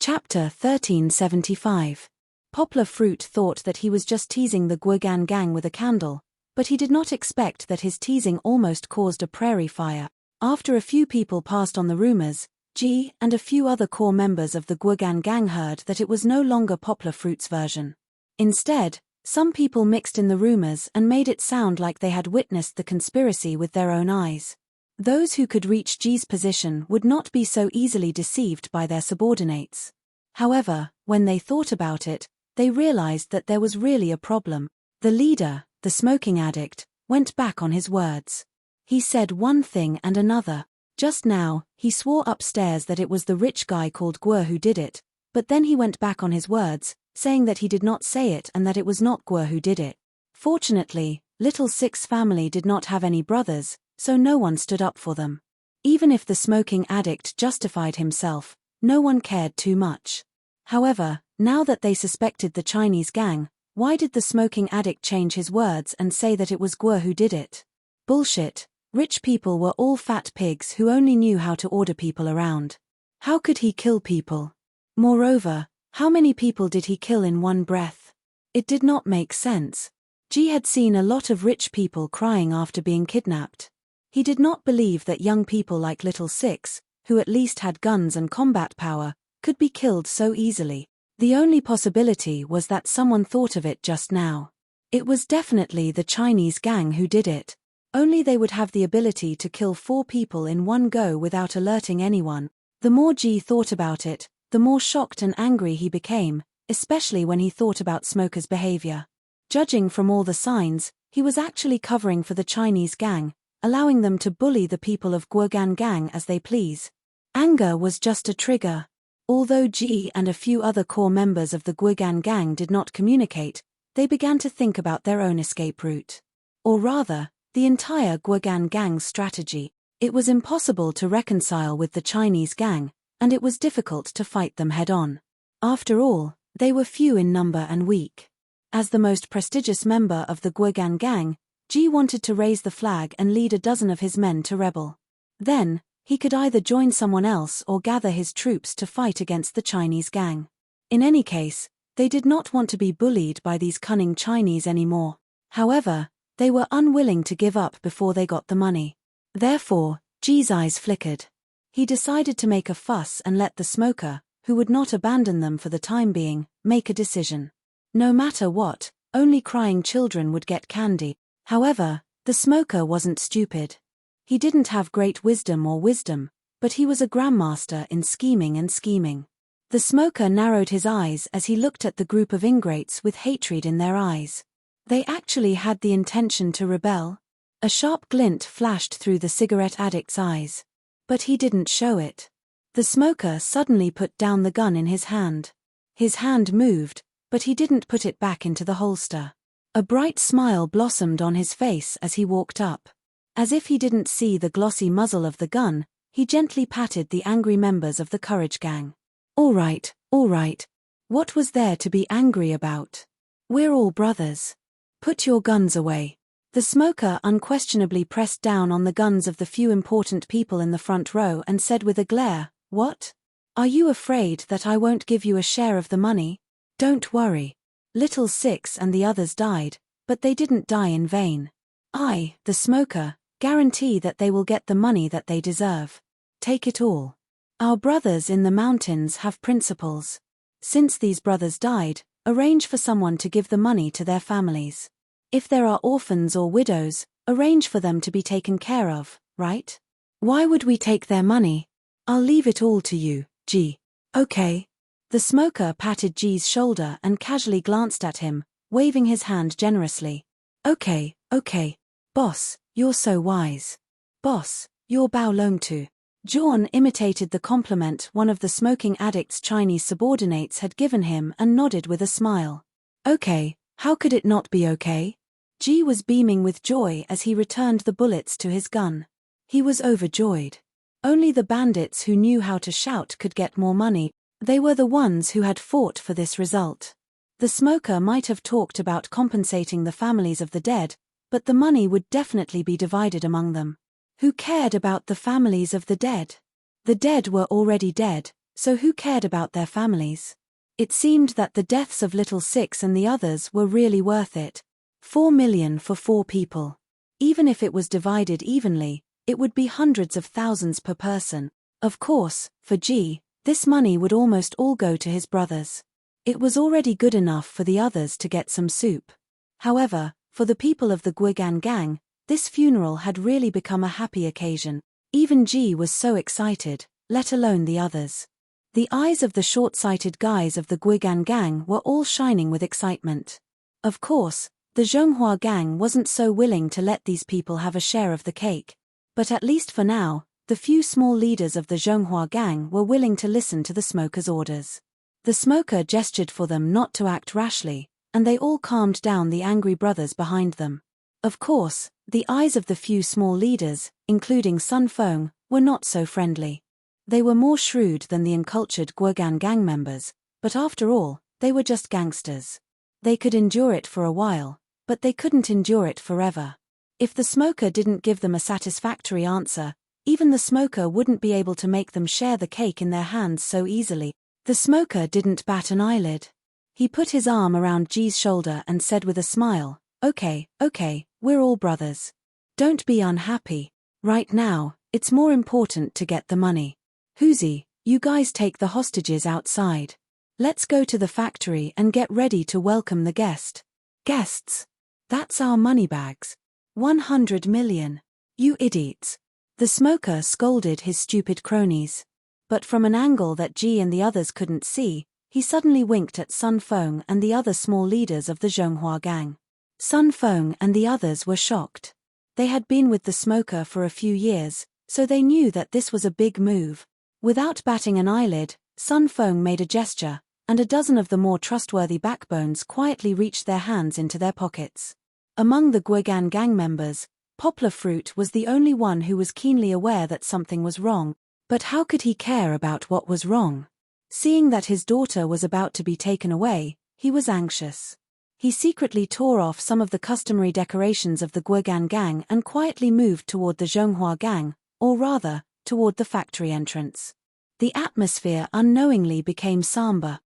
Chapter 1375. Poplar Fruit thought that he was just teasing the Guogan gang with a candle, but he did not expect that his teasing almost caused a prairie fire. After a few people passed on the rumors, G and a few other core members of the Guogan gang heard that it was no longer Poplar Fruit's version. Instead, some people mixed in the rumors and made it sound like they had witnessed the conspiracy with their own eyes. Those who could reach G's position would not be so easily deceived by their subordinates. However, when they thought about it, they realized that there was really a problem. The leader, the smoking addict, went back on his words. He said one thing and another. Just now, he swore upstairs that it was the rich guy called Guo who did it, but then he went back on his words, saying that he did not say it and that it was not Guo who did it. Fortunately, Little Six family did not have any brothers, so no one stood up for them. Even if the smoking addict justified himself, no one cared too much. However, now that they suspected the Chinese gang, why did the smoking addict change his words and say that it was Guo who did it? Bullshit. Rich people were all fat pigs who only knew how to order people around. How could he kill people? Moreover, how many people did he kill in one breath? It did not make sense. G had seen a lot of rich people crying after being kidnapped. He did not believe that young people like Little Six, who at least had guns and combat power, could be killed so easily. The only possibility was that someone thought of it just now. It was definitely the Chinese gang who did it. Only they would have the ability to kill 4 people in one go without alerting anyone. The more G thought about it, the more shocked and angry he became, especially when he thought about Smoker's behavior. Judging from all the signs, he was actually covering for the Chinese gang, allowing them to bully the people of Guogan gang as they please. Anger was just a trigger. Although G and a few other core members of the Guogan gang did not communicate, they began to think about their own escape route. Or rather, the entire Guogan gang's strategy. It was impossible to reconcile with the Chinese gang, and it was difficult to fight them head-on. After all, they were few in number and weak. As the most prestigious member of the Guogan gang, G wanted to raise the flag and lead a dozen of his men to rebel. Then, he could either join someone else or gather his troops to fight against the Chinese gang. In any case, they did not want to be bullied by these cunning Chinese anymore. However, they were unwilling to give up before they got the money. Therefore, G's eyes flickered. He decided to make a fuss and let the smoker, who would not abandon them for the time being, make a decision. No matter what, only crying children would get candy. However, the smoker wasn't stupid. He didn't have great wisdom, but he was a grandmaster in scheming and scheming. The smoker narrowed his eyes as he looked at the group of ingrates with hatred in their eyes. They actually had the intention to rebel. A sharp glint flashed through the cigarette addict's eyes. But he didn't show it. The smoker suddenly put down the gun in his hand. His hand moved, but he didn't put it back into the holster. A bright smile blossomed on his face as he walked up. As if he didn't see the glossy muzzle of the gun, he gently patted the angry members of the Courage Gang. All right. What was there to be angry about? We're all brothers. Put your guns away. The smoker unquestionably pressed down on the guns of the few important people in the front row and said with a glare, "What? Are you afraid that I won't give you a share of the money? Don't worry. Little Six and the others died, but they didn't die in vain. I, the smoker, guarantee that they will get the money that they deserve. Take it all. Our brothers in the mountains have principles. Since these brothers died, arrange for someone to give the money to their families. If there are orphans or widows, arrange for them to be taken care of, right? Why would we take their money? I'll leave it all to you, G. Okay." The smoker patted G's shoulder and casually glanced at him, waving his hand generously. Okay. Boss, you're so wise. Boss, you're Bao Long Tu." John imitated the compliment one of the smoking addict's Chinese subordinates had given him and nodded with a smile. Okay, how could it not be okay? G was beaming with joy as he returned the bullets to his gun. He was overjoyed. Only the bandits who knew how to shout could get more money. They were the ones who had fought for this result. The smoker might have talked about compensating the families of the dead, but the money would definitely be divided among them. Who cared about the families of the dead? The dead were already dead, So who cared about their families? It seemed that the deaths of little Six and the others were really worth it. 4 million for 4 people. Even if it was divided evenly, it would be hundreds of thousands per person. Of course, for G, this money would almost all go to his brothers. It was already good enough for the others to get some soup. However, for the people of the Guogan gang, this funeral had really become a happy occasion. Even G was so excited, let alone the others. The eyes of the short-sighted guys of the Guogan gang were all shining with excitement. Of course, the Zhonghua gang wasn't so willing to let these people have a share of the cake. But at least for now, the few small leaders of the Zhonghua gang were willing to listen to the smoker's orders. The smoker gestured for them not to act rashly, and they all calmed down the angry brothers behind them. Of course, the eyes of the few small leaders, including Sun Feng, were not so friendly. They were more shrewd than the uncultured Guogan gang members, but after all, they were just gangsters. They could endure it for a while, but they couldn't endure it forever. If the smoker didn't give them a satisfactory answer, even the smoker wouldn't be able to make them share the cake in their hands so easily. The smoker didn't bat an eyelid. He put his arm around G's shoulder and said with a smile, Okay, we're all brothers. Don't be unhappy. Right now, it's more important to get the money. Huzi, you guys take the hostages outside. Let's go to the factory and get ready to welcome the guest. Guests? That's our money bags. 100 million. You idiots. The smoker scolded his stupid cronies. But from an angle that G and the others couldn't see, he suddenly winked at Sun Feng and the other small leaders of the Zhonghua gang. Sun Feng and the others were shocked. They had been with the smoker for a few years, so they knew that this was a big move. Without batting an eyelid, Sun Feng made a gesture, and a dozen of the more trustworthy backbones quietly reached their hands into their pockets. Among the Guogan gang members, Poplar Fruit was the only one who was keenly aware that something was wrong. But how could he care about what was wrong? Seeing that his daughter was about to be taken away, he was anxious. He secretly tore off some of the customary decorations of the Guogan gang and quietly moved toward the Zhonghua gang, or rather, toward the factory entrance. The atmosphere unknowingly became somber.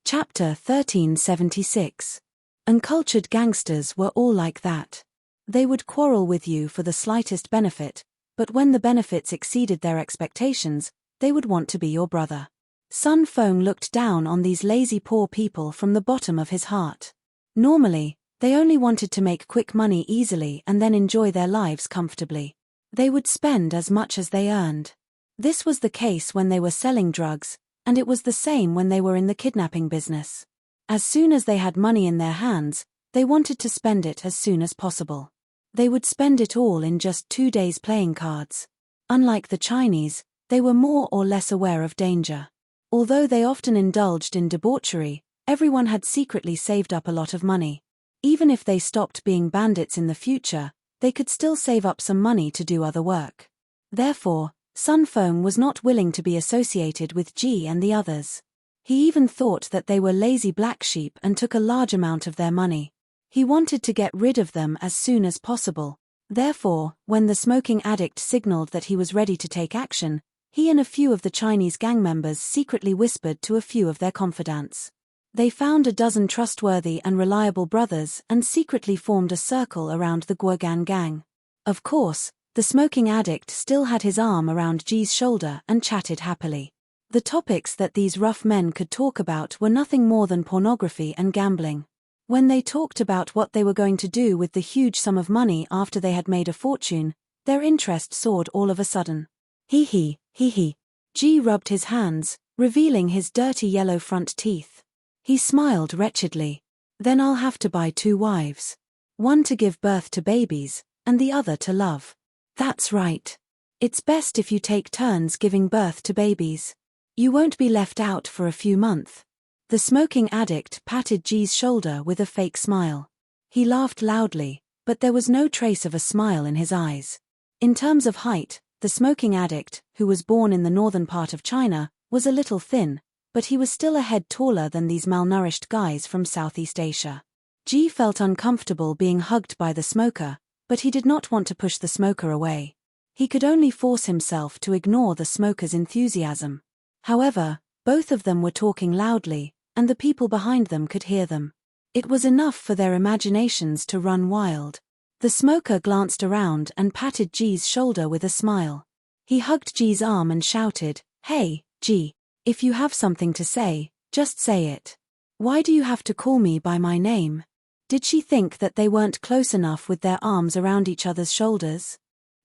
Chapter 1376. Uncultured gangsters were all like that. They would quarrel with you for the slightest benefit, but when the benefits exceeded their expectations, they would want to be your brother. Sun Feng looked down on these lazy poor people from the bottom of his heart. Normally, they only wanted to make quick money easily and then enjoy their lives comfortably. They would spend as much as they earned. This was the case when they were selling drugs, and it was the same when they were in the kidnapping business. As soon as they had money in their hands, they wanted to spend it as soon as possible. They would spend it all in just 2 days playing cards. Unlike the Chinese, they were more or less aware of danger. Although they often indulged in debauchery, everyone had secretly saved up a lot of money. Even if they stopped being bandits in the future, they could still save up some money to do other work. Therefore, Sun Feng was not willing to be associated with G and the others. He even thought that they were lazy black sheep and took a large amount of their money. He wanted to get rid of them as soon as possible. Therefore, when the smoking addict signaled that he was ready to take action, he and a few of the Chinese gang members secretly whispered to a few of their confidants. They found a dozen trustworthy and reliable brothers and secretly formed a circle around the Guogan gang. Of course, the smoking addict still had his arm around G's shoulder and chatted happily. The topics that these rough men could talk about were nothing more than pornography and gambling. When they talked about what they were going to do with the huge sum of money after they had made a fortune, their interest soared all of a sudden. Hee. G rubbed his hands, revealing his dirty yellow front teeth. He smiled wretchedly. Then I'll have to buy 2 wives. One to give birth to babies, and the other to love. That's right. It's best if you take turns giving birth to babies. You won't be left out for a few months. The smoking addict patted G's shoulder with a fake smile. He laughed loudly, but there was no trace of a smile in his eyes. In terms of height, the smoking addict, who was born in the northern part of China, was a little thin, but he was still a head taller than these malnourished guys from Southeast Asia. G felt uncomfortable being hugged by the smoker, but he did not want to push the smoker away. He could only force himself to ignore the smoker's enthusiasm. However, both of them were talking loudly, and the people behind them could hear them. It was enough for their imaginations to run wild. The smoker glanced around and patted G's shoulder with a smile. He hugged G's arm and shouted, "Hey, G, if you have something to say, just say it. Why do you have to call me by my name?" Did she think that they weren't close enough with their arms around each other's shoulders?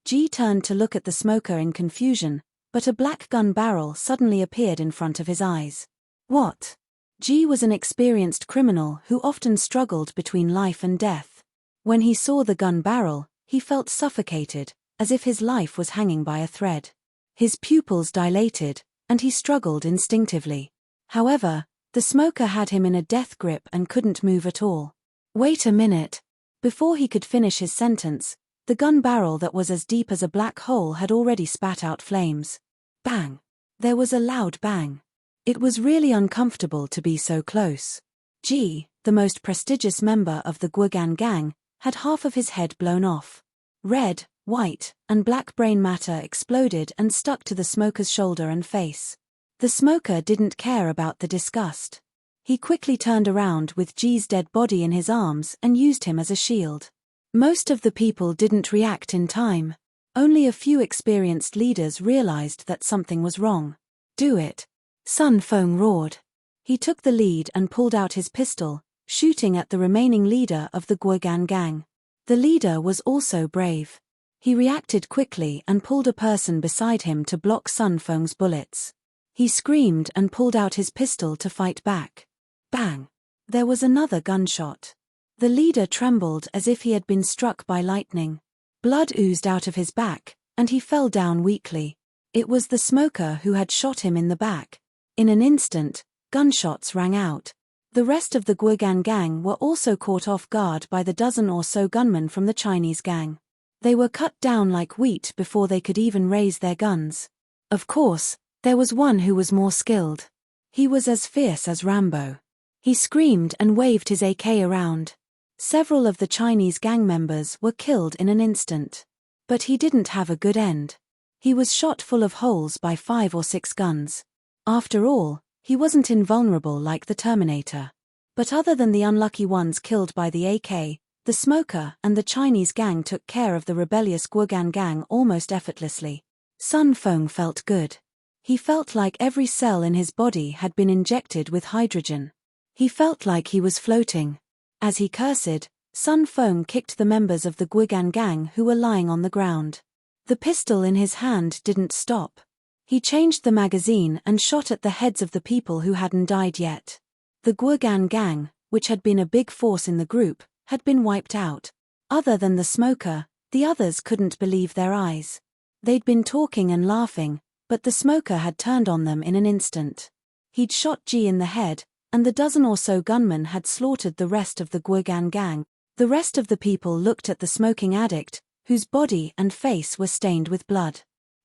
G turned to look at the smoker in confusion, but a black gun barrel suddenly appeared in front of his eyes. What? G was an experienced criminal who often struggled between life and death. When he saw the gun barrel, he felt suffocated, as if his life was hanging by a thread. His pupils dilated, and he struggled instinctively. However, the smoker had him in a death grip and couldn't move at all. Wait a minute. Before he could finish his sentence, the gun barrel that was as deep as a black hole had already spat out flames. Bang! There was a loud bang. It was really uncomfortable to be so close. G, the most prestigious member of the Guogan gang, had half of his head blown off. Red, white, and black brain matter exploded and stuck to the smoker's shoulder and face. The smoker didn't care about the disgust. He quickly turned around with G's dead body in his arms and used him as a shield. Most of the people didn't react in time. Only a few experienced leaders realized that something was wrong. Do it. Sun Feng roared. He took the lead and pulled out his pistol, shooting at the remaining leader of the Guogan gang. The leader was also brave. He reacted quickly and pulled a person beside him to block Sun Feng's bullets. He screamed and pulled out his pistol to fight back. Bang! There was another gunshot. The leader trembled as if he had been struck by lightning. Blood oozed out of his back, and he fell down weakly. It was the smoker who had shot him in the back. In an instant, gunshots rang out. The rest of the Guogan gang were also caught off guard by the dozen or so gunmen from the Chinese gang. They were cut down like wheat before they could even raise their guns. Of course, there was one who was more skilled. He was as fierce as Rambo. He screamed and waved his AK around. Several of the Chinese gang members were killed in an instant. But he didn't have a good end. He was shot full of holes by 5 or 6 guns. After all, he wasn't invulnerable like the Terminator. But other than the unlucky ones killed by the AK, the smoker and the Chinese gang took care of the rebellious Guogan gang almost effortlessly. Sun Feng felt good. He felt like every cell in his body had been injected with hydrogen. He felt like he was floating. As he cursed, Sun Feng kicked the members of the Guogan gang who were lying on the ground. The pistol in his hand didn't stop. He changed the magazine and shot at the heads of the people who hadn't died yet. The Guogan gang, which had been a big force in the group, had been wiped out. Other than the smoker, the others couldn't believe their eyes. They'd been talking and laughing, but the smoker had turned on them in an instant. He'd shot G in the head, and the dozen or so gunmen had slaughtered the rest of the Guogan gang. The rest of the people looked at the smoking addict, whose body and face were stained with blood.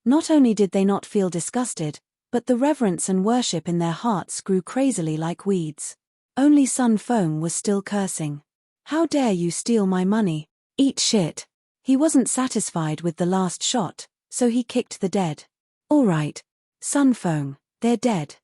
Not only did they not feel disgusted, but the reverence and worship in their hearts grew crazily like weeds. Only Sun Feng was still cursing. "How dare you steal my money? Eat shit." He wasn't satisfied with the last shot, so he kicked the dead. "All right, Sun Feng, they're dead.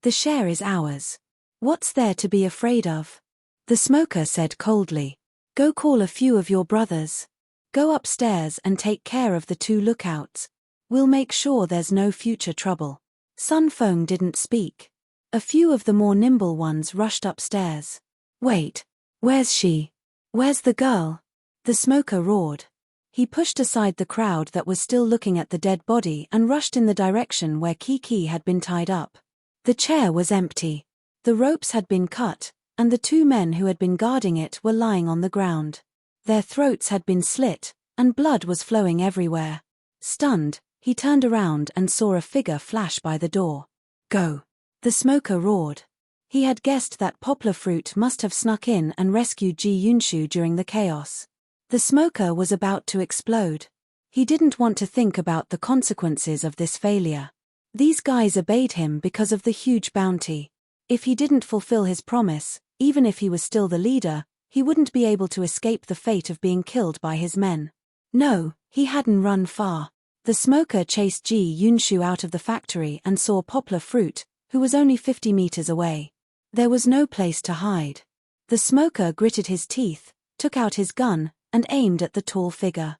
The share is ours. What's there to be afraid of?" The smoker said coldly. "Go call a few of your brothers. Go upstairs and take care of the 2 lookouts. We'll make sure there's no future trouble." Sun Feng didn't speak. A few of the more nimble ones rushed upstairs. "Wait, where's she? Where's the girl?" The smoker roared. He pushed aside the crowd that was still looking at the dead body and rushed in the direction where Kiki had been tied up. The chair was empty. The ropes had been cut, and the 2 men who had been guarding it were lying on the ground. Their throats had been slit, and blood was flowing everywhere. Stunned, he turned around and saw a figure flash by the door. "Go!" The smoker roared. He had guessed that Poplar Fruit must have snuck in and rescued Ji Yunshu during the chaos. The smoker was about to explode. He didn't want to think about the consequences of this failure. These guys obeyed him because of the huge bounty. If he didn't fulfill his promise, even if he was still the leader, he wouldn't be able to escape the fate of being killed by his men. No, he hadn't run far. The smoker chased Ji Yunshu out of the factory and saw Poplar Fruit, who was only 50 meters away. There was no place to hide. The smoker gritted his teeth, took out his gun, and aimed at the tall figure.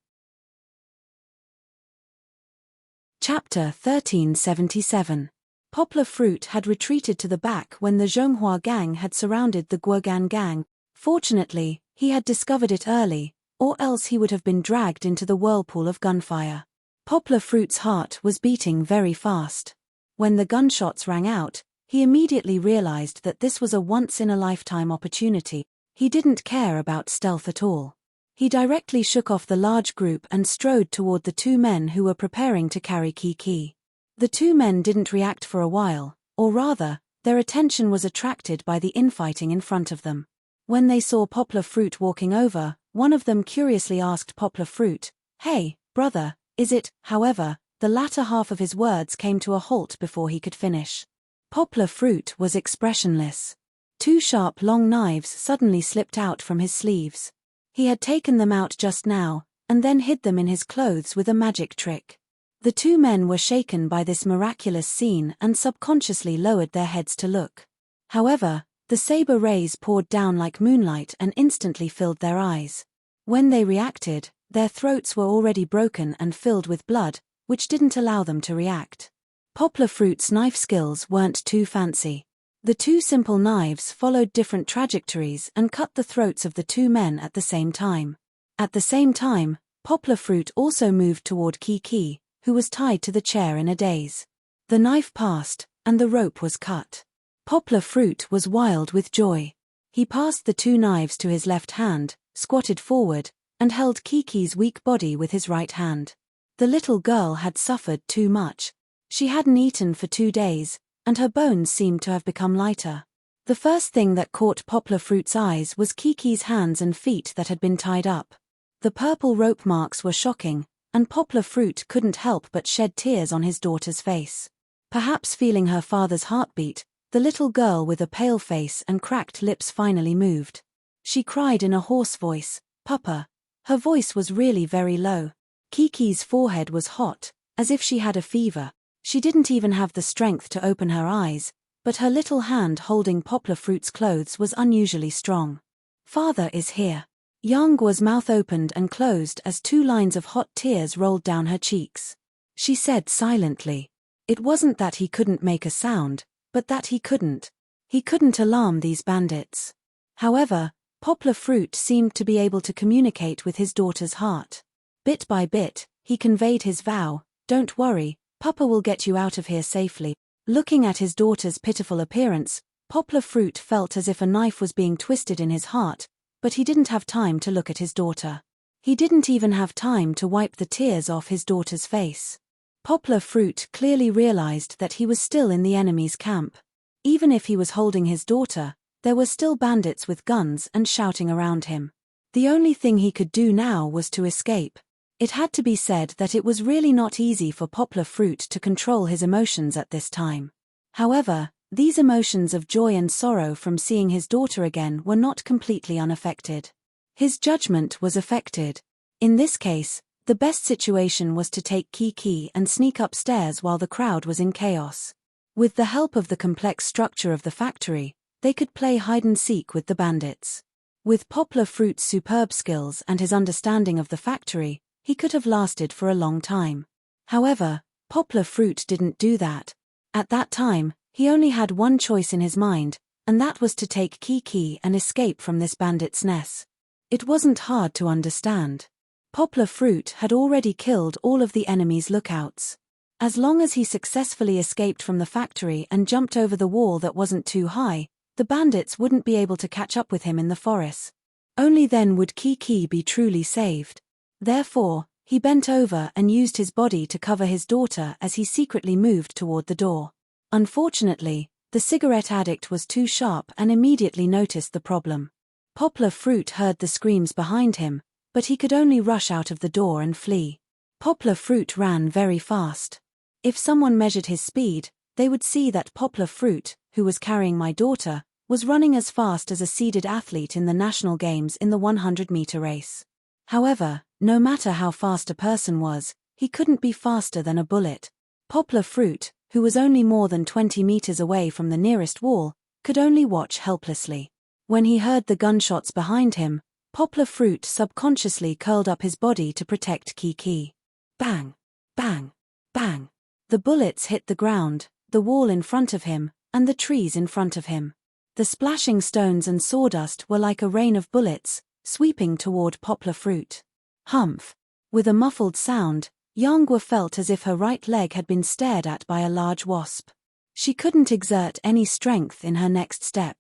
Chapter 1377. Poplar Fruit had retreated to the back when the Zhonghua gang had surrounded the Guogan gang. Fortunately, he had discovered it early, or else he would have been dragged into the whirlpool of gunfire. Poplar Fruit's heart was beating very fast. When the gunshots rang out, he immediately realized that this was a once-in-a-lifetime opportunity. He didn't care about stealth at all. He directly shook off the large group and strode toward the two men who were preparing to carry Kiki. The two men didn't react for a while, or rather, their attention was attracted by the infighting in front of them. When they saw Poplar Fruit walking over, one of them curiously asked Poplar Fruit, "Hey, brother, is it?" However, the latter half of his words came to a halt before he could finish. Poplar Fruit was expressionless. Two sharp long knives suddenly slipped out from his sleeves. He had taken them out just now, and then hid them in his clothes with a magic trick. The two men were shaken by this miraculous scene and subconsciously lowered their heads to look. However, the saber rays poured down like moonlight and instantly filled their eyes. When they reacted, their throats were already broken and filled with blood, which didn't allow them to react. Poplar Fruit's knife skills weren't too fancy. The two simple knives followed different trajectories and cut the throats of the two men at the same time. At the same time, Poplar Fruit also moved toward Kiki, who was tied to the chair in a daze. The knife passed, and the rope was cut. Poplar Fruit was wild with joy. He passed the two knives to his left hand, squatted forward, and held Kiki's weak body with his right hand. The little girl had suffered too much. She hadn't eaten for 2 days, and her bones seemed to have become lighter. The first thing that caught Poplar Fruit's eyes was Kiki's hands and feet that had been tied up. The purple rope marks were shocking, and Poplar Fruit couldn't help but shed tears on his daughter's face. Perhaps feeling her father's heartbeat, the little girl with a pale face and cracked lips finally moved. She cried in a hoarse voice, "Papa." Her voice was really very low. Kiki's forehead was hot, as if she had a fever. She didn't even have the strength to open her eyes, but her little hand holding Poplar Fruit's clothes was unusually strong. "Father is here." Yanggua's mouth opened and closed as 2 lines of hot tears rolled down her cheeks. She said silently. It wasn't that he couldn't make a sound, but that he couldn't. He couldn't alarm these bandits. However, Poplar Fruit seemed to be able to communicate with his daughter's heart. Bit by bit, he conveyed his vow, "Don't worry, Papa will get you out of here safely." Looking at his daughter's pitiful appearance, Poplar Fruit felt as if a knife was being twisted in his heart, but he didn't have time to look at his daughter. He didn't even have time to wipe the tears off his daughter's face. Poplar Fruit clearly realized that he was still in the enemy's camp. Even if he was holding his daughter, there were still bandits with guns and shouting around him. The only thing he could do now was to escape. It had to be said that it was really not easy for Poplar Fruit to control his emotions at this time. However, these emotions of joy and sorrow from seeing his daughter again were not completely unaffected. His judgment was affected. In this case, the best situation was to take Kiki and sneak upstairs while the crowd was in chaos. With the help of the complex structure of the factory, they could play hide-and-seek with the bandits. With Poplar Fruit's superb skills and his understanding of the factory, he could have lasted for a long time. However, Poplar Fruit didn't do that. At that time, he only had one choice in his mind, and that was to take Kiki and escape from this bandit's nest. It wasn't hard to understand. Poplar Fruit had already killed all of the enemy's lookouts. As long as he successfully escaped from the factory and jumped over the wall that wasn't too high, the bandits wouldn't be able to catch up with him in the forest. Only then would Kiki be truly saved. Therefore, he bent over and used his body to cover his daughter as he secretly moved toward the door. Unfortunately, the cigarette addict was too sharp and immediately noticed the problem. Poplar Fruit heard the screams behind him, but he could only rush out of the door and flee. Poplar Fruit ran very fast. If someone measured his speed, they would see that Poplar Fruit, who was carrying my daughter, was running as fast as a seeded athlete in the national games in the 100-meter race. However, no matter how fast a person was, He couldn't be faster than a bullet. Poplar Fruit, who was only more than 20 meters away from the nearest wall, could only watch helplessly. When he heard the gunshots behind him, Poplar Fruit subconsciously curled up his body to protect Kiki. Bang! Bang! Bang! The bullets hit the ground, the wall in front of him, and the trees in front of him. The splashing stones and sawdust were like a rain of bullets, sweeping toward Poplar Fruit. Humph! With a muffled sound, Yangwa felt as if her right leg had been stared at by a large wasp. She couldn't exert any strength in her next step.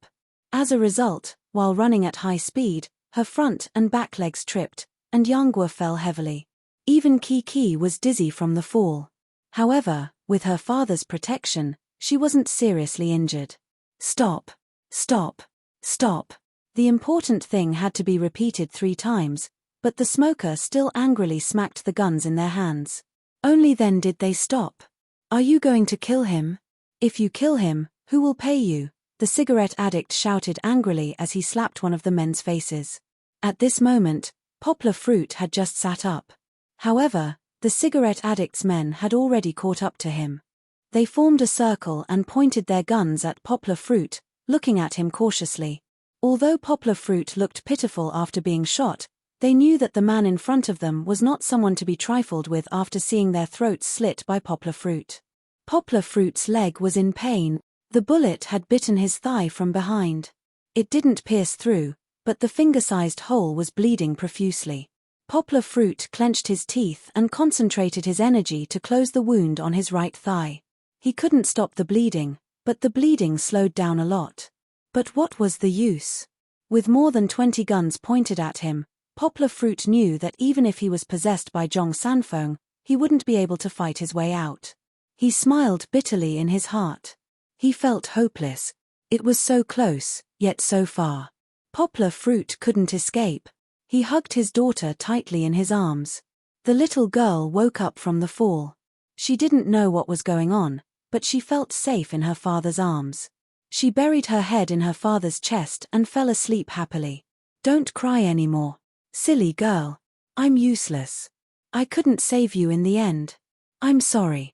As a result, while running at high speed, her front and back legs tripped, and Yangwa fell heavily. Even Kiki was dizzy from the fall. However, with her father's protection, she wasn't seriously injured. Stop! Stop! Stop! The important thing had to be repeated 3 times, but the smoker still angrily smacked the guns in their hands. Only then did they stop. Are you going to kill him? If you kill him, who will pay you? The cigarette addict shouted angrily as he slapped one of the men's faces. At this moment, Poplar Fruit had just sat up. However, the cigarette addict's men had already caught up to him. They formed a circle and pointed their guns at Poplar Fruit, looking at him cautiously. Although Poplar Fruit looked pitiful after being shot, they knew that the man in front of them was not someone to be trifled with after seeing their throats slit by Poplar Fruit. Poplar Fruit's leg was in pain. The bullet had bitten his thigh from behind. It didn't pierce through, but the finger-sized hole was bleeding profusely. Poplar Fruit clenched his teeth and concentrated his energy to close the wound on his right thigh. He couldn't stop the bleeding, but the bleeding slowed down a lot. But what was the use? With more than 20 guns pointed at him, Poplar Fruit knew that even if he was possessed by Zhong Sanfeng, he wouldn't be able to fight his way out. He smiled bitterly in his heart. He felt hopeless. It was so close, yet so far. Poplar Fruit couldn't escape. He hugged his daughter tightly in his arms. The little girl woke up from the fall. She didn't know what was going on, but she felt safe in her father's arms. She buried her head in her father's chest and fell asleep happily. Don't cry anymore. Silly girl. I'm useless. I couldn't save you in the end. I'm sorry.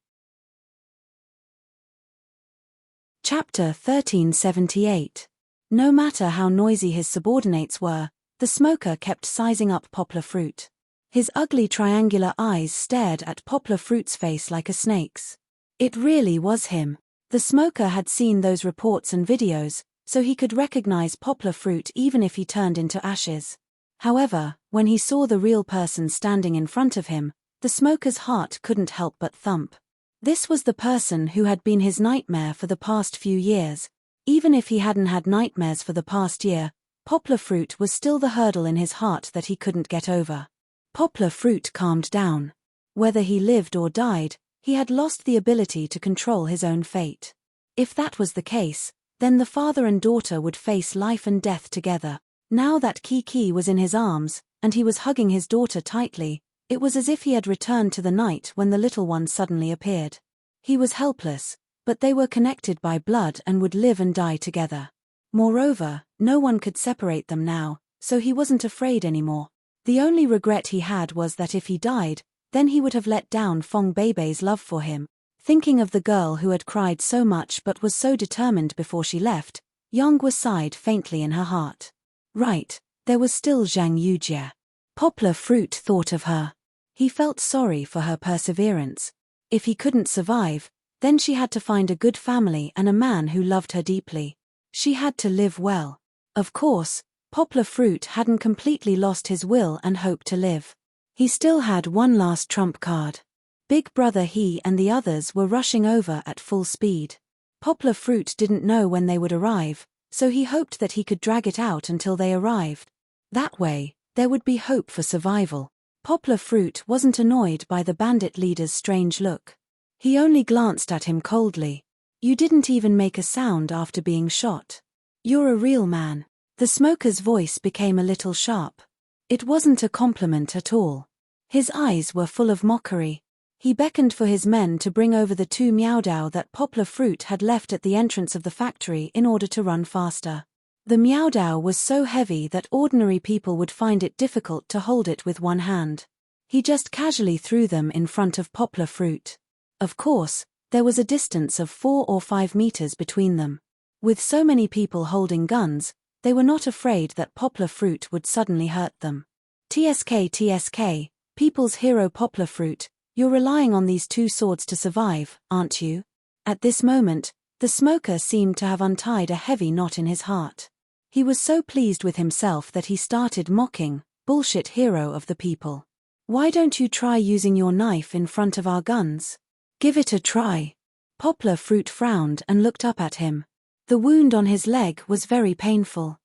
Chapter 1378. No matter how noisy his subordinates were, the smoker kept sizing up Poplar Fruit. His ugly triangular eyes stared at Poplar Fruit's face like a snake's. It really was him. The smoker had seen those reports and videos, so he could recognize Poplar Fruit even if he turned into ashes. However, when he saw the real person standing in front of him, the smoker's heart couldn't help but thump. This was the person who had been his nightmare for the past few years. Even if he hadn't had nightmares for the past year, Poplar Fruit was still the hurdle in his heart that he couldn't get over. Poplar Fruit calmed down. Whether he lived or died, he had lost the ability to control his own fate. If that was the case, then the father and daughter would face life and death together. Now that Kiki was in his arms, and he was hugging his daughter tightly, it was as if he had returned to the night when the little one suddenly appeared. He was helpless, but they were connected by blood and would live and die together. Moreover, no one could separate them now, so he wasn't afraid anymore. The only regret he had was that if he died, then he would have let down Fong Beibei's love for him. Thinking of the girl who had cried so much but was so determined before she left, Yangwa sighed faintly in her heart. Right, there was still Zhang Yujie. Poplar Fruit thought of her. He felt sorry for her perseverance. If he couldn't survive, then she had to find a good family and a man who loved her deeply. She had to live well. Of course, Poplar Fruit hadn't completely lost his will and hope to live. He still had one last trump card. Big Brother he and the others were rushing over at full speed. Poplar Fruit didn't know when they would arrive, so he hoped that he could drag it out until they arrived. That way, there would be hope for survival. Poplar Fruit wasn't annoyed by the bandit leader's strange look. He only glanced at him coldly. You didn't even make a sound after being shot. You're a real man. The smoker's voice became a little sharp. It wasn't a compliment at all. His eyes were full of mockery. He beckoned for his men to bring over the 2 Miaodao that Poplar Fruit had left at the entrance of the factory in order to run faster. The Miaodao was so heavy that ordinary people would find it difficult to hold it with one hand. He just casually threw them in front of Poplar Fruit. Of course, there was a distance of 4 or 5 meters between them. With so many people holding guns, they were not afraid that Poplar Fruit would suddenly hurt them. TSK, people's hero Poplar Fruit, you're relying on these 2 swords to survive, aren't you? At this moment, the smoker seemed to have untied a heavy knot in his heart. He was so pleased with himself that he started mocking, bullshit hero of the people. Why don't you try using your knife in front of our guns? Give it a try. Poplar Fruit frowned and looked up at him. The wound on his leg was very painful.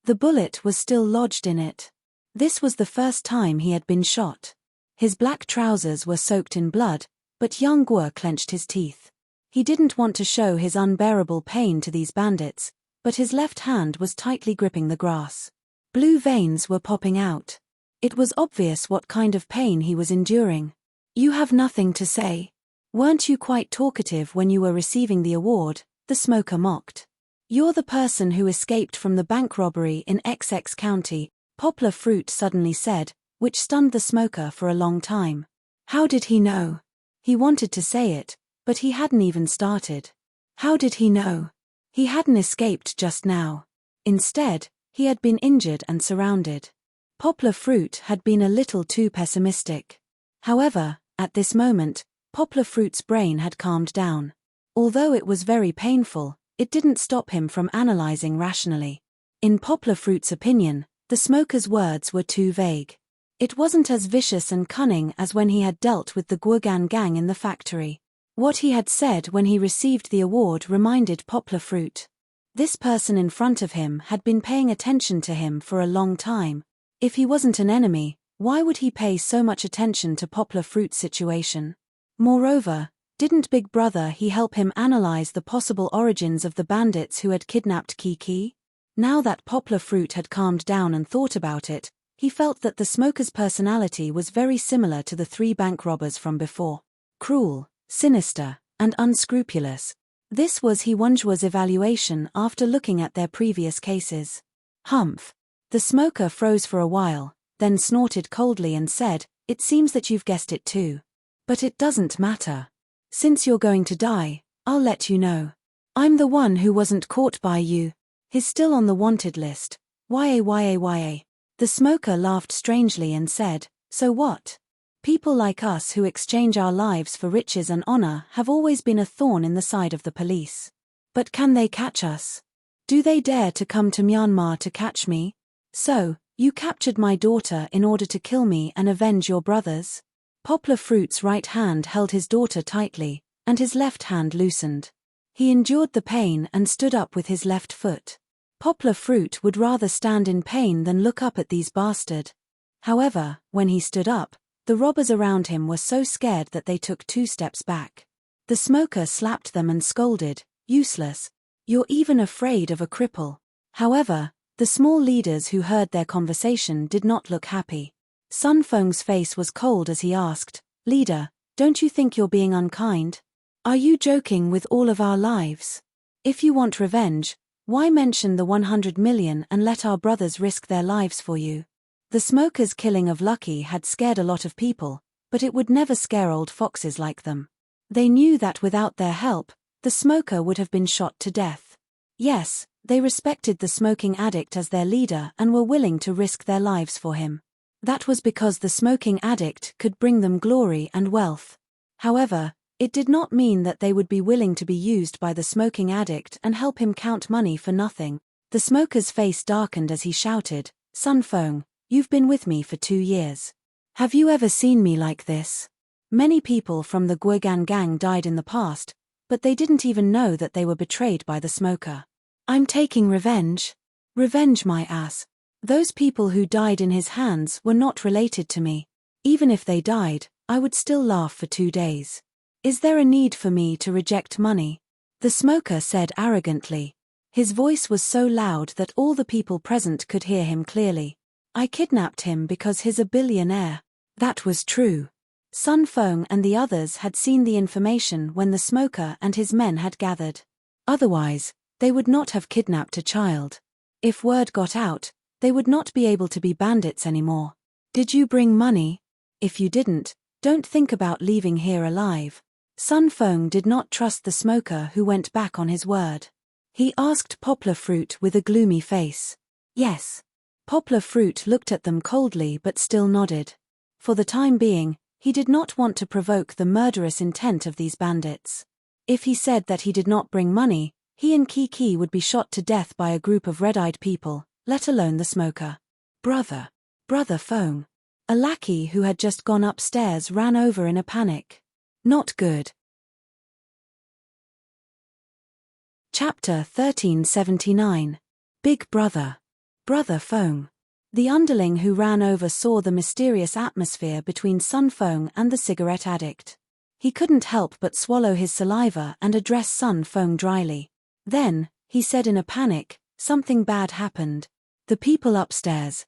The bullet was still lodged in it. This was the first time he had been shot. His black trousers were soaked in blood, but young Guo clenched his teeth. He didn't want to show his unbearable pain to these bandits, but his left hand was tightly gripping the grass. Blue veins were popping out. It was obvious what kind of pain he was enduring. You have nothing to say. Weren't you quite talkative when you were receiving the award? The smoker mocked. You're the person who escaped from the bank robbery in XX County, Poplar Fruit suddenly said, which stunned the smoker for a long time. How did he know? He wanted to say it, but he hadn't even started. How did he know? He hadn't escaped just now. Instead, he had been injured and surrounded. Poplar Fruit had been a little too pessimistic. However, at this moment, Poplar Fruit's brain had calmed down. Although it was very painful, it didn't stop him from analyzing rationally. In Poplar Fruit's opinion, the smoker's words were too vague. It wasn't as vicious and cunning as when he had dealt with the Guogan gang in the factory. What he had said when he received the award reminded Poplar Fruit. This person in front of him had been paying attention to him for a long time. If he wasn't an enemy, why would he pay so much attention to Poplar Fruit's situation? Moreover, didn't Big Brother he help him analyze the possible origins of the bandits who had kidnapped Kiki? Now that Poplar Fruit had calmed down and thought about it, he felt that the smoker's personality was very similar to the 3 bank robbers from before. Cruel, sinister, and unscrupulous. This was Hwangjua's evaluation after looking at their previous cases. Humph. The smoker froze for a while, then snorted coldly and said, "It seems that you've guessed it too. But it doesn't matter. Since you're going to die, I'll let you know. I'm the one who wasn't caught by you. He's still on the wanted list. Yay. The smoker laughed strangely and said, "So what? People like us who exchange our lives for riches and honor have always been a thorn in the side of the police. But can they catch us? Do they dare to come to Myanmar to catch me? So, you captured my daughter in order to kill me and avenge your brothers?" Poplar Fruit's right hand held his daughter tightly, and his left hand loosened. He endured the pain and stood up with his left foot. Poplar Fruit would rather stand in pain than look up at these bastards. However, when he stood up, the robbers around him were so scared that they took 2 steps back. The smoker slapped them and scolded, "Useless. You're even afraid of a cripple." However, the small leaders who heard their conversation did not look happy. Sun Feng's face was cold as he asked, "Leader, don't you think you're being unkind? Are you joking with all of our lives? If you want revenge, why mention the 100 million and let our brothers risk their lives for you?" The smoker's killing of Lucky had scared a lot of people, but it would never scare old foxes like them. They knew that without their help, the smoker would have been shot to death. Yes, they respected the smoking addict as their leader and were willing to risk their lives for him. That was because the smoking addict could bring them glory and wealth. However, it did not mean that they would be willing to be used by the smoking addict and help him count money for nothing. The smoker's face darkened as he shouted, "Sun Feng, you've been with me for 2 years. Have you ever seen me like this?" Many people from the Guogan gang died in the past, but they didn't even know that they were betrayed by the smoker. "I'm taking revenge. Revenge my ass. Those people who died in his hands were not related to me. Even if they died, I would still laugh for 2 days. Is there a need for me to reject money?" The smoker said arrogantly. His voice was so loud that all the people present could hear him clearly. "I kidnapped him because he's a billionaire." That was true. Sun Feng and the others had seen the information when the smoker and his men had gathered. Otherwise, they would not have kidnapped a child. If word got out, they would not be able to be bandits anymore. "Did you bring money?" If you didn't, don't think about leaving here alive. Sun Feng did not trust the smoker who went back on his word. He asked Poplar Fruit with a gloomy face. Yes. Poplar Fruit looked at them coldly but still nodded. For the time being, he did not want to provoke the murderous intent of these bandits. If he said that he did not bring money, he and Kiki would be shot to death by a group of red-eyed people, let alone the smoker. Brother Feng. A lackey who had just gone upstairs ran over in a panic. Not good. Chapter 1379. Big Brother. Brother Feng. The underling who ran over saw the mysterious atmosphere between Sun Feng and the cigarette addict. He couldn't help but swallow his saliva and address Sun Feng dryly. Then, he said in a panic, something bad happened. The people upstairs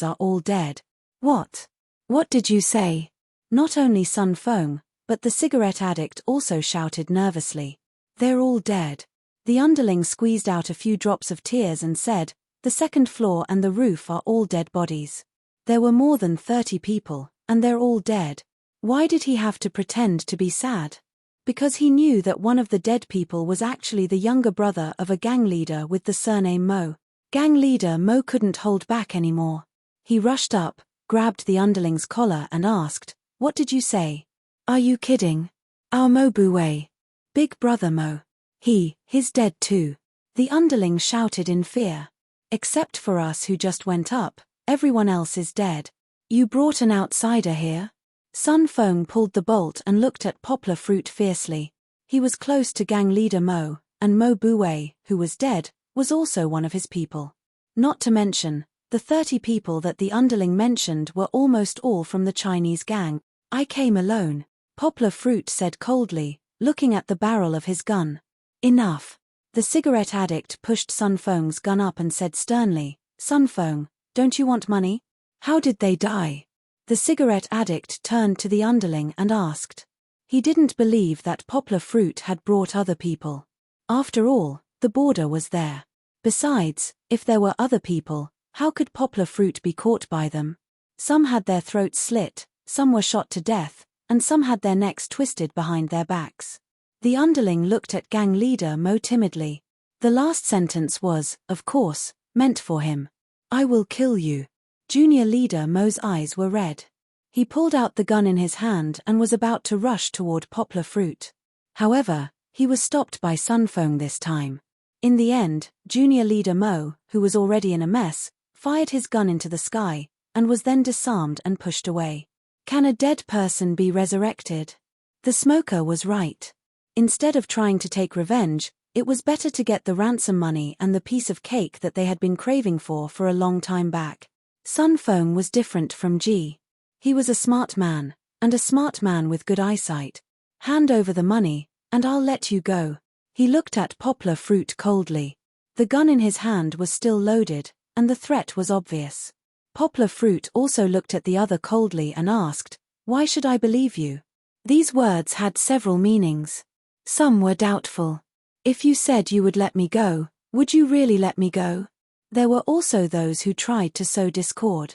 are all dead. What? What did you say? Not only Sun Feng, but the cigarette addict also shouted nervously. They're all dead. The underling squeezed out a few drops of tears and said, the second floor and the roof are all dead bodies. There were more than 30 people, and they're all dead. Why did he have to pretend to be sad? Because he knew that one of the dead people was actually the younger brother of a gang leader with the surname Mo. Gang leader Mo couldn't hold back anymore. He rushed up, grabbed the underling's collar and asked, what did you say? Are you kidding? Our Mo Buwei. Big brother Mo. He's dead too. The underling shouted in fear. Except for us who just went up, everyone else is dead. You brought an outsider here? Sun Feng pulled the bolt and looked at Poplar Fruit fiercely. He was close to gang leader Mo, and Mo Buwei, who was dead, was also one of his people. Not to mention, the 30 people that the underling mentioned were almost all from the Chinese gang. I came alone, Poplar Fruit said coldly, looking at the barrel of his gun. Enough. The cigarette addict pushed Sun Feng's gun up and said sternly, Sun Feng, don't you want money? How did they die? The cigarette addict turned to the underling and asked. He didn't believe that Poplar Fruit had brought other people. After all, the border was there. Besides, if there were other people, how could Poplar Fruit be caught by them? Some had their throats slit, some were shot to death, and some had their necks twisted behind their backs. The underling looked at gang leader Mo timidly. The last sentence was, of course, meant for him. I will kill you. Junior leader Mo's eyes were red. He pulled out the gun in his hand and was about to rush toward Poplar Fruit. However, he was stopped by Sun Feng this time. In the end, junior leader Mo, who was already in a mess, fired his gun into the sky, and was then disarmed and pushed away. Can a dead person be resurrected? The smoker was right. Instead of trying to take revenge, it was better to get the ransom money and the piece of cake that they had been craving for a long time back. Sun Feng was different from Ji. He was a smart man, and a smart man with good eyesight. Hand over the money, and I'll let you go. He looked at Poplar Fruit coldly. The gun in his hand was still loaded, and the threat was obvious. Poplar Fruit also looked at the other coldly and asked, why should I believe you? These words had several meanings. Some were doubtful. If you said you would let me go, would you really let me go? There were also those who tried to sow discord.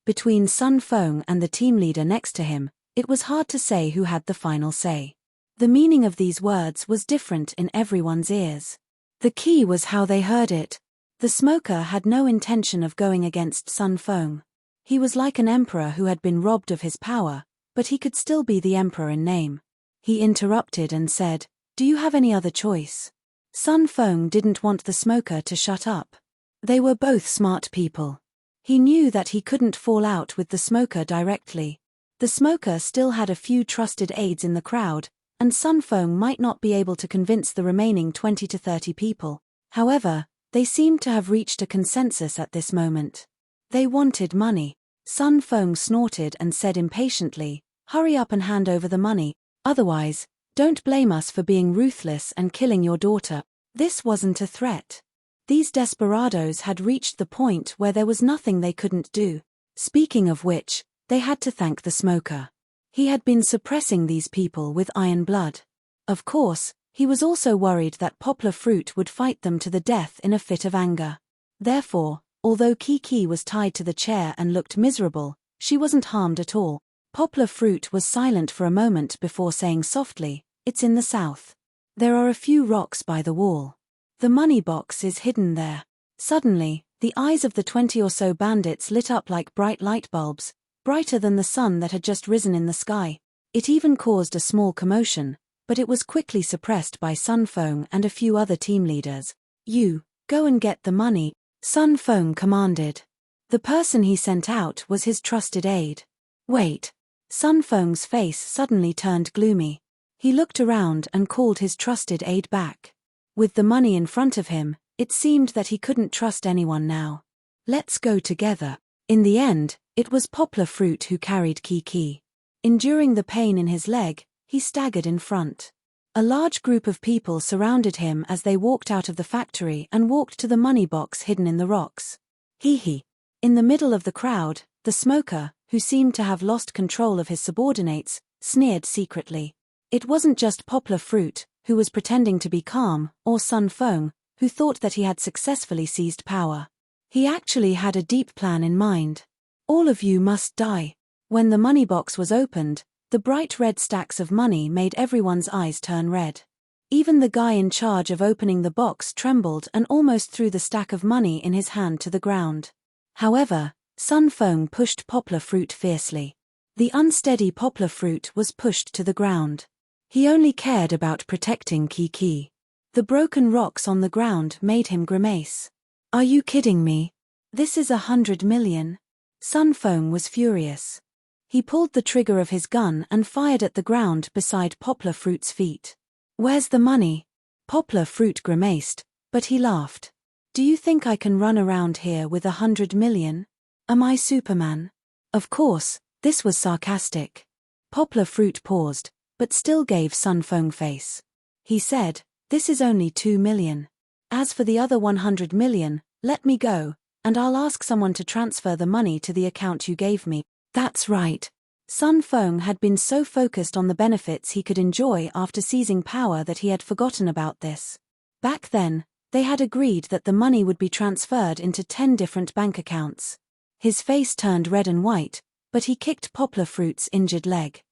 Between Sun Feng and the team leader next to him, it was hard to say who had the final say. The meaning of these words was different in everyone's ears. The key was how they heard it. The smoker had no intention of going against Sun Feng. He was like an emperor who had been robbed of his power, but he could still be the emperor in name. He interrupted and said, do you have any other choice? Sun Feng didn't want the smoker to shut up. They were both smart people. He knew that he couldn't fall out with the smoker directly. The smoker still had a few trusted aides in the crowd, and Sun Feng might not be able to convince the remaining 20 to 30 people. However, they seemed to have reached a consensus at this moment. They wanted money. Sun Feng snorted and said impatiently, hurry up and hand over the money, otherwise, don't blame us for being ruthless and killing your daughter. This wasn't a threat. These desperados had reached the point where there was nothing they couldn't do. Speaking of which, they had to thank the smoker. He had been suppressing these people with iron blood. Of course, he was also worried that Poplar Fruit would fight them to the death in a fit of anger. Therefore, although Kiki was tied to the chair and looked miserable, She wasn't harmed at all. Poplar Fruit was silent for a moment before saying softly, "It's in the south. There are a few rocks by the wall. The money box is hidden there." Suddenly, the eyes of the 20 or so bandits lit up like bright light bulbs, brighter than the sun that had just risen in the sky. It even caused a small commotion, but it was quickly suppressed by Sun Feng and a few other team leaders. "You, go and get the money," Sun Feng commanded. The person he sent out was his trusted aide. "Wait." Sun Feng's face suddenly turned gloomy. He looked around and called his trusted aide back. With the money in front of him, it seemed that he couldn't trust anyone now. "Let's go together." In the end, it was Poplar Fruit who carried Kiki. Enduring the pain in his leg, he staggered in front. A large group of people surrounded him as they walked out of the factory and walked to the money box hidden in the rocks. Hee. In the middle of the crowd, the smoker, who seemed to have lost control of his subordinates, sneered secretly. It wasn't just Poplar Fruit, who was pretending to be calm, or Sun Feng, who thought that he had successfully seized power. He actually had a deep plan in mind. "All of you must die." When the money box was opened, the bright red stacks of money made everyone's eyes turn red. Even the guy in charge of opening the box trembled and almost threw the stack of money in his hand to the ground. However, Sun Feng pushed Poplar Fruit fiercely. The unsteady Poplar Fruit was pushed to the ground. He only cared about protecting Kiki. The broken rocks on the ground made him grimace. "Are you kidding me? This is 100 million. Sun Feng was furious. He pulled the trigger of his gun and fired at the ground beside Poplar Fruit's feet. "Where's the money?" Poplar Fruit grimaced, but he laughed. "Do you think I can run around here with 100 million? Am I Superman?" Of course, this was sarcastic. Poplar Fruit paused, but still gave Sun Feng face. He said, "This is only 2 million. As for the other 100 million, let me go, and I'll ask someone to transfer the money to the account you gave me." That's right. Sun Feng had been so focused on the benefits he could enjoy after seizing power that he had forgotten about this. Back then, they had agreed that the money would be transferred into 10 different bank accounts. His face turned red and white, but he kicked Poplar Fruit's injured leg.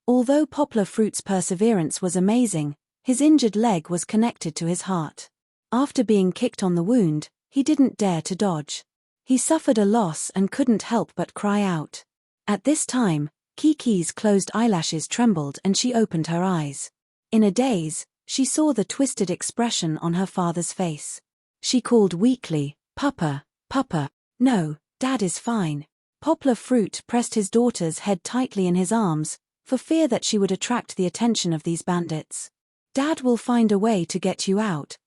Although Poplar Fruit's perseverance was amazing, his injured leg was connected to his heart. After being kicked on the wound, he didn't dare to dodge. He suffered a loss and couldn't help but cry out. At this time, Kiki's closed eyelashes trembled and she opened her eyes. In a daze, she saw the twisted expression on her father's face. She called weakly, "Papa, Papa." "No, Dad is fine." Poplar Fruit pressed his daughter's head tightly in his arms, for fear that she would attract the attention of these bandits. "Dad will find a way to get you out."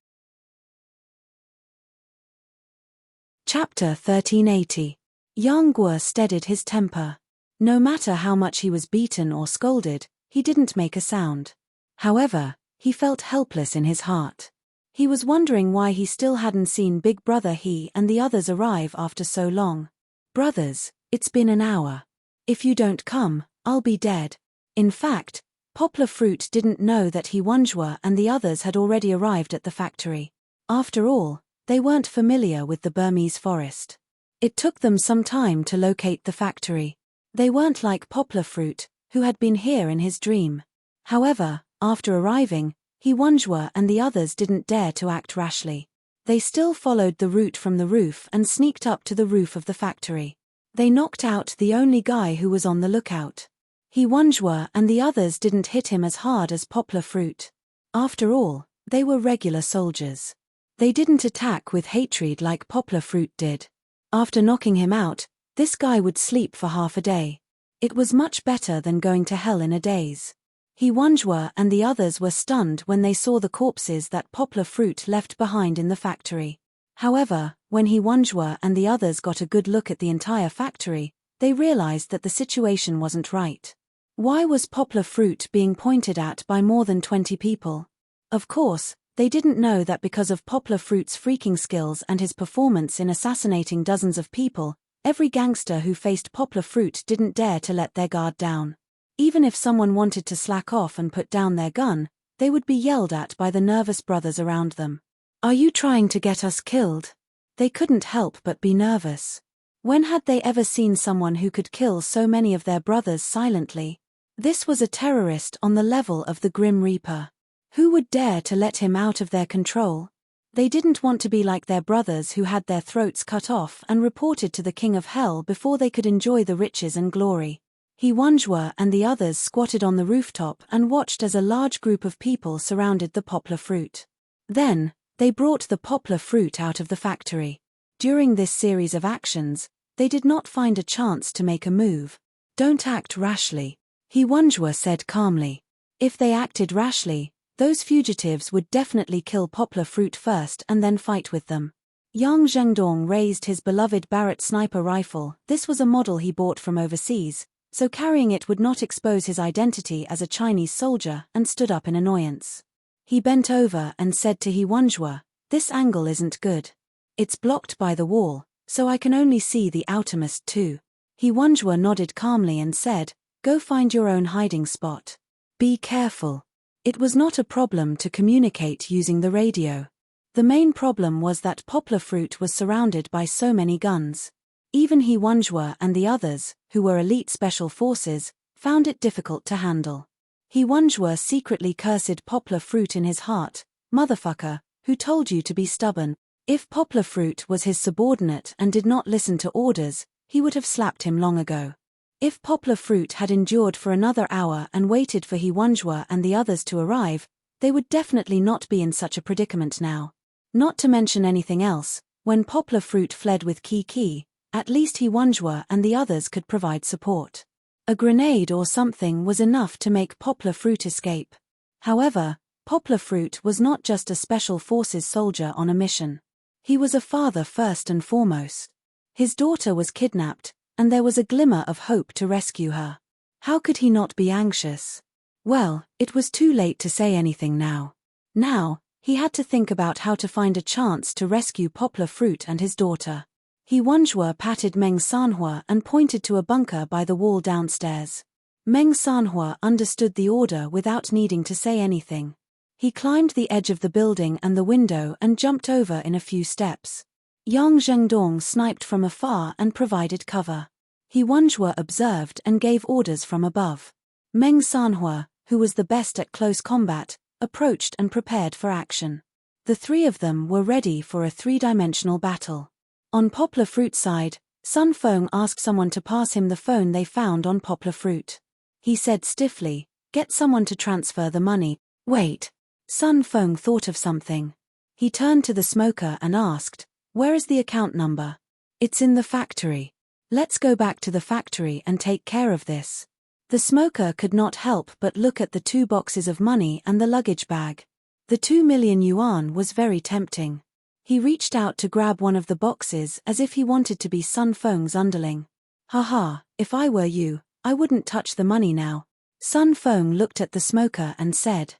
Chapter 1380. Yang Guo steadied his temper. No matter how much he was beaten or scolded, he didn't make a sound. However, he felt helpless in his heart. He was wondering why he still hadn't seen Big Brother he and the others arrive after so long. "Brothers, it's been an hour. If you don't come, I'll be dead." In fact, Poplar Fruit didn't know that he Wanjua and the others had already arrived at the factory. After all, they weren't familiar with the Burmese forest. It took them some time to locate the factory. They weren't like Poplar Fruit, who had been here in his dream. However, after arriving, he Wanjua and the others didn't dare to act rashly. They still followed the route from the roof and sneaked up to the roof of the factory. They knocked out the only guy who was on the lookout. He Wanjua and the others didn't hit him as hard as Poplar Fruit. After all, they were regular soldiers. They didn't attack with hatred like Poplar Fruit did. After knocking him out, this guy would sleep for half a day. It was much better than going to hell in a daze. He Wanjua and the others were stunned when they saw the corpses that Poplar Fruit left behind in the factory. However, when he Wanjua and the others got a good look at the entire factory, they realized that the situation wasn't right. Why was Poplar Fruit being pointed at by more than 20 people? Of course, they didn't know that because of Poplar Fruit's freaking skills and his performance in assassinating dozens of people, every gangster who faced Poplar Fruit didn't dare to let their guard down. Even if someone wanted to slack off and put down their gun, they would be yelled at by the nervous brothers around them. "Are you trying to get us killed?" They couldn't help but be nervous. When had they ever seen someone who could kill so many of their brothers silently? This was a terrorist on the level of the Grim Reaper. Who would dare to let him out of their control? They didn't want to be like their brothers who had their throats cut off and reported to the King of Hell before they could enjoy the riches and glory. Hiwanjua and the others squatted on the rooftop and watched as a large group of people surrounded the poplar fruit. Then, they brought the poplar fruit out of the factory. During this series of actions, they did not find a chance to make a move. Don't act rashly, Hiwanjua said calmly. If they acted rashly, those fugitives would definitely kill poplar fruit first and then fight with them. Yang Zhengdong raised his beloved Barrett sniper rifle. This was a model he bought from overseas, so carrying it would not expose his identity as a Chinese soldier, and stood up in annoyance. He bent over and said to Hiwanjua, "This angle isn't good. It's blocked by the wall, so I can only see the outermost two." Hiwanjua nodded calmly and said, "Go find your own hiding spot. Be careful." It was not a problem to communicate using the radio. The main problem was that poplar fruit was surrounded by so many guns. Even Hiwanjua and the others, who were elite special forces, found it difficult to handle. Hiwanjua secretly cursed poplar fruit in his heart. "Motherfucker, who told you to be stubborn?" If poplar fruit was his subordinate and did not listen to orders, he would have slapped him long ago. If poplar fruit had endured for another hour and waited for Hiwanjua and the others to arrive, they would definitely not be in such a predicament now. Not to mention anything else, when poplar fruit fled with Kiki, at least Hiwanjua and the others could provide support. A grenade or something was enough to make poplar fruit escape. However, poplar fruit was not just a special forces soldier on a mission. He was a father first and foremost. His daughter was kidnapped, and there was a glimmer of hope to rescue her. How could he not be anxious? Well, it was too late to say anything now. Now, he had to think about how to find a chance to rescue poplar fruit and his daughter. Hiwanjua patted Meng Sanhua and pointed to a bunker by the wall downstairs. Meng Sanhua understood the order without needing to say anything. He climbed the edge of the building and the window and jumped over in a few steps. Yang Zhengdong sniped from afar and provided cover. Hiwanjua observed and gave orders from above. Meng Sanhua, who was the best at close combat, approached and prepared for action. The three of them were ready for a three-dimensional battle. On poplar fruit side, Sun Feng asked someone to pass him the phone they found on poplar fruit. He said stiffly, "Get someone to transfer the money." Wait. Sun Feng thought of something. He turned to the smoker and asked, "Where is the account number?" "It's in the factory. Let's go back to the factory and take care of this." The smoker could not help but look at the 2 boxes of money and the luggage bag. The 2 million yuan was very tempting. He reached out to grab one of the boxes as if he wanted to be Sun Feng's underling. "Haha, if I were you, I wouldn't touch the money now." Sun Feng looked at the smoker and said.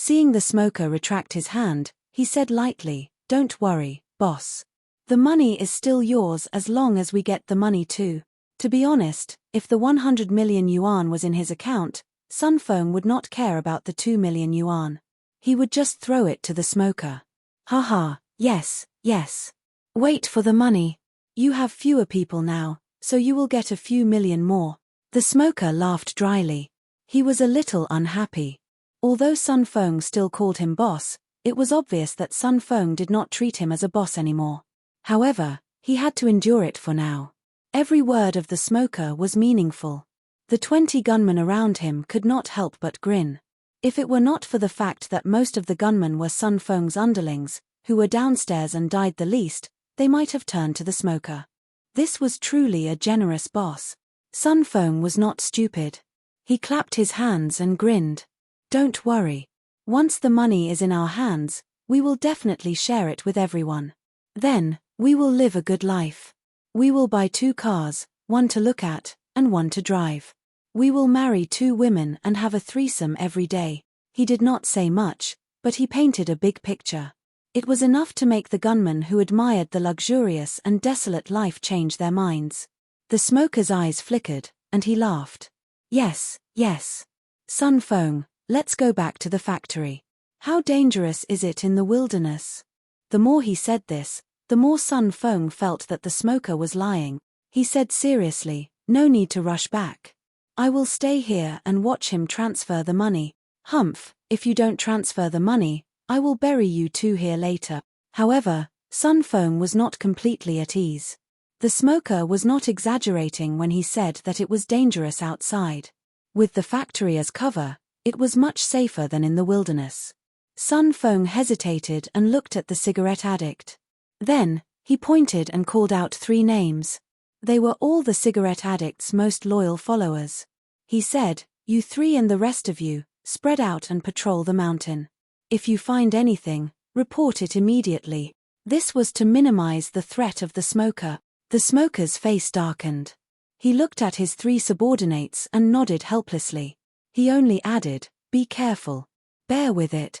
Seeing the smoker retract his hand, he said lightly, "Don't worry, boss. The money is still yours as long as we get the money too." To be honest, if the 100 million yuan was in his account, Sun Feng would not care about the 2 million yuan. He would just throw it to the smoker. "Haha, yes, yes. Wait for the money. You have fewer people now, so you will get a few million more." The smoker laughed dryly. He was a little unhappy. Although Sun Feng still called him boss, it was obvious that Sun Feng did not treat him as a boss anymore. However, he had to endure it for now. Every word of the smoker was meaningful. The 20 gunmen around him could not help but grin. If it were not for the fact that most of the gunmen were Sun Feng's underlings, who were downstairs and died the least, they might have turned to the smoker. This was truly a generous boss. Sun Feng was not stupid. He clapped his hands and grinned. "Don't worry. Once the money is in our hands, we will definitely share it with everyone. Then, we will live a good life. We will buy 2 cars, one to look at, and one to drive. We will marry 2 women and have a threesome every day." He did not say much, but he painted a big picture. It was enough to make the gunmen who admired the luxurious and desolate life change their minds. The smoker's eyes flickered, and he laughed. "Yes, yes. Sun Feng, let's go back to the factory. How dangerous is it in the wilderness?" The more he said this, the more Sun Feng felt that the smoker was lying. He said seriously, "No need to rush back. I will stay here and watch him transfer the money. Humph, if you don't transfer the money, I will bury you two here later." However, Sun Feng was not completely at ease. The smoker was not exaggerating when he said that it was dangerous outside. With the factory as cover, it was much safer than in the wilderness. Sun Feng hesitated and looked at the cigarette addict. Then, he pointed and called out 3 names. They were all the cigarette addict's most loyal followers. He said, "You 3 and the rest of you, spread out and patrol the mountain. If you find anything, report it immediately." This was to minimize the threat of the smoker. The smoker's face darkened. He looked at his 3 subordinates and nodded helplessly. He only added, "Be careful. Bear with it."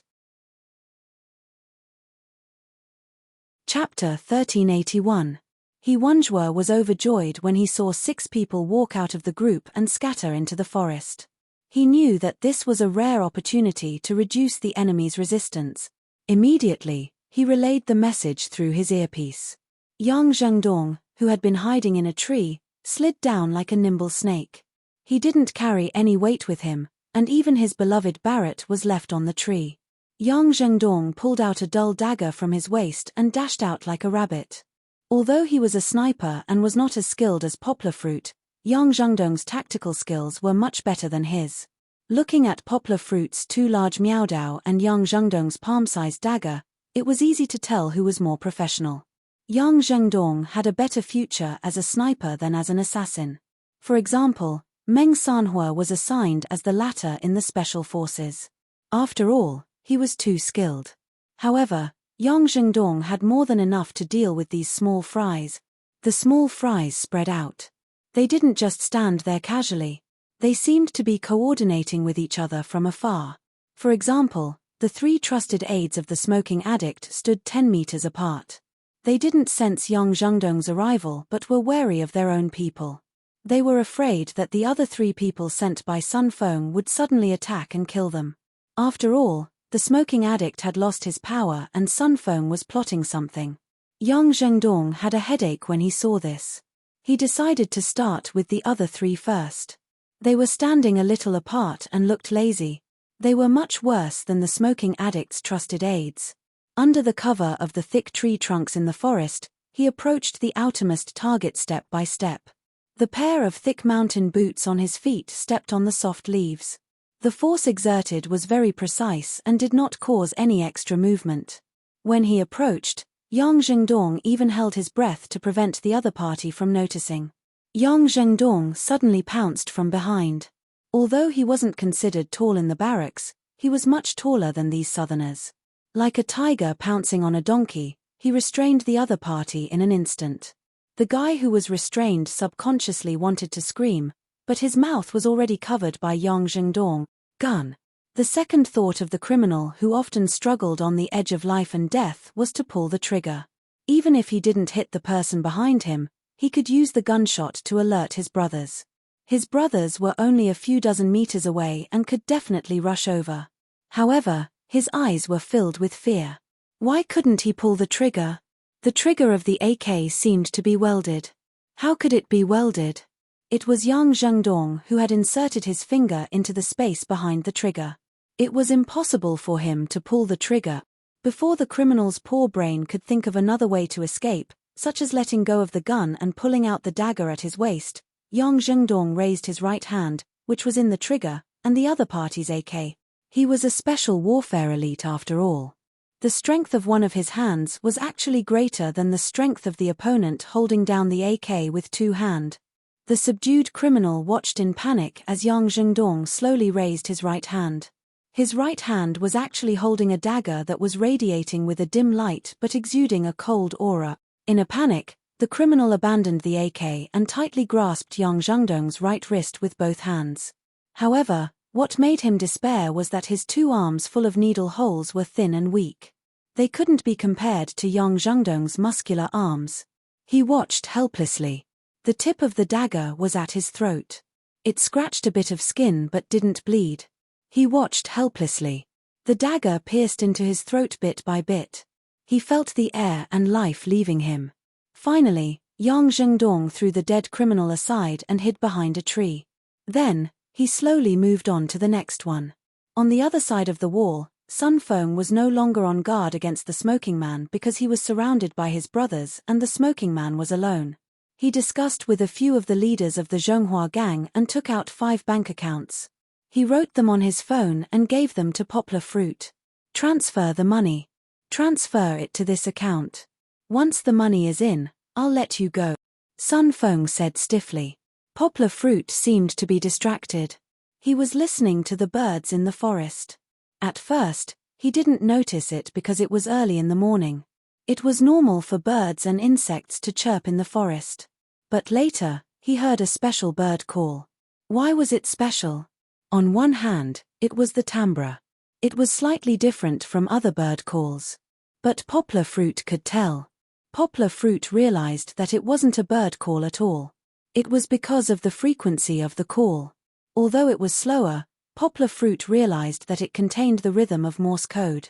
Chapter 1381. Wanjua was overjoyed when he saw 6 people walk out of the group and scatter into the forest. He knew that this was a rare opportunity to reduce the enemy's resistance. Immediately, he relayed the message through his earpiece. Yang Zhengdong, who had been hiding in a tree, slid down like a nimble snake. He didn't carry any weight with him, and even his beloved Barrett was left on the tree. Yang Zhengdong pulled out a dull dagger from his waist and dashed out like a rabbit. Although he was a sniper and was not as skilled as Poplar Fruit, Yang Zhengdong's tactical skills were much better than his. Looking at Poplar Fruit's 2 large Miaodao and Yang Zhengdong's palm-sized dagger, it was easy to tell who was more professional. Yang Zhengdong had a better future as a sniper than as an assassin. For example, Meng Sanhua was assigned as the latter in the special forces. After all, he was too skilled. However, Yang Zhengdong had more than enough to deal with these small fries. The small fries spread out. They didn't just stand there casually. They seemed to be coordinating with each other from afar. For example, the 3 trusted aides of the smoking addict stood 10 meters apart. They didn't sense Yang Zhengdong's arrival but were wary of their own people. They were afraid that the other 3 people sent by Sun Feng would suddenly attack and kill them. After all, the smoking addict had lost his power and Sun Feng was plotting something. Yang Zhengdong had a headache when he saw this. He decided to start with the other 3 first. They were standing a little apart and looked lazy. They were much worse than the smoking addict's trusted aides. Under the cover of the thick tree trunks in the forest, he approached the outermost target step by step. The pair of thick mountain boots on his feet stepped on the soft leaves. The force exerted was very precise and did not cause any extra movement. When he approached, Yang Zhengdong even held his breath to prevent the other party from noticing. Yang Zhengdong suddenly pounced from behind. Although he wasn't considered tall in the barracks, he was much taller than these southerners. Like a tiger pouncing on a donkey, he restrained the other party in an instant. The guy who was restrained subconsciously wanted to scream, but his mouth was already covered by Yang Zhengdong. Gun. The second thought of the criminal who often struggled on the edge of life and death was to pull the trigger. Even if he didn't hit the person behind him, he could use the gunshot to alert his brothers. His brothers were only a few dozen meters away and could definitely rush over. However, his eyes were filled with fear. Why couldn't he pull the trigger? The trigger of the AK seemed to be welded. How could it be welded? It was Yang Zhengdong who had inserted his finger into the space behind the trigger. It was impossible for him to pull the trigger. Before the criminal's poor brain could think of another way to escape, such as letting go of the gun and pulling out the dagger at his waist, Yang Zhengdong raised his right hand, which was in the trigger, and the other party's AK. He was a special warfare elite after all. The strength of one of his hands was actually greater than the strength of the opponent holding down the AK with 2 hands. The subdued criminal watched in panic as Yang Zhengdong slowly raised his right hand. His right hand was actually holding a dagger that was radiating with a dim light but exuding a cold aura. In a panic, the criminal abandoned the AK and tightly grasped Yang Zhengdong's right wrist with both hands. However, what made him despair was that his 2 arms full of needle holes were thin and weak. They couldn't be compared to Yang Zhengdong's muscular arms. He watched helplessly. The tip of the dagger was at his throat. It scratched a bit of skin but didn't bleed. He watched helplessly. The dagger pierced into his throat bit by bit. He felt the air and life leaving him. Finally, Yang Zhengdong threw the dead criminal aside and hid behind a tree. Then, he slowly moved on to the next one. On the other side of the wall, Sun Feng was no longer on guard against the smoking man because he was surrounded by his brothers and the smoking man was alone. He discussed with a few of the leaders of the Zhonghua gang and took out 5 bank accounts. He wrote them on his phone and gave them to Poplar Fruit. Transfer the money. Transfer it to this account. Once the money is in, I'll let you go, Sun Feng said stiffly. Poplar Fruit seemed to be distracted. He was listening to the birds in the forest. At first, he didn't notice it because it was early in the morning. It was normal for birds and insects to chirp in the forest. But later, he heard a special bird call. Why was it special? On one hand, it was the timbre. It was slightly different from other bird calls. But Poplar Fruit could tell. Poplar Fruit realized that it wasn't a bird call at all. It was because of the frequency of the call. Although it was slower, Poplar Fruit realized that it contained the rhythm of Morse code.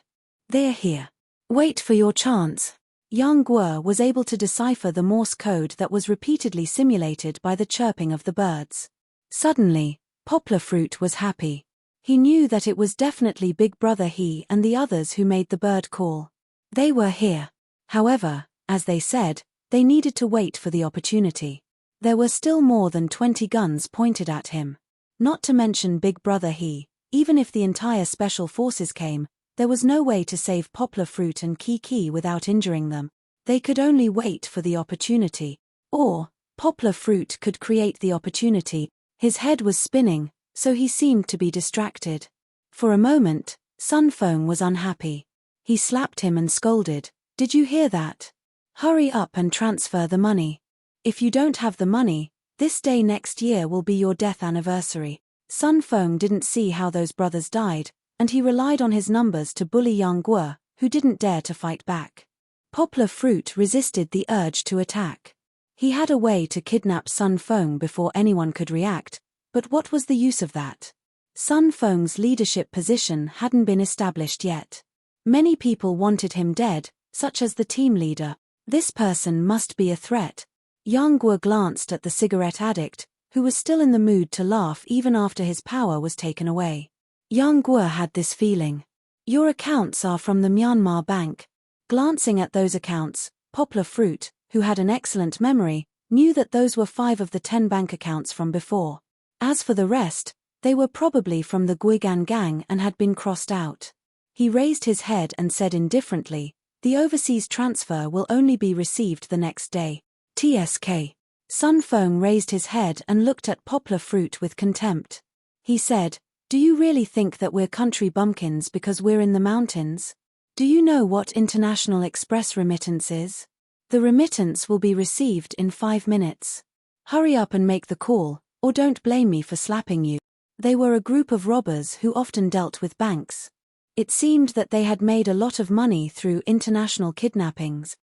They're here. Wait for your chance. Yang Guo was able to decipher the Morse code that was repeatedly simulated by the chirping of the birds. Suddenly, Poplar Fruit was happy. He knew that it was definitely Big Brother he and the others who made the bird call. They were here. However, as they said, they needed to wait for the opportunity. There were still more than 20 guns pointed at him. Not to mention Big Brother he, even if the entire special forces came, there was no way to save Poplar Fruit and Kiki without injuring them. They could only wait for the opportunity. Or, Poplar Fruit could create the opportunity. His head was spinning, so he seemed to be distracted. For a moment, Sun Feng was unhappy. He slapped him and scolded, "Did you hear that? Hurry up and transfer the money. If you don't have the money, this day next year will be your death anniversary." Sun Feng didn't see how those brothers died, and he relied on his numbers to bully Yang Guo, who didn't dare to fight back. Poplar Fruit resisted the urge to attack. He had a way to kidnap Sun Feng before anyone could react, but what was the use of that? Sun Feng's leadership position hadn't been established yet. Many people wanted him dead, such as the team leader. This person must be a threat. Yang Guo glanced at the cigarette addict, who was still in the mood to laugh even after his power was taken away. Yang Guo had this feeling. Your accounts are from the Myanmar Bank. Glancing at those accounts, Poplar Fruit, who had an excellent memory, knew that those were 5 of the 10 bank accounts from before. As for the rest, they were probably from the Guigan gang and had been crossed out. He raised his head and said indifferently, "The overseas transfer will only be received the next day. TSK. Sun Feng raised his head and looked at Poplar Fruit with contempt. He said, "Do you really think that we're country bumpkins because we're in the mountains? Do you know what international express remittance is? The remittance will be received in 5 minutes. Hurry up and make the call, or don't blame me for slapping you." They were a group of robbers who often dealt with banks. It seemed that they had made a lot of money through international kidnappings.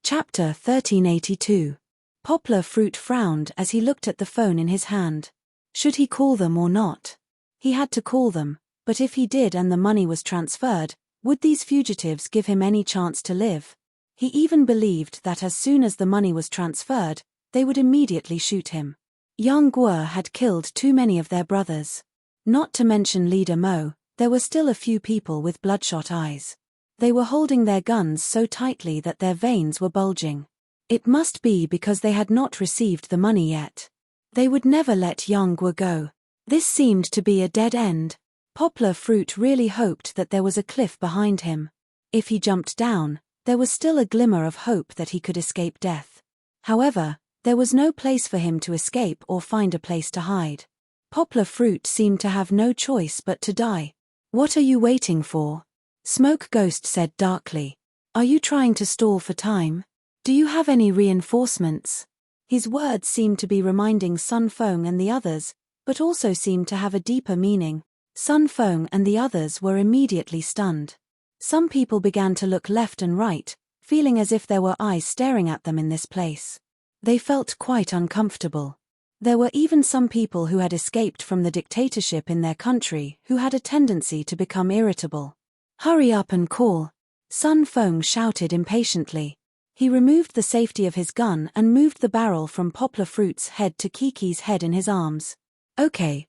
Chapter 1382. Poplar Fruit frowned as he looked at the phone in his hand. Should he call them or not? He had to call them, but if he did and the money was transferred, would these fugitives give him any chance to live? He even believed that as soon as the money was transferred, they would immediately shoot him. Yang Guo had killed too many of their brothers. Not to mention Leader Mo, there were still a few people with bloodshot eyes. They were holding their guns so tightly that their veins were bulging. It must be because they had not received the money yet. They would never let Yang Guo go. This seemed to be a dead end. Poplar Fruit really hoped that there was a cliff behind him. If he jumped down, there was still a glimmer of hope that he could escape death. However, there was no place for him to escape or find a place to hide. Poplar Fruit seemed to have no choice but to die. "What are you waiting for?" Smoke Ghost said darkly. "Are you trying to stall for time? Do you have any reinforcements?" His words seemed to be reminding Sun Feng and the others, but also seemed to have a deeper meaning. Sun Feng and the others were immediately stunned. Some people began to look left and right, feeling as if there were eyes staring at them in this place. They felt quite uncomfortable. There were even some people who had escaped from the dictatorship in their country who had a tendency to become irritable. "Hurry up and call." Sun Feng shouted impatiently. He removed the safety of his gun and moved the barrel from Poplar Fruit's head to Kiki's head in his arms. Okay,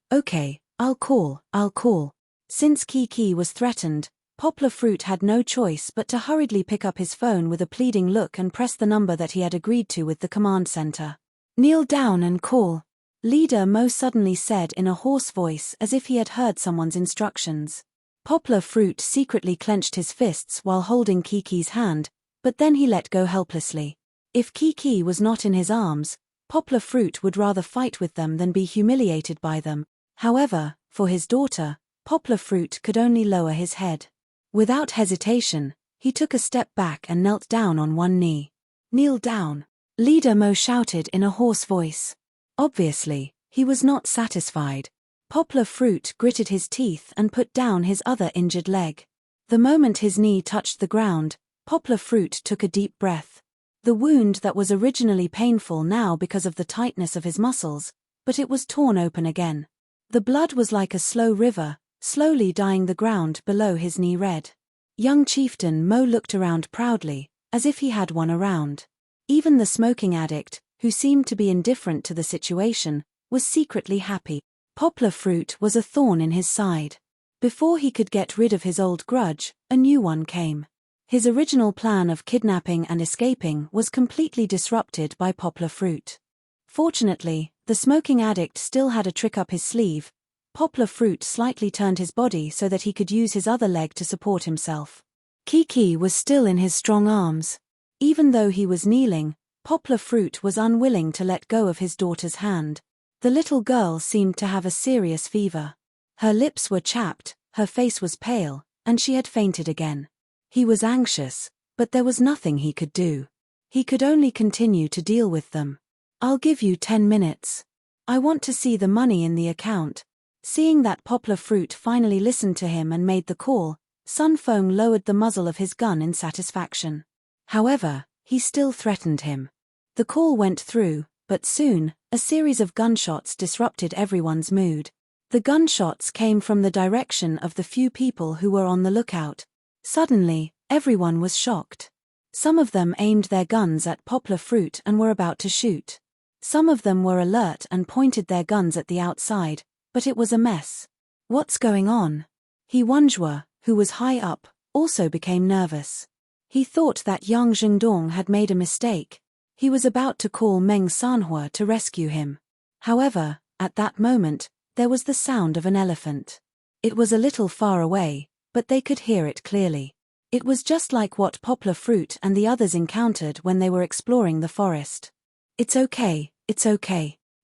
I'll call. Since Kiki was threatened, Poplar Fruit had no choice but to hurriedly pick up his phone with a pleading look and press the number that he had agreed to with the command center. Kneel down and call, Leader Mo suddenly said in a hoarse voice as if he had heard someone's instructions. Poplar Fruit secretly clenched his fists while holding Kiki's hand, but then he let go helplessly. If Kiki was not in his arms, Poplar Fruit would rather fight with them than be humiliated by them. However, for his daughter, Poplar Fruit could only lower his head. Without hesitation, he took a step back and knelt down on one knee. Kneel down, Leader Mo shouted in a hoarse voice. Obviously, he was not satisfied. Poplar Fruit gritted his teeth and put down his other injured leg. The moment his knee touched the ground, Poplar Fruit took a deep breath. The wound that was originally painful now because of the tightness of his muscles, but it was torn open again. The blood was like a slow river, slowly dyeing the ground below his knee red. Young Chieftain Mo looked around proudly, as if he had one around. Even the smoking addict, who seemed to be indifferent to the situation, was secretly happy. Poplar Fruit was a thorn in his side. Before he could get rid of his old grudge, a new one came. His original plan of kidnapping and escaping was completely disrupted by Poplar Fruit. Fortunately, the smoking addict still had a trick up his sleeve. Poplar Fruit slightly turned his body so that he could use his other leg to support himself. Kiki was still in his strong arms. Even though he was kneeling, Poplar Fruit was unwilling to let go of his daughter's hand. The little girl seemed to have a serious fever. Her lips were chapped, her face was pale, and she had fainted again. He was anxious, but there was nothing he could do. He could only continue to deal with them. I'll give you 10 minutes. I want to see the money in the account. Seeing that Poplar Fruit finally listened to him and made the call, Sun Feng lowered the muzzle of his gun in satisfaction. However, he still threatened him. The call went through, but soon, a series of gunshots disrupted everyone's mood. The gunshots came from the direction of the few people who were on the lookout. Suddenly, everyone was shocked. Some of them aimed their guns at Poplar Fruit and were about to shoot. Some of them were alert and pointed their guns at the outside, but it was a mess. What's going on? He Wanjua, who was high up, also became nervous. He thought that Yang Zhengdong had made a mistake. He was about to call Meng Sanhua to rescue him. However, at that moment, there was the sound of an elephant. It was a little far away, but they could hear it clearly. It was just like what Poplar Fruit and the others encountered when they were exploring the forest. It's okay.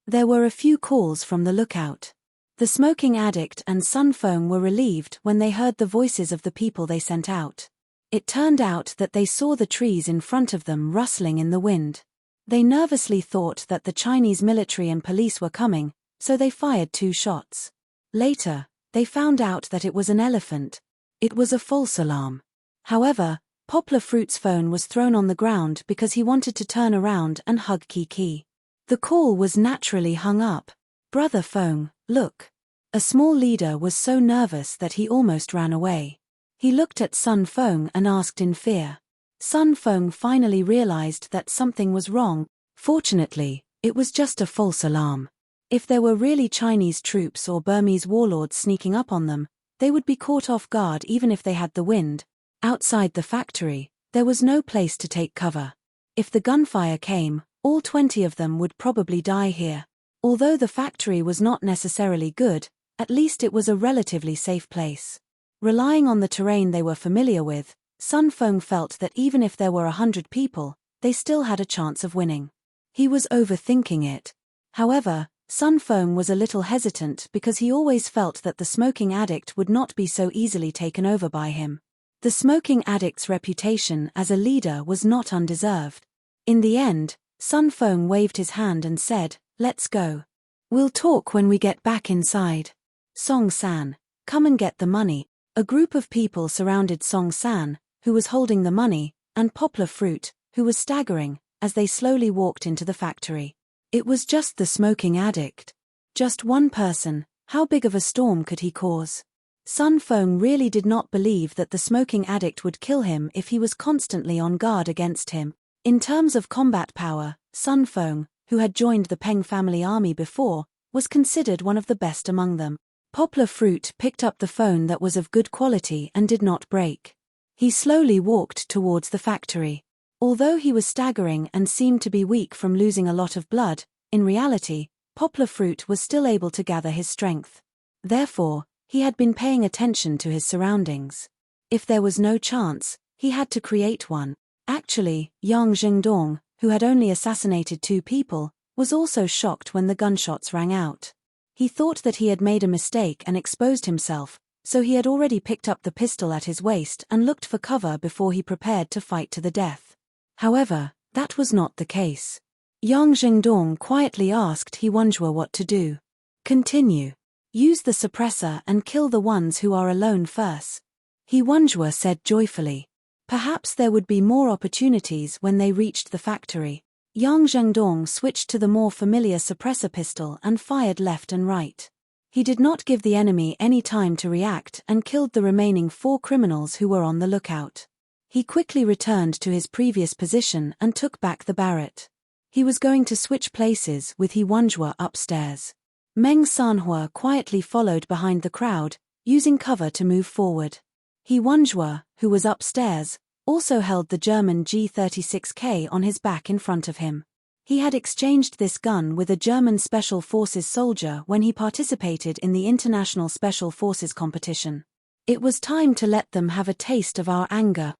There were a few calls from the lookout. The smoking addict and Sun Feng were relieved when they heard the voices of the people they sent out. It turned out that they saw the trees in front of them rustling in the wind. They nervously thought that the Chinese military and police were coming, so they fired 2 shots. Later, they found out that it was an elephant. It was a false alarm. However, Poplar Fruit's phone was thrown on the ground because he wanted to turn around and hug Kiki. The call was naturally hung up. Brother Feng, look. A small leader was so nervous that he almost ran away. He looked at Sun Feng and asked in fear. Sun Feng finally realized that something was wrong. Fortunately, it was just a false alarm. If there were really Chinese troops or Burmese warlords sneaking up on them, they would be caught off guard even if they had the wind. Outside the factory, there was no place to take cover. If the gunfire came, all 20 of them would probably die here. Although the factory was not necessarily good, at least it was a relatively safe place. Relying on the terrain they were familiar with, Sun Feng felt that even if there were 100 people, they still had a chance of winning. He was overthinking it. However, Sun Feng was a little hesitant because he always felt that the smoking addict would not be so easily taken over by him. The smoking addict's reputation as a leader was not undeserved. In the end, Sun Feng waved his hand and said, "Let's go. We'll talk when we get back inside. Song San, come and get the money." A group of people surrounded Song San, who was holding the money, and Poplar Fruit, who was staggering, as they slowly walked into the factory. It was just the smoking addict. Just one person, how big of a storm could he cause? Sun Feng really did not believe that the smoking addict would kill him if he was constantly on guard against him. In terms of combat power, Sun Feng, who had joined the Peng family army before, was considered one of the best among them. Poplar Fruit picked up the phone that was of good quality and did not break. He slowly walked towards the factory. Although he was staggering and seemed to be weak from losing a lot of blood, in reality, Poplar Fruit was still able to gather his strength. Therefore, he had been paying attention to his surroundings. If there was no chance, he had to create one. Actually, Yang Zhengdong, who had only assassinated 2 people, was also shocked when the gunshots rang out. He thought that he had made a mistake and exposed himself, so he had already picked up the pistol at his waist and looked for cover before he prepared to fight to the death. However, that was not the case. Yang Zhengdong quietly asked He Wenjue what to do. Continue. Use the suppressor and kill the ones who are alone first. He Wenjue said joyfully. Perhaps there would be more opportunities when they reached the factory. Yang Zhengdong switched to the more familiar suppressor pistol and fired left and right. He did not give the enemy any time to react and killed the remaining 4 criminals who were on the lookout. He quickly returned to his previous position and took back the Barrett. He was going to switch places with He Wenjue upstairs. Meng Sanhua quietly followed behind the crowd, using cover to move forward. He Wenjue, who was upstairs, also held the German G36K on his back in front of him. He had exchanged this gun with a German Special Forces soldier when he participated in the International Special Forces competition. It was time to let them have a taste of our anger.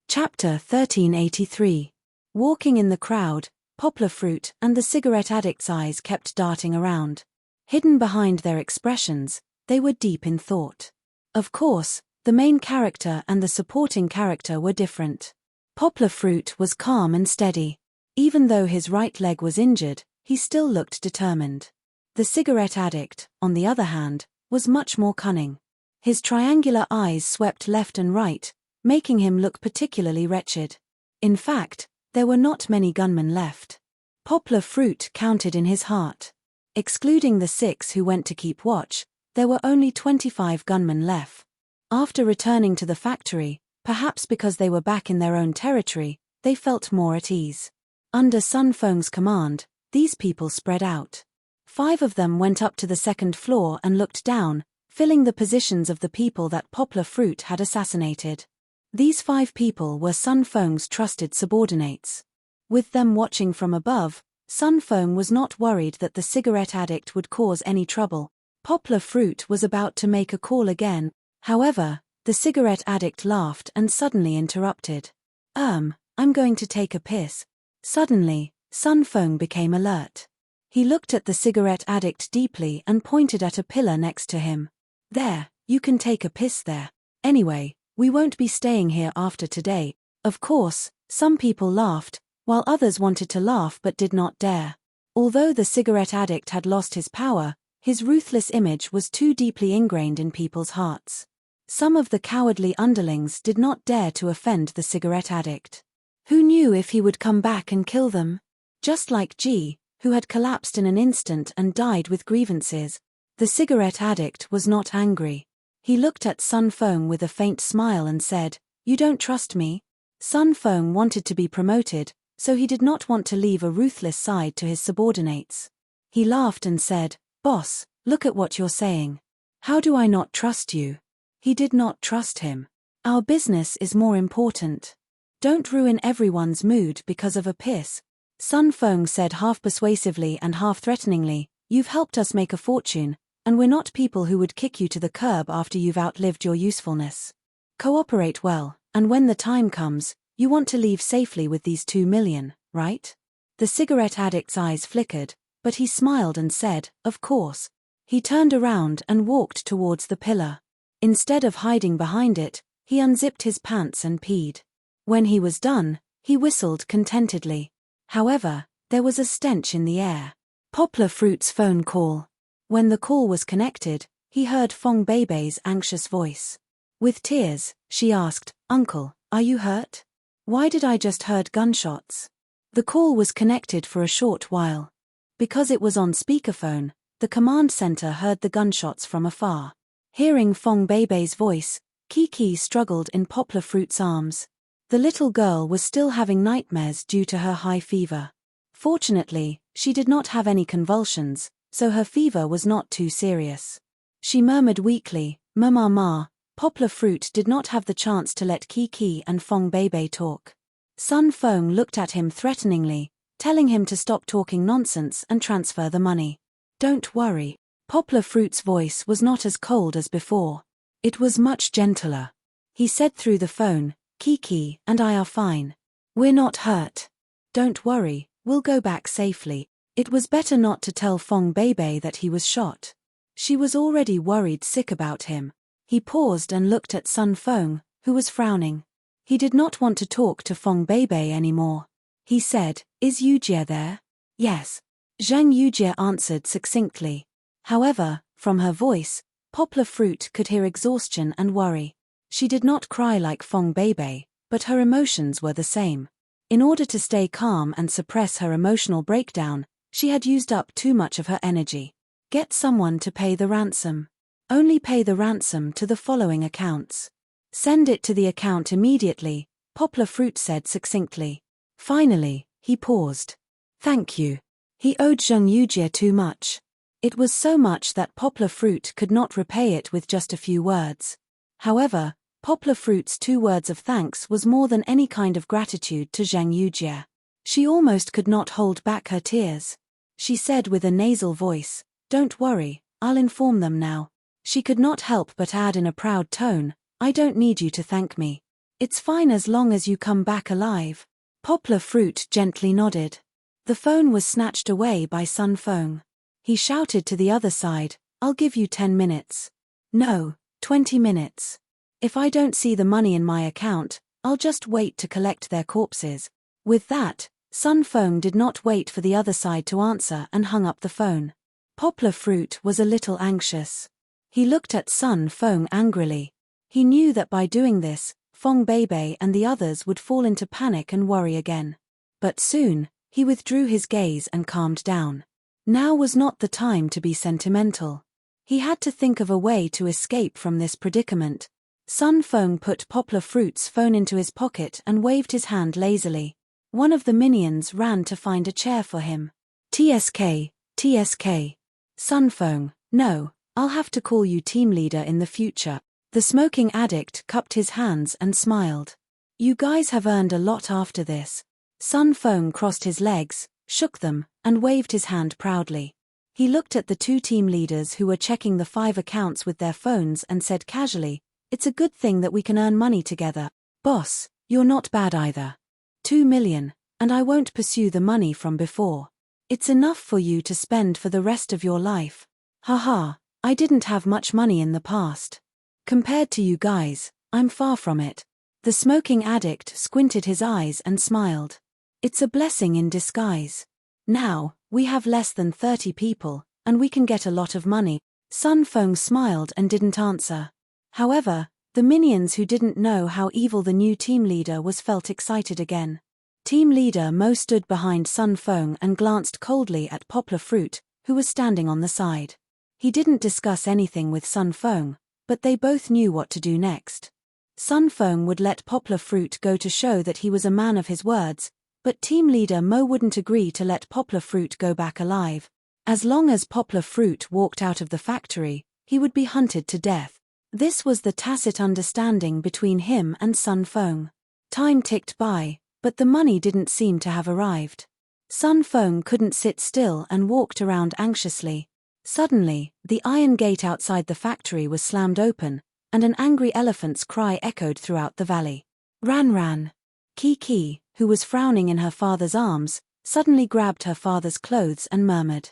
Chapter 1383. Walking in the crowd, Poplar Fruit and the cigarette addict's eyes kept darting around. Hidden behind their expressions, they were deep in thought. Of course, the main character and the supporting character were different. Poplar Fruit was calm and steady. Even though his right leg was injured, he still looked determined. The cigarette addict, on the other hand, was much more cunning. His triangular eyes swept left and right, making him look particularly wretched. In fact, there were not many gunmen left. Poplar Fruit counted in his heart. Excluding the 6 who went to keep watch, there were only 25 gunmen left. After returning to the factory, perhaps because they were back in their own territory, they felt more at ease. Under Sun Feng's command, these people spread out. 5 of them went up to the 2nd floor and looked down, filling the positions of the people that Poplar Fruit had assassinated. These 5 people were Sun Feng's trusted subordinates. With them watching from above, Sun Feng was not worried that the cigarette addict would cause any trouble. Poplar Fruit was about to make a call again. However, the cigarette addict laughed and suddenly interrupted. I'm going to take a piss. Suddenly, Sun Feng became alert. He looked at the cigarette addict deeply and pointed at a pillar next to him. There, you can take a piss there. Anyway, we won't be staying here after today. Of course, some people laughed, while others wanted to laugh but did not dare. Although the cigarette addict had lost his power, his ruthless image was too deeply ingrained in people's hearts. Some of the cowardly underlings did not dare to offend the cigarette addict. Who knew if he would come back and kill them? Just like Ji, who had collapsed in an instant and died with grievances, the cigarette addict was not angry. He looked at Sun Feng with a faint smile and said, "You don't trust me?" Sun Feng wanted to be promoted, so he did not want to leave a ruthless side to his subordinates. He laughed and said, "Boss, look at what you're saying. How do I not trust you?" He did not trust him. Our business is more important. Don't ruin everyone's mood because of a piss. Sun Feng said half persuasively and half threateningly, "You've helped us make a fortune, and we're not people who would kick you to the curb after you've outlived your usefulness. Cooperate well, and when the time comes, you want to leave safely with these 2 million, right?" The cigarette addict's eyes flickered, but he smiled and said, "Of course." He turned around and walked towards the pillar. Instead of hiding behind it, he unzipped his pants and peed. When he was done, he whistled contentedly. However, there was a stench in the air. Poplar Fruit's phone call. When the call was connected, he heard Fong Beibei's anxious voice. With tears, she asked, "Uncle, are you hurt? Why did I just heard gunshots?" The call was connected for a short while. Because it was on speakerphone, The command center heard the gunshots from afar. Hearing Fong Beibei's voice, Kiki struggled in Poplar Fruit's arms. The little girl was still having nightmares due to her high fever. Fortunately, she did not have any convulsions, so her fever was not too serious. She murmured weakly, "Mama ma." Poplar Fruit did not have the chance to let Kiki and Fong Beibei talk. Sun Feng looked at him threateningly, telling him to stop talking nonsense and transfer the money. "Don't worry." Poplar Fruit's voice was not as cold as before. It was much gentler. He said through the phone, "Kiki and I are fine. We're not hurt. Don't worry, we'll go back safely." It was better not to tell Fong Beibei that he was shot. She was already worried sick about him. He paused and looked at Sun Feng, who was frowning. He did not want to talk to Fong Beibei anymore. He said, "Is Yujie there?" "Yes." Zhang Yujie answered succinctly. However, from her voice, Poplar Fruit could hear exhaustion and worry. She did not cry like Fong Beibei, but her emotions were the same. In order to stay calm and suppress her emotional breakdown, she had used up too much of her energy. Get someone to pay the ransom. Only pay the ransom to the following accounts. Send it to the account immediately, Poplar Fruit said succinctly. Finally, he paused. Thank you. He owed Zhang Yujie too much. It was so much that Poplar Fruit could not repay it with just a few words. However, Poplar Fruit's 2 words of thanks was more than any kind of gratitude to Zhang Yujie. She almost could not hold back her tears. She said with a nasal voice, "Don't worry, I'll inform them now." She could not help but add in a proud tone, "I don't need you to thank me. It's fine as long as you come back alive." Poplar Fruit gently nodded. The phone was snatched away by Sun Feng. He shouted to the other side, "I'll give you 10 minutes. No, 20 minutes. If I don't see the money in my account, I'll just wait to collect their corpses." With that, Sun Feng did not wait for the other side to answer and hung up the phone. Poplar Fruit was a little anxious. He looked at Sun Feng angrily. He knew that by doing this, Fong Beibei and the others would fall into panic and worry again. But soon, he withdrew his gaze and calmed down. Now was not the time to be sentimental. He had to think of a way to escape from this predicament. Sun Feng put Poplar Fruit's phone into his pocket and waved his hand lazily. One of the minions ran to find a chair for him. "TSK, TSK. Sun Feng, no, I'll have to call you team leader in the future." The smoking addict cupped his hands and smiled. "You guys have earned a lot after this." Sun Feng crossed his legs, shook them, and waved his hand proudly. He looked at the 2 team leaders who were checking the 5 accounts with their phones and said casually, "It's a good thing that we can earn money together. Boss, you're not bad either. 2 million, and I won't pursue the money from before. It's enough for you to spend for the rest of your life. Haha, I didn't have much money in the past. Compared to you guys, I'm far from it." The smoking addict squinted his eyes and smiled. "It's a blessing in disguise. Now, we have less than 30 people, and we can get a lot of money." Sun Feng smiled and didn't answer. However, the minions who didn't know how evil the new team leader was felt excited again. Team leader Mo stood behind Sun Feng and glanced coldly at Poplar Fruit, who was standing on the side. He didn't discuss anything with Sun Feng, but they both knew what to do next. Sun Feng would let Poplar Fruit go to show that he was a man of his words, but team leader Mo wouldn't agree to let Poplar Fruit go back alive. As long as Poplar Fruit walked out of the factory, he would be hunted to death. This was the tacit understanding between him and Sun Feng. Time ticked by, but the money didn't seem to have arrived. Sun Feng couldn't sit still and walked around anxiously. Suddenly, the iron gate outside the factory was slammed open, and an angry elephant's cry echoed throughout the valley. "Ran ran." Kiki, who was frowning in her father's arms, suddenly grabbed her father's clothes and murmured.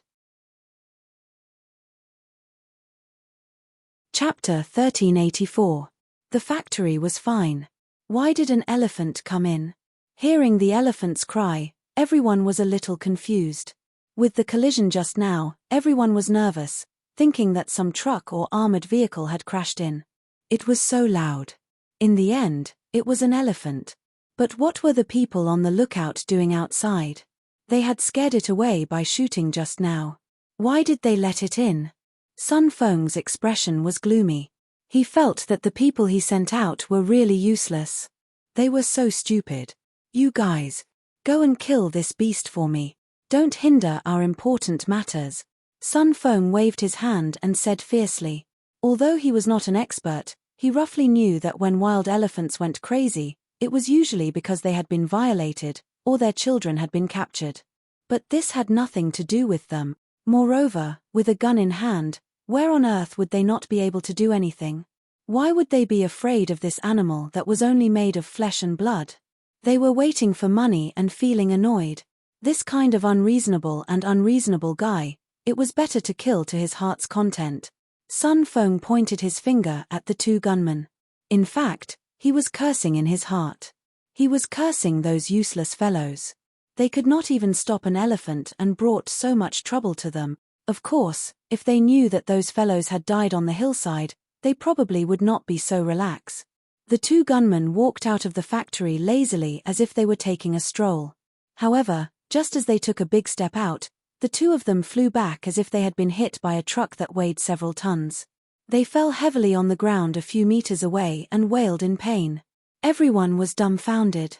Chapter 1384. The factory was fine. Why did an elephant come in? Hearing the elephant's cry, everyone was a little confused. With the collision just now, everyone was nervous, thinking that some truck or armored vehicle had crashed in. It was so loud. In the end, it was an elephant. But what were the people on the lookout doing outside? They had scared it away by shooting just now. Why did they let it in? Sun Feng's expression was gloomy. He felt that the people he sent out were really useless. They were so stupid. You guys, go and kill this beast for me. Don't hinder our important matters. Sun Feng waved his hand and said fiercely. Although he was not an expert, he roughly knew that when wild elephants went crazy, it was usually because they had been violated, or their children had been captured. But this had nothing to do with them. Moreover, with a gun in hand, where on earth would they not be able to do anything? Why would they be afraid of this animal that was only made of flesh and blood? They were waiting for money and feeling annoyed. This kind of unreasonable guy, it was better to kill to his heart's content. Sun Feng pointed his finger at the two gunmen. In fact, he was cursing in his heart. He was cursing those useless fellows. They could not even stop an elephant and brought so much trouble to them. Of course, if they knew that those fellows had died on the hillside, they probably would not be so relaxed. The two gunmen walked out of the factory lazily as if they were taking a stroll. However, just as they took a big step out, the two of them flew back as if they had been hit by a truck that weighed several tons. They fell heavily on the ground a few meters away and wailed in pain. Everyone was dumbfounded.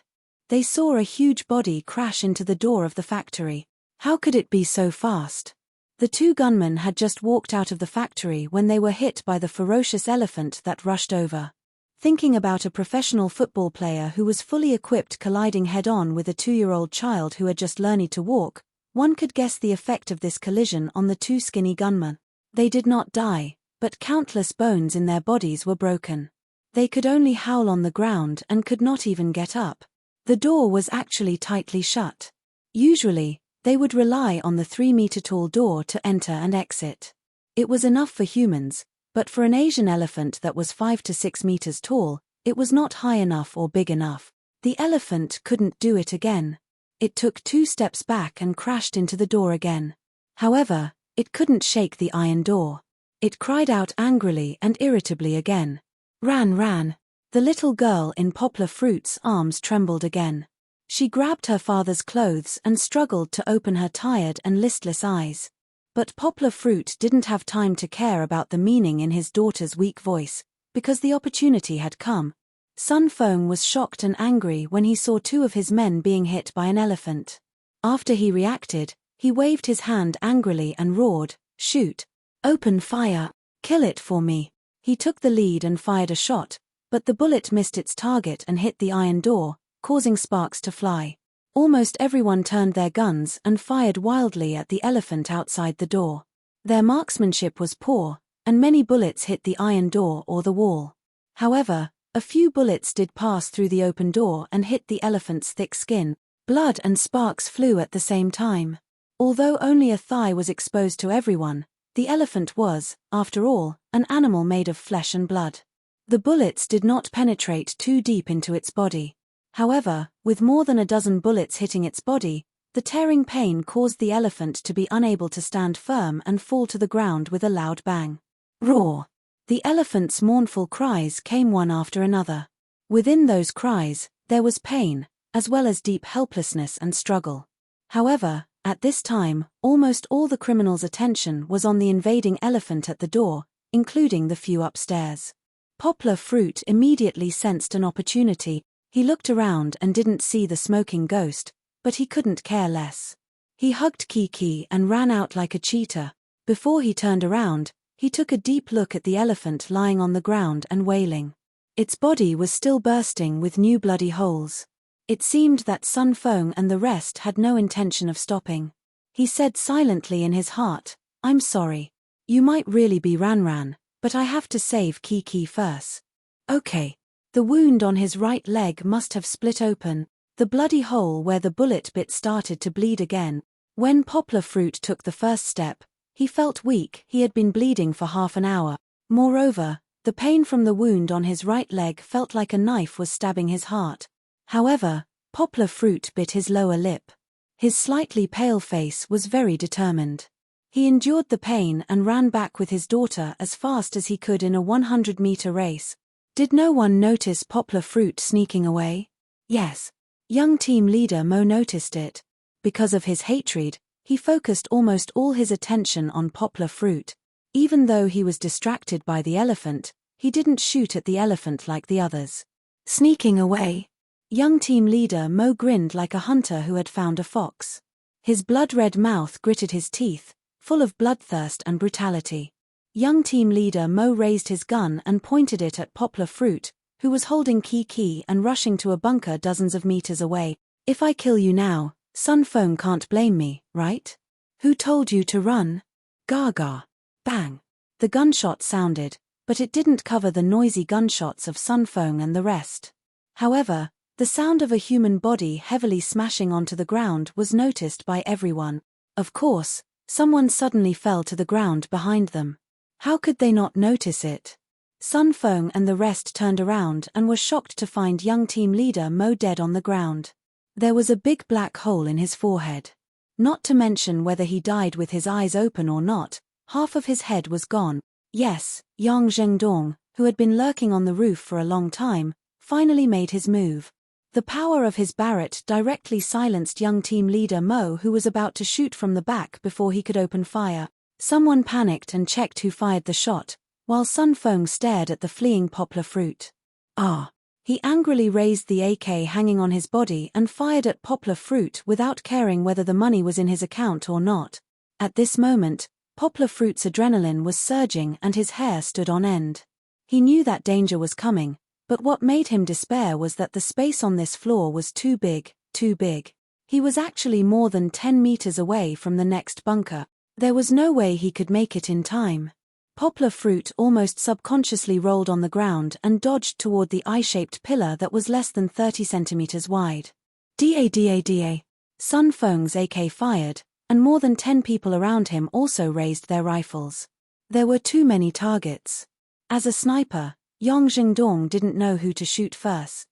They saw a huge body crash into the door of the factory. How could it be so fast? The two gunmen had just walked out of the factory when they were hit by the ferocious elephant that rushed over. Thinking about a professional football player who was fully equipped colliding head-on with a 2-year-old child who had just learned to walk, one could guess the effect of this collision on the two skinny gunmen. They did not die, but countless bones in their bodies were broken. They could only howl on the ground and could not even get up. The door was actually tightly shut. Usually, they would rely on the 3-meter-tall door to enter and exit. It was enough for humans, but for an Asian elephant that was 5 to 6 meters tall, it was not high enough or big enough. The elephant couldn't do it again. It took 2 steps back and crashed into the door again. However, it couldn't shake the iron door. It cried out angrily and irritably again. Ran. The little girl in Poplar Fruit's arms trembled again. She grabbed her father's clothes and struggled to open her tired and listless eyes. But Poplar Fruit didn't have time to care about the meaning in his daughter's weak voice, because the opportunity had come. Sun Feng was shocked and angry when he saw 2 of his men being hit by an elephant. After he reacted, he waved his hand angrily and roared, "Shoot! Open fire! Kill it for me!" He took the lead and fired a shot, but the bullet missed its target and hit the iron door, causing sparks to fly. Almost everyone turned their guns and fired wildly at the elephant outside the door. Their marksmanship was poor, and many bullets hit the iron door or the wall. However, a few bullets did pass through the open door and hit the elephant's thick skin. Blood and sparks flew at the same time. Although only a thigh was exposed to everyone, the elephant was, after all, an animal made of flesh and blood. The bullets did not penetrate too deep into its body. However, with more than a dozen bullets hitting its body, the tearing pain caused the elephant to be unable to stand firm and fall to the ground with a loud bang. Roar! The elephant's mournful cries came one after another. Within those cries, there was pain, as well as deep helplessness and struggle. However, at this time, almost all the criminals' attention was on the invading elephant at the door, including the few upstairs. Poplar Fruit immediately sensed an opportunity. He looked around and didn't see the smoking ghost, but he couldn't care less. He hugged Kiki and ran out like a cheetah. Before he turned around, he took a deep look at the elephant lying on the ground and wailing. Its body was still bursting with new bloody holes. It seemed that Sun Feng and the rest had no intention of stopping. He said silently in his heart, "I'm sorry. You might really be Ran, but I have to save Kiki first." Okay. The wound on his right leg must have split open. The bloody hole where the bullet bit started to bleed again. When Poplar Fruit took the first step, he felt weak. He had been bleeding for half an hour. Moreover, the pain from the wound on his right leg felt like a knife was stabbing his heart. However, Poplar Fruit bit his lower lip. His slightly pale face was very determined. He endured the pain and ran back with his daughter as fast as he could in a 100-meter race. Did no one notice Poplar Fruit sneaking away? Yes. Young team leader Mo noticed it. Because of his hatred, He focused almost all his attention on Poplar Fruit. Even though he was distracted by the elephant, he didn't shoot at the elephant like the others. Sneaking away. Young team leader Mo grinned like a hunter who had found a fox. His blood-red mouth gritted his teeth, full of bloodthirst and brutality. Young team leader Mo raised his gun and pointed it at Poplar Fruit, who was holding Kiki and rushing to a bunker dozens of meters away. If I kill you now, Sun Feng can't blame me, right? Who told you to run? Gaga. Bang. The gunshot sounded, but it didn't cover the noisy gunshots of Sun Feng and the rest. However, the sound of a human body heavily smashing onto the ground was noticed by everyone. Of course, someone suddenly fell to the ground behind them. How could they not notice it? Sun Feng and the rest turned around and were shocked to find young team leader Mo dead on the ground. There was a big black hole in his forehead. Not to mention whether he died with his eyes open or not, half of his head was gone. Yes, Yang Zhengdong, who had been lurking on the roof for a long time, finally made his move. The power of his Barrett directly silenced young team leader Mo, who was about to shoot from the back before he could open fire. Someone panicked and checked who fired the shot, while Sun Feng stared at the fleeing Poplar Fruit. Ah! He angrily raised the AK hanging on his body and fired at Poplar Fruit without caring whether the money was in his account or not. At this moment, Poplar Fruit's adrenaline was surging and his hair stood on end. He knew that danger was coming, but what made him despair was that the space on this floor was too big, too big. He was actually more than 10 meters away from the next bunker. There was no way he could make it in time. Poplar Fruit almost subconsciously rolled on the ground and dodged toward the eye-shaped pillar that was less than 30 centimeters wide. Da. Sun Feng's AK fired, and more than 10 people around him also raised their rifles. There were too many targets. As a sniper, Yang Zhengdong didn't know who to shoot first.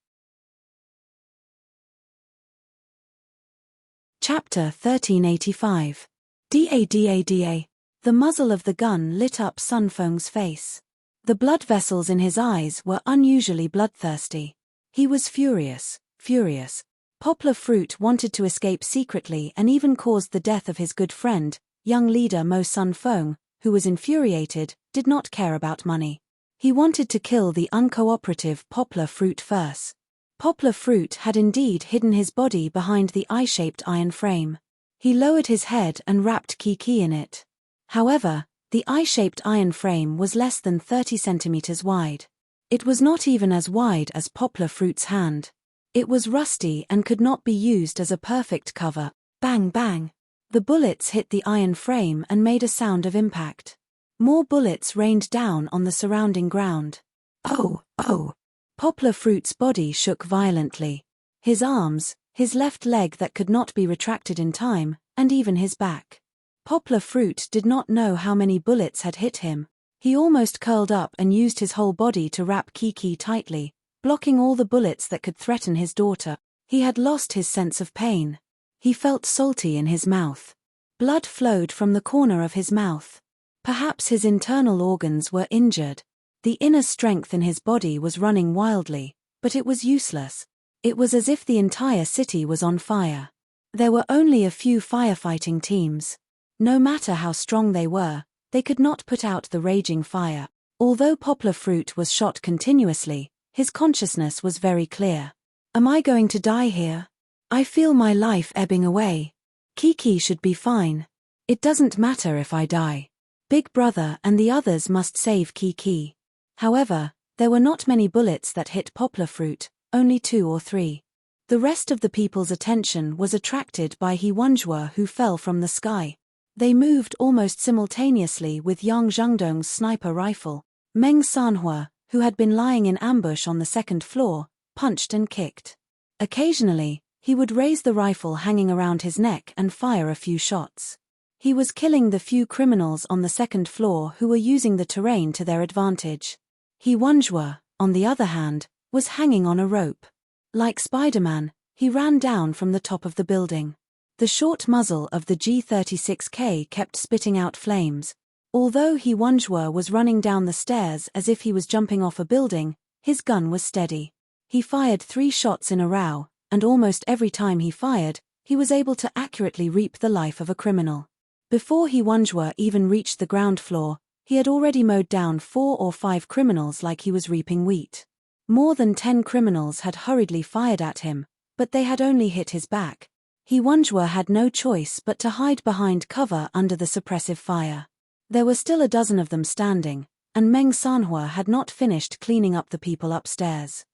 Chapter 1385. Da. The muzzle of the gun lit up Sun Feng's face. The blood vessels in his eyes were unusually bloodthirsty. He was furious. Poplar Fruit wanted to escape secretly and even caused the death of his good friend, young leader Mo. Sun Feng, who was infuriated, did not care about money. He wanted to kill the uncooperative Poplar Fruit first. Poplar Fruit had indeed hidden his body behind the eye-shaped iron frame. He lowered his head and wrapped Kiki in it. However, the eye-shaped iron frame was less than 30 centimeters wide. It was not even as wide as Poplar Fruit's hand. It was rusty and could not be used as a perfect cover. Bang bang. The bullets hit the iron frame and made a sound of impact. More bullets rained down on the surrounding ground. Oh! Poplar Fruit's body shook violently. His arms, his left leg that could not be retracted in time, and even his back. Poplar Fruit did not know how many bullets had hit him. He almost curled up and used his whole body to wrap Kiki tightly, blocking all the bullets that could threaten his daughter. He had lost his sense of pain. He felt salty in his mouth. Blood flowed from the corner of his mouth. Perhaps his internal organs were injured. The inner strength in his body was running wildly, but it was useless. It was as if the entire city was on fire. There were only a few firefighting teams. No matter how strong they were, they could not put out the raging fire. Although Poplar Fruit was shot continuously, his consciousness was very clear. Am I going to die here? I feel my life ebbing away. Kiki should be fine. It doesn't matter if I die. Big Brother and the others must save Kiki. However, there were not many bullets that hit Poplar Fruit, only 2 or 3. The rest of the people's attention was attracted by He Wenjue, who fell from the sky. They moved almost simultaneously with Yang Zhengdong's sniper rifle. Meng Sanhua, who had been lying in ambush on the second floor, punched and kicked. Occasionally, he would raise the rifle hanging around his neck and fire a few shots. He was killing the few criminals on the second floor who were using the terrain to their advantage. He Wenjue, on the other hand, was hanging on a rope. Like Spider-Man, he ran down from the top of the building. The short muzzle of the G36K kept spitting out flames. Although He Wenjue was running down the stairs as if he was jumping off a building, his gun was steady. He fired 3 shots in a row, and almost every time he fired, he was able to accurately reap the life of a criminal. Before Hwangja even reached the ground floor, he had already mowed down 4 or 5 criminals like he was reaping wheat. More than 10 criminals had hurriedly fired at him, but they had only hit his back. Hwangja had no choice but to hide behind cover under the suppressive fire. There were still a dozen of them standing, and Meng Sanhua had not finished cleaning up the people upstairs.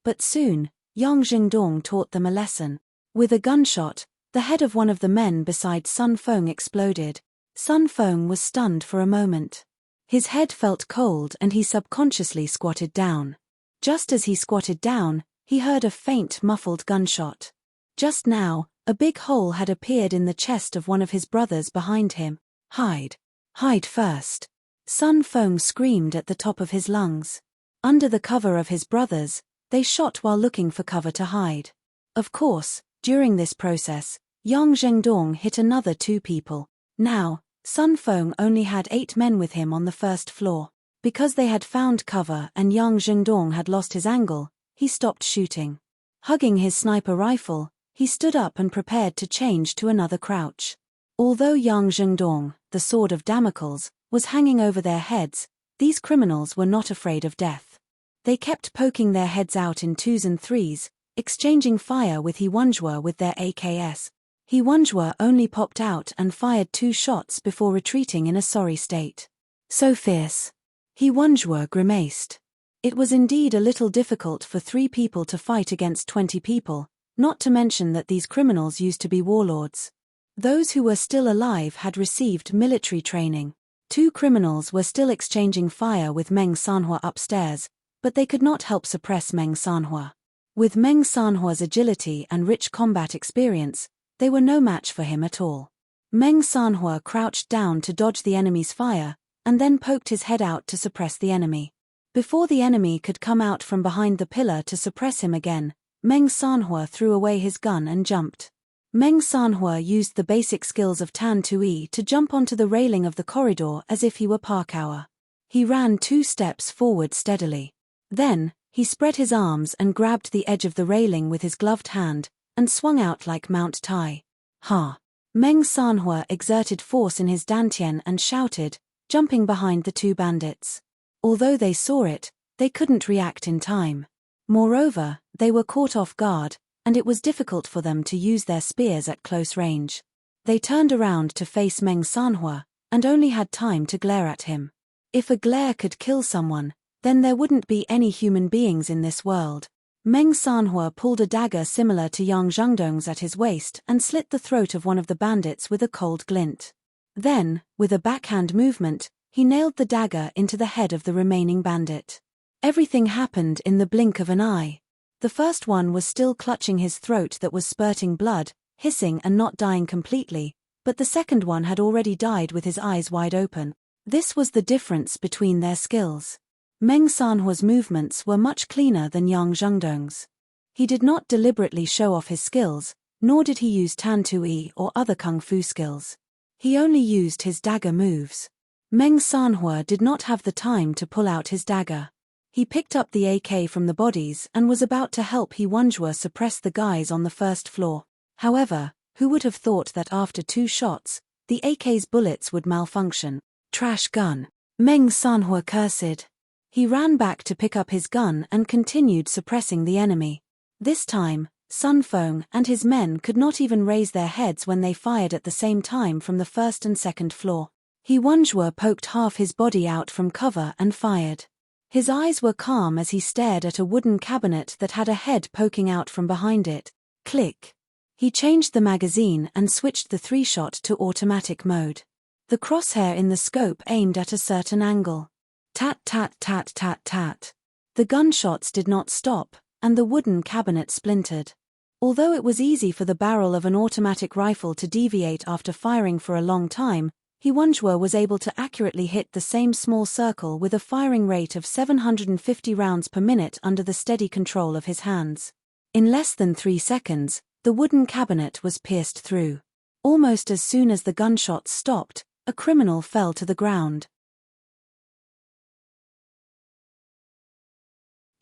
But soon, Yang Jingdong taught them a lesson. With a gunshot, the head of one of the men beside Sun Feng exploded. Sun Feng was stunned for a moment. His head felt cold and he subconsciously squatted down. Just as he squatted down, he heard a faint muffled gunshot. Just now, a big hole had appeared in the chest of one of his brothers behind him. Hide. Hide first. Sun Feng screamed at the top of his lungs. Under the cover of his brothers, they shot while looking for cover to hide. Of course, during this process, Yang Zhengdong hit another 2 people. Now, Sun Feng only had 8 men with him on the first floor. Because they had found cover and Yang Zhengdong had lost his angle, he stopped shooting. Hugging his sniper rifle, he stood up and prepared to change to another crouch. Although Yang Zhengdong, the sword of Damocles, was hanging over their heads, these criminals were not afraid of death. They kept poking their heads out in 2s and 3s, exchanging fire with Hwangja with their AKs. Hwangja only popped out and fired 2 shots before retreating in a sorry state. So fierce. Hwangja grimaced. It was indeed a little difficult for 3 people to fight against 20 people, not to mention that these criminals used to be warlords. Those who were still alive had received military training. 2 criminals were still exchanging fire with Meng Sanhua upstairs, but they could not help suppress Meng Sanhua. With Meng Sanhua's agility and rich combat experience, they were no match for him at all. Meng Sanhua crouched down to dodge the enemy's fire, and then poked his head out to suppress the enemy. Before the enemy could come out from behind the pillar to suppress him again, Meng Sanhua threw away his gun and jumped. Meng Sanhua used the basic skills of Tan Tui to jump onto the railing of the corridor as if he were Parkour. He ran 2 steps forward steadily. Then, he spread his arms and grabbed the edge of the railing with his gloved hand, and swung out like Mount Tai. Ha! Meng Sanhua exerted force in his dantian and shouted, jumping behind the 2 bandits. Although they saw it, they couldn't react in time. Moreover, they were caught off guard, and it was difficult for them to use their spears at close range. They turned around to face Meng Sanhua, and only had time to glare at him. If a glare could kill someone, then there wouldn't be any human beings in this world. Meng Sanhua pulled a dagger similar to Yang Zhengdong's at his waist and slit the throat of one of the bandits with a cold glint. Then, with a backhand movement, he nailed the dagger into the head of the remaining bandit. Everything happened in the blink of an eye. The first one was still clutching his throat that was spurting blood, hissing and not dying completely, but the second one had already died with his eyes wide open. This was the difference between their skills. Meng Sanhua's movements were much cleaner than Yang Zhengdong's. He did not deliberately show off his skills, nor did he use Tan Tui or other kung fu skills. He only used his dagger moves. Meng Sanhua did not have the time to pull out his dagger. He picked up the AK from the bodies and was about to help Hwangja suppress the guys on the first floor. However, who would have thought that after 2 shots, the AK's bullets would malfunction? Trash gun. Meng Sanhua cursed. He ran back to pick up his gun and continued suppressing the enemy. This time, Sun Feng and his men could not even raise their heads when they fired at the same time from the first and second floor. Hwangja poked half his body out from cover and fired. His eyes were calm as he stared at a wooden cabinet that had a head poking out from behind it. Click. He changed the magazine and switched the 3-shot to automatic mode. The crosshair in the scope aimed at a certain angle. Tat tat tat tat tat. The gunshots did not stop, and the wooden cabinet splintered. Although it was easy for the barrel of an automatic rifle to deviate after firing for a long time, Hwangja was able to accurately hit the same small circle with a firing rate of 750 rounds per minute under the steady control of his hands. In less than 3 seconds, the wooden cabinet was pierced through. Almost as soon as the gunshots stopped, a criminal fell to the ground.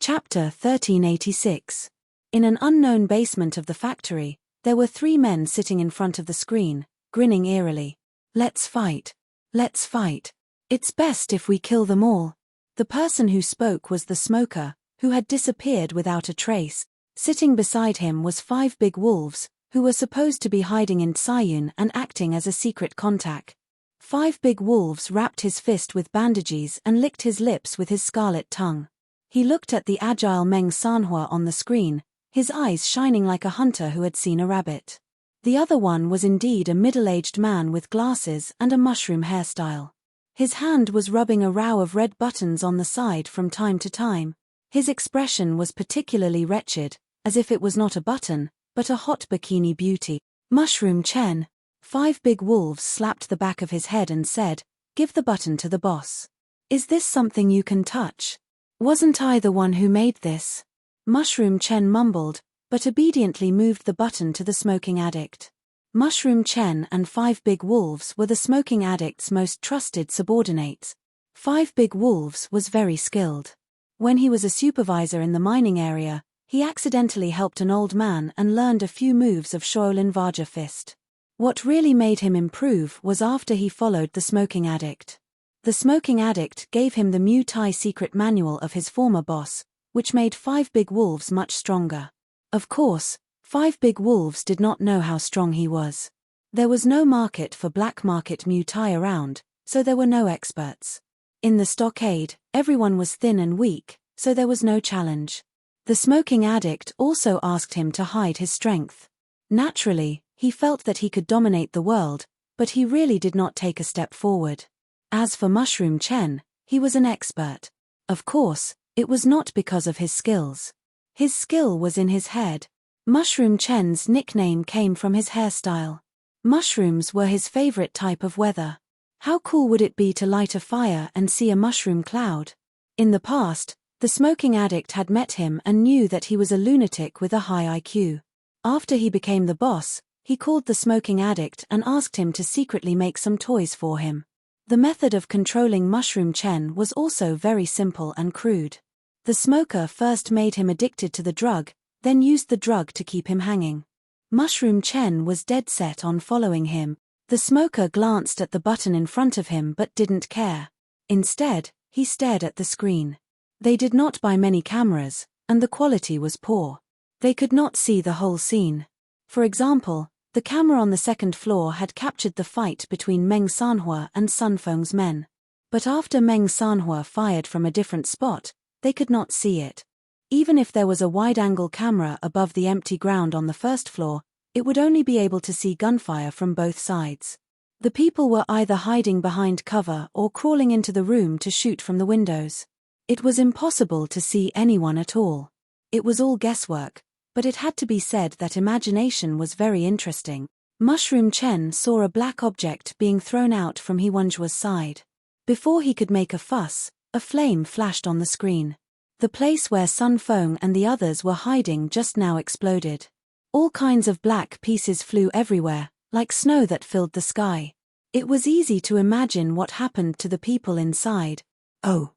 Chapter 1386. In an unknown basement of the factory, There were 3 men sitting in front of the screen, grinning eerily. "Let's fight. Let's fight. It's best if we kill them all." The person who spoke was the smoker, who had disappeared without a trace. Sitting beside him was 5 big wolves, who were supposed to be hiding in Tsayun and acting as a secret contact. 5 big wolves wrapped his fist with bandages and licked his lips with his scarlet tongue. He looked at the agile Meng Sanhua on the screen, his eyes shining like a hunter who had seen a rabbit. The other one was indeed a middle-aged man with glasses and a mushroom hairstyle. His hand was rubbing a row of red buttons on the side from time to time. His expression was particularly wretched, as if it was not a button, but a hot bikini beauty. "Mushroom Chen." 5 big wolves slapped the back of his head and said, "Give the button to the boss. Is this something you can touch? Wasn't I the one who made this?" Mushroom Chen mumbled, but obediently moved the button to the smoking addict. Mushroom Chen and 5 big wolves were the smoking addict's most trusted subordinates. 5 big wolves was very skilled. When he was a supervisor in the mining area, he accidentally helped an old man and learned a few moves of Shaolin Vajra fist. What really made him improve was after he followed the smoking addict. The smoking addict gave him the Muay Thai secret manual of his former boss, which made 5 big wolves much stronger. Of course, 5 big wolves did not know how strong he was. There was no market for black market Muay Thai around, so there were no experts. In the stockade, everyone was thin and weak, so there was no challenge. The smoking addict also asked him to hide his strength. Naturally, he felt that he could dominate the world, but he really did not take a step forward. As for Mushroom Chen, he was an expert. Of course, it was not because of his skills. His skill was in his head. Mushroom Chen's nickname came from his hairstyle. Mushrooms were his favorite type of weather. How cool would it be to light a fire and see a mushroom cloud? In the past, the smoking addict had met him and knew that he was a lunatic with a high IQ. After he became the boss, he called the smoking addict and asked him to secretly make some toys for him. The method of controlling Mushroom Chen was also very simple and crude. The smoker first made him addicted to the drug, then used the drug to keep him hanging. Mushroom Chen was dead set on following him. The smoker glanced at the button in front of him but didn't care. Instead, he stared at the screen. They did not buy many cameras, and the quality was poor. They could not see the whole scene. For example, the camera on the 2nd floor had captured the fight between Meng Sanhua and Sun Feng's men. But after Meng Sanhua fired from a different spot, they could not see it. Even if there was a wide-angle camera above the empty ground on the 1st floor, it would only be able to see gunfire from both sides. The people were either hiding behind cover or crawling into the room to shoot from the windows. It was impossible to see anyone at all. It was all guesswork, but it had to be said that imagination was very interesting. Mushroom Chen saw a black object being thrown out from Hiwanjua's side. Before he could make a fuss, a flame flashed on the screen. The place where Sun Feng and the others were hiding just now exploded. All kinds of black pieces flew everywhere, like snow that filled the sky. It was easy to imagine what happened to the people inside. Oh,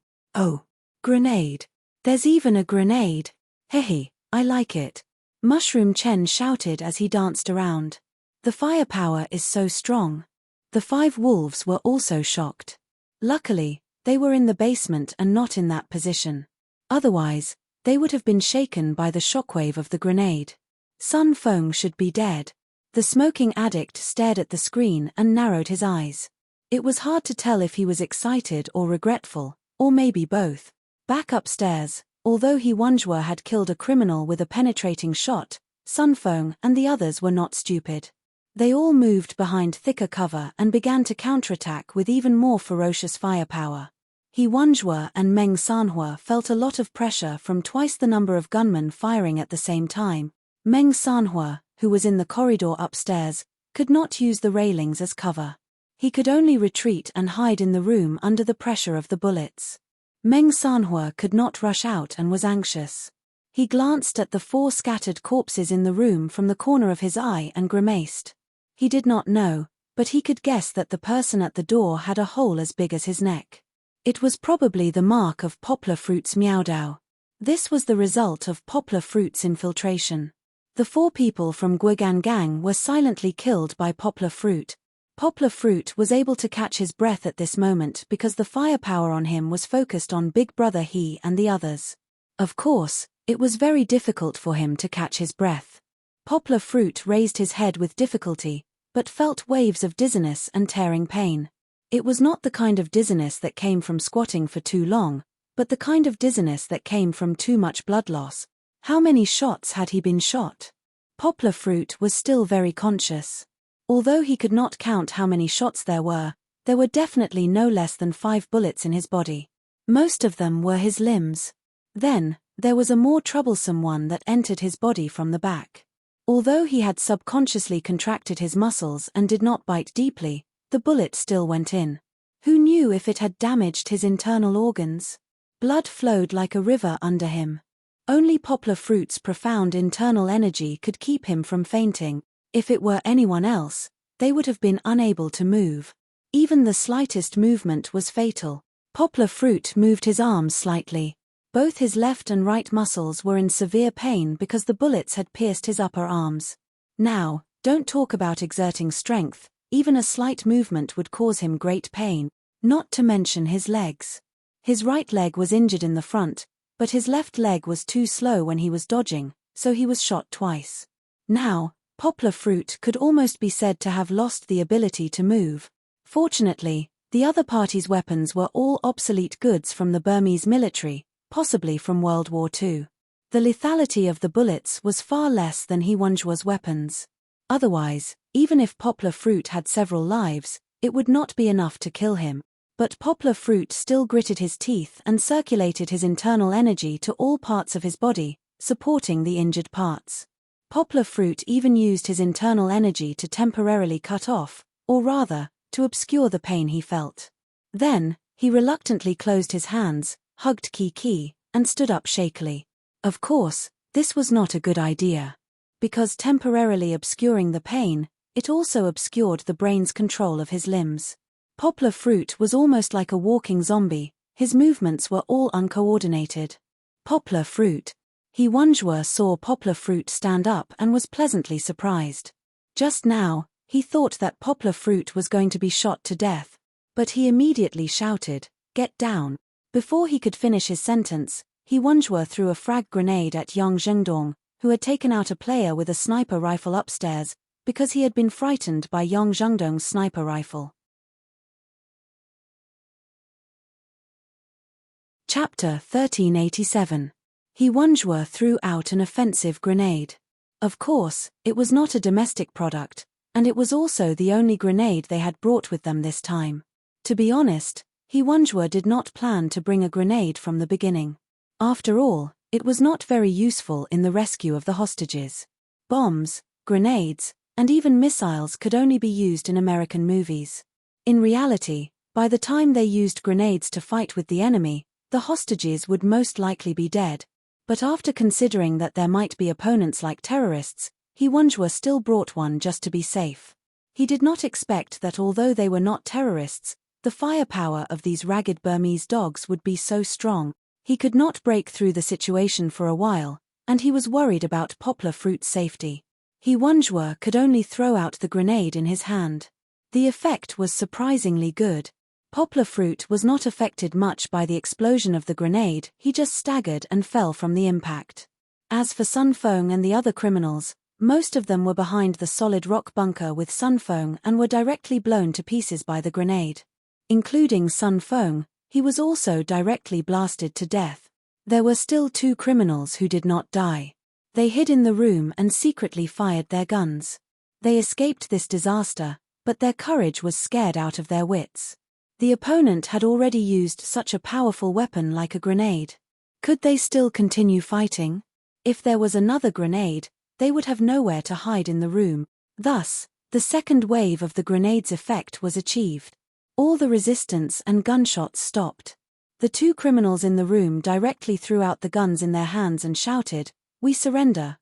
grenade. There's even a grenade. Hehe, I like it. Mushroom Chen shouted as he danced around. The firepower is so strong. The 5 wolves were also shocked. Luckily, they were in the basement and not in that position. Otherwise, they would have been shaken by the shockwave of the grenade. Sun Feng should be dead. The smoking addict stared at the screen and narrowed his eyes. It was hard to tell if he was excited or regretful, or maybe both. Back upstairs, although Hiwanjua had killed a criminal with a penetrating shot, Sun Feng and the others were not stupid. They all moved behind thicker cover and began to counterattack with even more ferocious firepower. Hiwanjua and Meng Sanhua felt a lot of pressure from twice the number of gunmen firing at the same time. Meng Sanhua, who was in the corridor upstairs, could not use the railings as cover. He could only retreat and hide in the room under the pressure of the bullets. Meng Sanhua could not rush out and was anxious. He glanced at the 4 scattered corpses in the room from the corner of his eye and grimaced. He did not know, but he could guess that the person at the door had a hole as big as his neck. It was probably the mark of Poplar Fruit's Meowdao. This was the result of Poplar Fruit's infiltration. The 4 people from Guogan Gang were silently killed by Poplar Fruit. Poplar Fruit was able to catch his breath at this moment because the firepower on him was focused on Big Brother he and the others. Of course, it was very difficult for him to catch his breath. Poplar Fruit raised his head with difficulty, but felt waves of dizziness and tearing pain. It was not the kind of dizziness that came from squatting for too long, but the kind of dizziness that came from too much blood loss. How many shots had he been shot? Poplar Fruit was still very conscious. Although he could not count how many shots there were definitely no less than 5 bullets in his body. Most of them were his limbs. Then, there was a more troublesome one that entered his body from the back. Although he had subconsciously contracted his muscles and did not bite deeply, the bullet still went in. Who knew if it had damaged his internal organs? Blood flowed like a river under him. Only Poplar Fruit's profound internal energy could keep him from fainting. If it were anyone else, they would have been unable to move. Even the slightest movement was fatal. Poplar Fruit moved his arms slightly. Both his left and right muscles were in severe pain because the bullets had pierced his upper arms. Now, don't talk about exerting strength, even a slight movement would cause him great pain, not to mention his legs. His right leg was injured in the front, but his left leg was too slow when he was dodging, so he was shot twice. Now, Poplar Fruit could almost be said to have lost the ability to move. Fortunately, the other party's weapons were all obsolete goods from the Burmese military, possibly from World War II. The lethality of the bullets was far less than Hiwanjua's weapons. Otherwise, even if Poplar Fruit had several lives, it would not be enough to kill him. But Poplar Fruit still gritted his teeth and circulated his internal energy to all parts of his body, supporting the injured parts. Poplar Fruit even used his internal energy to temporarily cut off, or rather, to obscure the pain he felt. Then, he reluctantly closed his hands, hugged Kiki, and stood up shakily. Of course, this was not a good idea. Because temporarily obscuring the pain, it also obscured the brain's control of his limbs. Poplar Fruit was almost like a walking zombie, his movements were all uncoordinated. Poplar Fruit. Hiwanjua saw Poplar Fruit stand up and was pleasantly surprised. Just now, he thought that Poplar Fruit was going to be shot to death. But he immediately shouted, "Get down." Before he could finish his sentence, Hiwanjua threw a frag grenade at Yang Zhengdong, who had taken out a player with a sniper rifle upstairs, because he had been frightened by Yang Zhengdong's sniper rifle. Chapter 1387. Hiwanjua threw out an offensive grenade. Of course, it was not a domestic product, and it was also the only grenade they had brought with them this time. To be honest, Hiwanjua did not plan to bring a grenade from the beginning. After all, it was not very useful in the rescue of the hostages. Bombs, grenades, and even missiles could only be used in American movies. In reality, by the time they used grenades to fight with the enemy, the hostages would most likely be dead. But after considering that there might be opponents like terrorists, Hiwanjua still brought one just to be safe. He did not expect that although they were not terrorists, the firepower of these ragged Burmese dogs would be so strong. He could not break through the situation for a while, and he was worried about Poplar Fruit's safety. Hiwanjua could only throw out the grenade in his hand. The effect was surprisingly good. Poplar Fruit was not affected much by the explosion of the grenade, he just staggered and fell from the impact. As for Sun Feng and the other criminals, most of them were behind the solid rock bunker with Sun Feng and were directly blown to pieces by the grenade. Including Sun Feng, he was also directly blasted to death. There were still 2 criminals who did not die. They hid in the room and secretly fired their guns. They escaped this disaster, but their courage was scared out of their wits. The opponent had already used such a powerful weapon like a grenade. Could they still continue fighting? If there was another grenade, they would have nowhere to hide in the room. Thus, the second wave of the grenade's effect was achieved. All the resistance and gunshots stopped. The 2 criminals in the room directly threw out the guns in their hands and shouted, we surrender,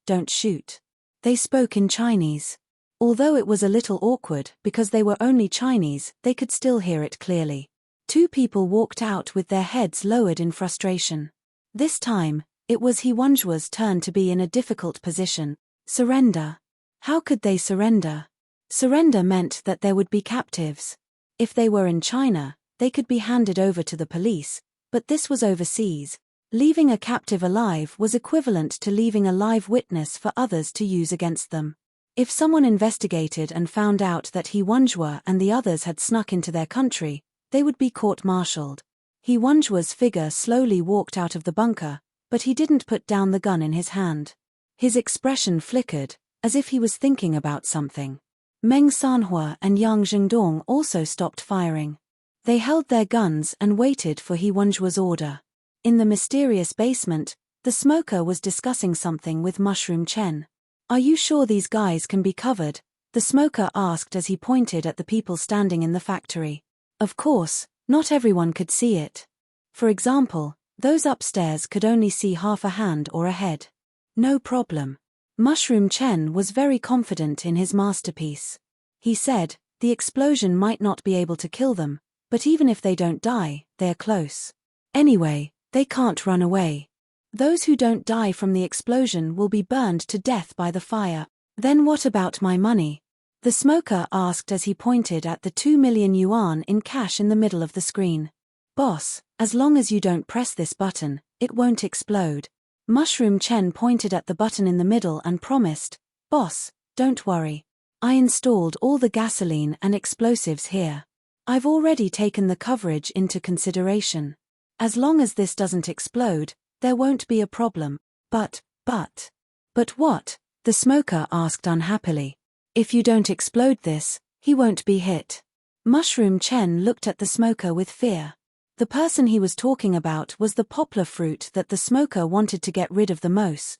don't shoot." They spoke in Chinese. Although it was a little awkward because they were only Chinese, they could still hear it clearly. 2 people walked out with their heads lowered in frustration. This time, It was He Wenjua's turn to be in a difficult position. Surrender. How could they surrender? Surrender meant that there would be captives. If they were in China, they could be handed over to the police, but this was overseas. Leaving a captive alive was equivalent to leaving a live witness for others to use against them. If someone investigated and found out that He Wenjua and the others had snuck into their country, they would be court-martialed. He Wenjua's figure slowly walked out of the bunker, but he didn't put down the gun in his hand. His expression flickered, as if he was thinking about something. Meng Sanhua and Yang Zhengdong also stopped firing. They held their guns and waited for He Wenjua's order. In the mysterious basement, the smoker was discussing something with Mushroom Chen. "Are you sure these guys can be covered?" the smoker asked as he pointed at the people standing in the factory. Of course, not everyone could see it. For example, those upstairs could only see half a hand or a head. No problem. Mushroom Chen was very confident in his masterpiece. He said, "The explosion might not be able to kill them, but even if they don't die, they're close. Anyway, they can't run away. Those who don't die from the explosion will be burned to death by the fire." "Then what about my money?" the smoker asked as he pointed at the 2 million yuan in cash in the middle of the screen. "Boss, as long as you don't press this button, it won't explode." Mushroom Chen pointed at the button in the middle and promised, "Boss, don't worry. I installed all the gasoline and explosives here. I've already taken the coverage into consideration. As long as this doesn't explode, there won't be a problem." But what?" the smoker asked unhappily. "If you don't explode this, he won't be hit." Mushroom Chen looked at the smoker with fear. The person he was talking about was the poplar fruit that the smoker wanted to get rid of the most.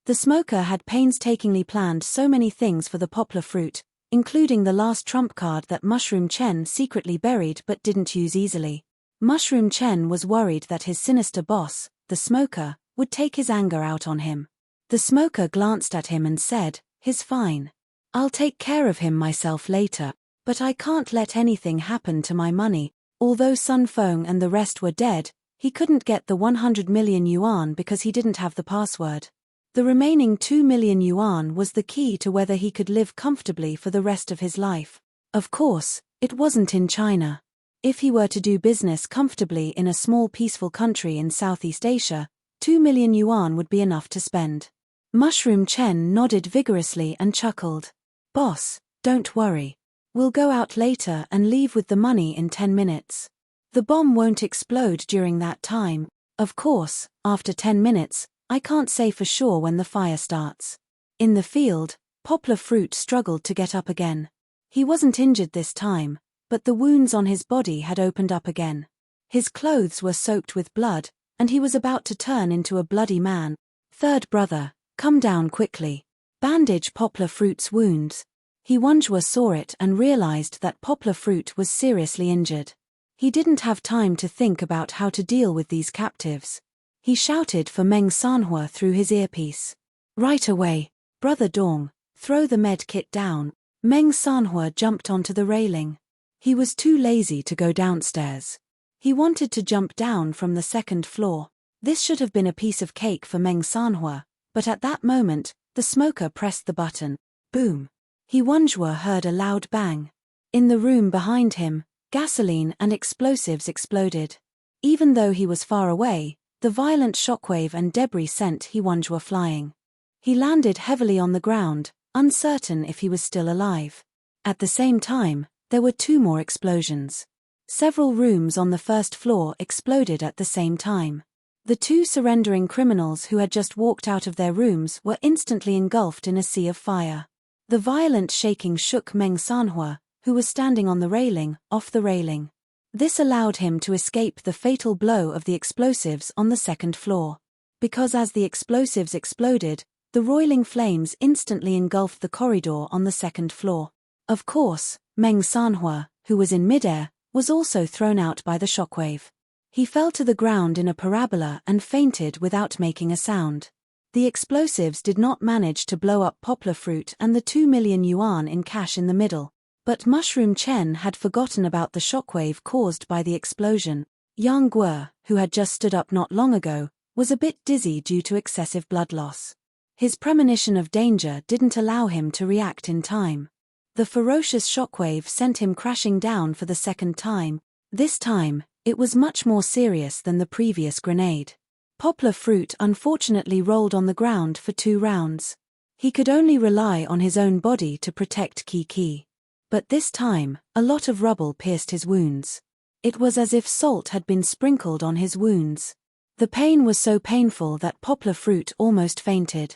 The smoker had painstakingly planned so many things for the poplar fruit, including the last trump card that Mushroom Chen secretly buried but didn't use easily. Mushroom Chen was worried that his sinister boss, the smoker, would take his anger out on him. The smoker glanced at him and said, "He's fine. I'll take care of him myself later, but I can't let anything happen to my money." Although Sun Feng and the rest were dead, he couldn't get the 100 million yuan because he didn't have the password. The remaining 2 million yuan was the key to whether he could live comfortably for the rest of his life. Of course, it wasn't in China. If he were to do business comfortably in a small peaceful country in Southeast Asia, 2 million yuan would be enough to spend. Mushroom Chen nodded vigorously and chuckled. "Boss, don't worry. We'll go out later and leave with the money in 10 minutes. The bomb won't explode during that time. Of course, after 10 minutes, I can't say for sure when the fire starts." In the field, Poplar Fruit struggled to get up again. He wasn't injured this time, but the wounds on his body had opened up again. His clothes were soaked with blood, and he was about to turn into a bloody man. "Third brother, come down quickly. Bandage Poplar Fruit's wounds." He Wenjua saw it and realized that Poplar Fruit was seriously injured. He didn't have time to think about how to deal with these captives. He shouted for Meng Sanhua through his earpiece. "Right away, Brother Dong, throw the med kit down." Meng Sanhua jumped onto the railing. He was too lazy to go downstairs. He wanted to jump down from the second floor. This should have been a piece of cake for Meng Sanhua, but at that moment, the smoker pressed the button. Boom. He Wenjua heard a loud bang. In the room behind him, gasoline and explosives exploded. Even though he was far away, the violent shockwave and debris sent He Wenjua flying. He landed heavily on the ground, uncertain if he was still alive. At the same time, there were 2 more explosions. Several rooms on the first floor exploded at the same time. The 2 surrendering criminals who had just walked out of their rooms were instantly engulfed in a sea of fire. The violent shaking shook Meng Sanhua, who was standing on the railing, off the railing. This allowed him to escape the fatal blow of the explosives on the second floor. Because as the explosives exploded, the roiling flames instantly engulfed the corridor on the second floor. Of course, Meng Sanhua, who was in midair, was also thrown out by the shockwave. He fell to the ground in a parabola and fainted without making a sound. The explosives did not manage to blow up Poplar Fruit and the 2 million yuan in cash in the middle, but Mushroom Chen had forgotten about the shockwave caused by the explosion. Yang Guo, who had just stood up not long ago, was a bit dizzy due to excessive blood loss. His premonition of danger didn't allow him to react in time. The ferocious shockwave sent him crashing down for the second time. This time, it was much more serious than the previous grenade. Poplar Fruit unfortunately rolled on the ground for 2 rounds. He could only rely on his own body to protect Kiki. But this time, a lot of rubble pierced his wounds. It was as if salt had been sprinkled on his wounds. The pain was so painful that Poplar Fruit almost fainted.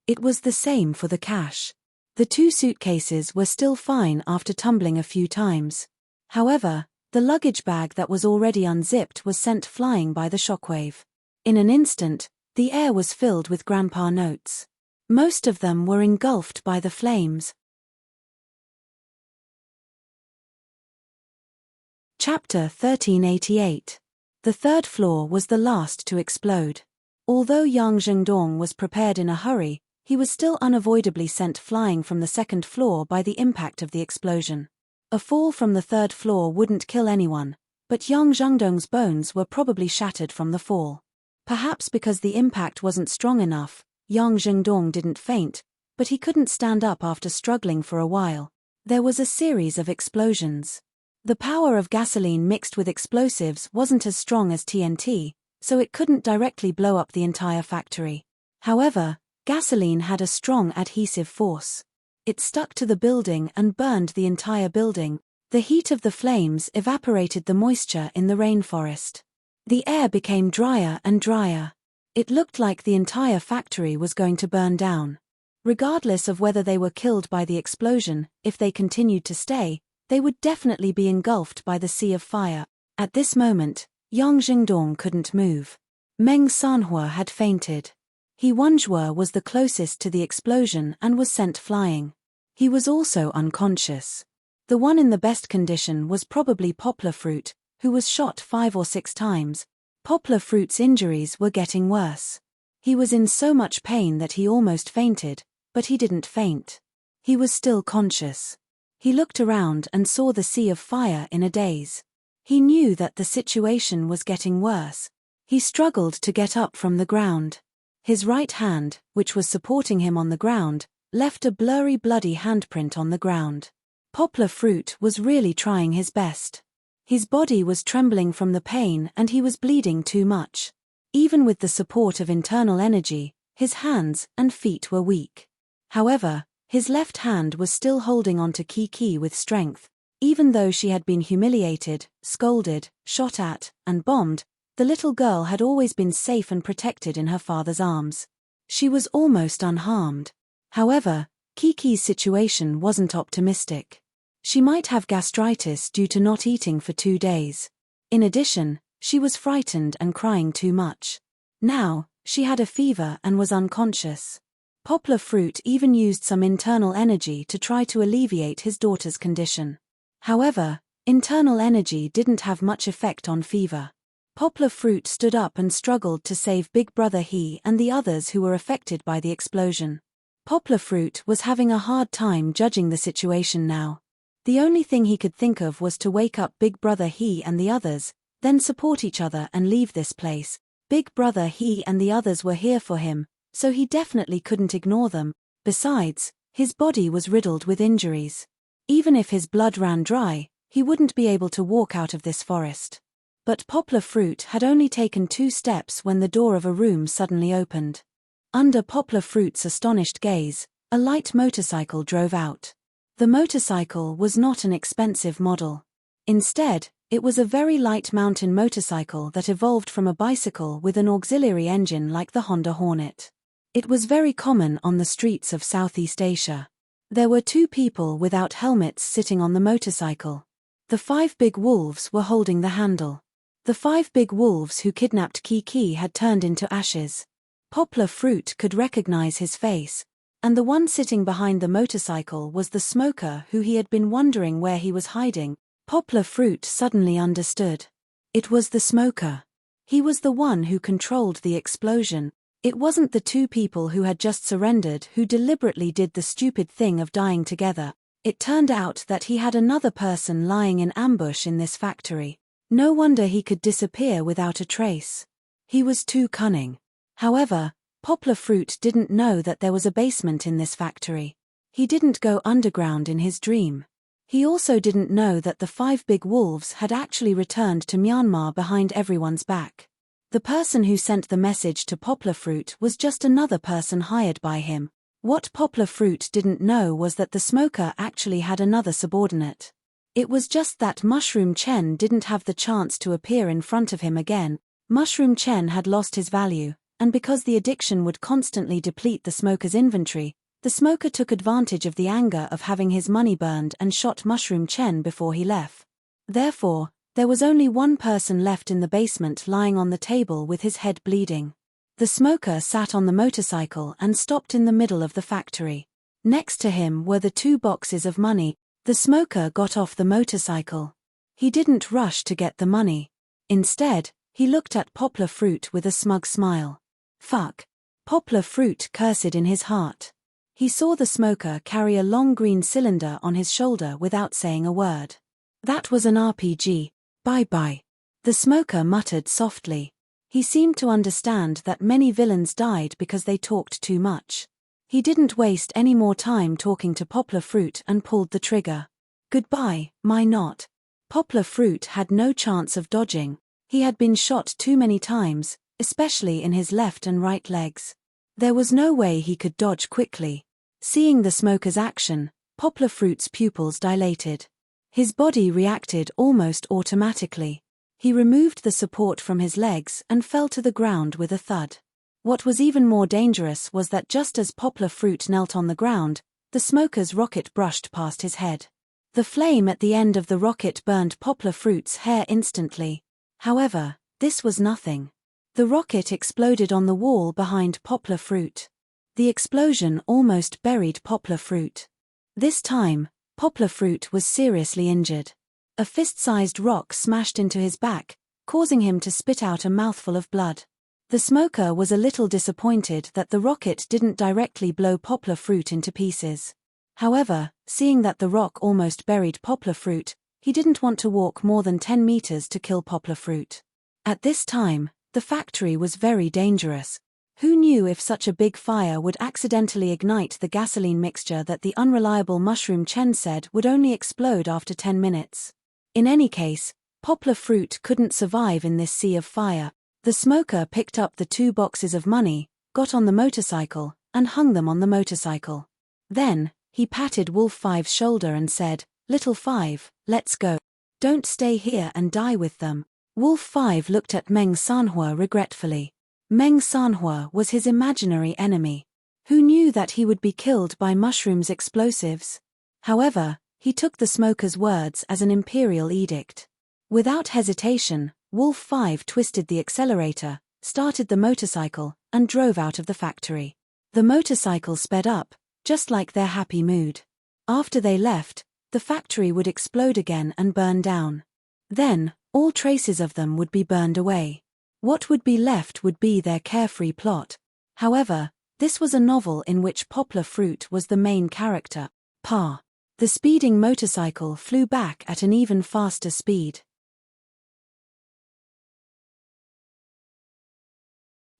It was the same for the cash. The 2 suitcases were still fine after tumbling a few times. However, the luggage bag that was already unzipped was sent flying by the shockwave. In an instant, the air was filled with grandpa notes. Most of them were engulfed by the flames. Chapter 1388. The 3rd floor was the last to explode. Although Yang Zhengdong was prepared in a hurry, he was still unavoidably sent flying from the 2nd floor by the impact of the explosion. A fall from the 3rd floor wouldn't kill anyone, but Yang Zhengdong's bones were probably shattered from the fall. Perhaps because the impact wasn't strong enough, Yang Zhengdong didn't faint, but he couldn't stand up after struggling for a while. There was a series of explosions. The power of gasoline mixed with explosives wasn't as strong as TNT, so it couldn't directly blow up the entire factory. However, gasoline had a strong adhesive force. It stuck to the building and burned the entire building. The heat of the flames evaporated the moisture in the rainforest. The air became drier and drier. It looked like the entire factory was going to burn down. Regardless of whether they were killed by the explosion, if they continued to stay, they would definitely be engulfed by the sea of fire. At this moment, Yang Zhengdong couldn't move. Meng Sanhua had fainted. He Wanzhua was the closest to the explosion and was sent flying. He was also unconscious. The one in the best condition was probably Poplar Fruit, who was shot 5 or 6 times. Poplar Fruit's injuries were getting worse. He was in so much pain that he almost fainted, but he didn't faint. He was still conscious. He looked around and saw the sea of fire in a daze. He knew that the situation was getting worse. He struggled to get up from the ground. His right hand, which was supporting him on the ground, left a blurry bloody handprint on the ground. Poplar Fruit was really trying his best. His body was trembling from the pain and he was bleeding too much. Even with the support of internal energy, his hands and feet were weak. However, his left hand was still holding onto Kiki with strength. Even though she had been humiliated, scolded, shot at, and bombed, the little girl had always been safe and protected in her father's arms. She was almost unharmed. However, Kiki's situation wasn't optimistic. She might have gastritis due to not eating for 2 days. In addition, she was frightened and crying too much. Now, she had a fever and was unconscious. Poplar Fruit even used some internal energy to try to alleviate his daughter's condition. However, internal energy didn't have much effect on fever. Poplar Fruit stood up and struggled to save Big Brother He and the others who were affected by the explosion. Poplar Fruit was having a hard time judging the situation now. The only thing he could think of was to wake up Big Brother He and the others, then support each other and leave this place. Big Brother He and the others were here for him, so he definitely couldn't ignore them. Besides, his body was riddled with injuries. Even if his blood ran dry, he wouldn't be able to walk out of this forest. But Poplar Fruit had only taken 2 steps when the door of a room suddenly opened. Under Poplar Fruit's astonished gaze, a light motorcycle drove out. The motorcycle was not an expensive model. Instead, it was a very light mountain motorcycle that evolved from a bicycle with an auxiliary engine like the Honda Hornet. It was very common on the streets of Southeast Asia. There were 2 people without helmets sitting on the motorcycle. The 5 big wolves were holding the handle. The 5 big wolves who kidnapped Kiki had turned into ashes. Poplar Fruit could recognize his face, and the one sitting behind the motorcycle was the smoker who he had been wondering where he was hiding. Poplar Fruit suddenly understood. It was the smoker. He was the one who controlled the explosion. It wasn't the 2 people who had just surrendered who deliberately did the stupid thing of dying together. It turned out that he had another person lying in ambush in this factory. No wonder he could disappear without a trace. He was too cunning. However, Poplar Fruit didn't know that there was a basement in this factory. He didn't go underground in his dream. He also didn't know that the 5 big wolves had actually returned to Myanmar behind everyone's back. The person who sent the message to Poplar Fruit was just another person hired by him. What Poplar Fruit didn't know was that the smoker actually had another subordinate. It was just that Mushroom Chen didn't have the chance to appear in front of him again. Mushroom Chen had lost his value, and because the addiction would constantly deplete the smoker's inventory, the smoker took advantage of the anger of having his money burned and shot Mushroom Chen before he left. Therefore, there was only one person left in the basement lying on the table with his head bleeding. The smoker sat on the motorcycle and stopped in the middle of the factory. Next to him were the 2 boxes of money. The smoker got off the motorcycle. He didn't rush to get the money. Instead, he looked at Poplar Fruit with a smug smile. Fuck. Poplar Fruit cursed in his heart. He saw the smoker carry a long green cylinder on his shoulder without saying a word. That was an RPG. Bye-bye. The smoker muttered softly. He seemed to understand that many villains died because they talked too much. He didn't waste any more time talking to Poplar Fruit and pulled the trigger. Goodbye, my not. Poplar Fruit had no chance of dodging. He had been shot too many times, especially in his left and right legs. There was no way he could dodge quickly. Seeing the smoker's action, Poplar Fruit's pupils dilated. His body reacted almost automatically. He removed the support from his legs and fell to the ground with a thud. What was even more dangerous was that just as Poplar Fruit knelt on the ground, the smoker's rocket brushed past his head. The flame at the end of the rocket burned Poplar Fruit's hair instantly. However, this was nothing. The rocket exploded on the wall behind Poplar Fruit. The explosion almost buried Poplar Fruit. This time, Poplar Fruit was seriously injured. A fist-sized rock smashed into his back, causing him to spit out a mouthful of blood. The smoker was a little disappointed that the rocket didn't directly blow Poplar Fruit into pieces. However, seeing that the rock almost buried Poplar Fruit, he didn't want to walk more than 10 meters to kill Poplar Fruit. At this time, the factory was very dangerous. Who knew if such a big fire would accidentally ignite the gasoline mixture that the unreliable Mushroom Chen said would only explode after 10 minutes? In any case, Poplar Fruit couldn't survive in this sea of fire. The smoker picked up the 2 boxes of money, got on the motorcycle, and hung them on the motorcycle. Then, he patted Wolf 5's shoulder and said, "Little 5, let's go. Don't stay here and die with them." Wolf 5 looked at Meng Sanhua regretfully. Meng Sanhua was his imaginary enemy. Who knew that he would be killed by Mushroom's explosives? However, he took the smoker's words as an imperial edict. Without hesitation, Wolf 5 twisted the accelerator, started the motorcycle, and drove out of the factory. The motorcycle sped up, just like their happy mood. After they left, the factory would explode again and burn down. Then, all traces of them would be burned away. What would be left would be their carefree plot. However, this was a novel in which Poplar Fruit was the main character. Pa. The speeding motorcycle flew back at an even faster speed.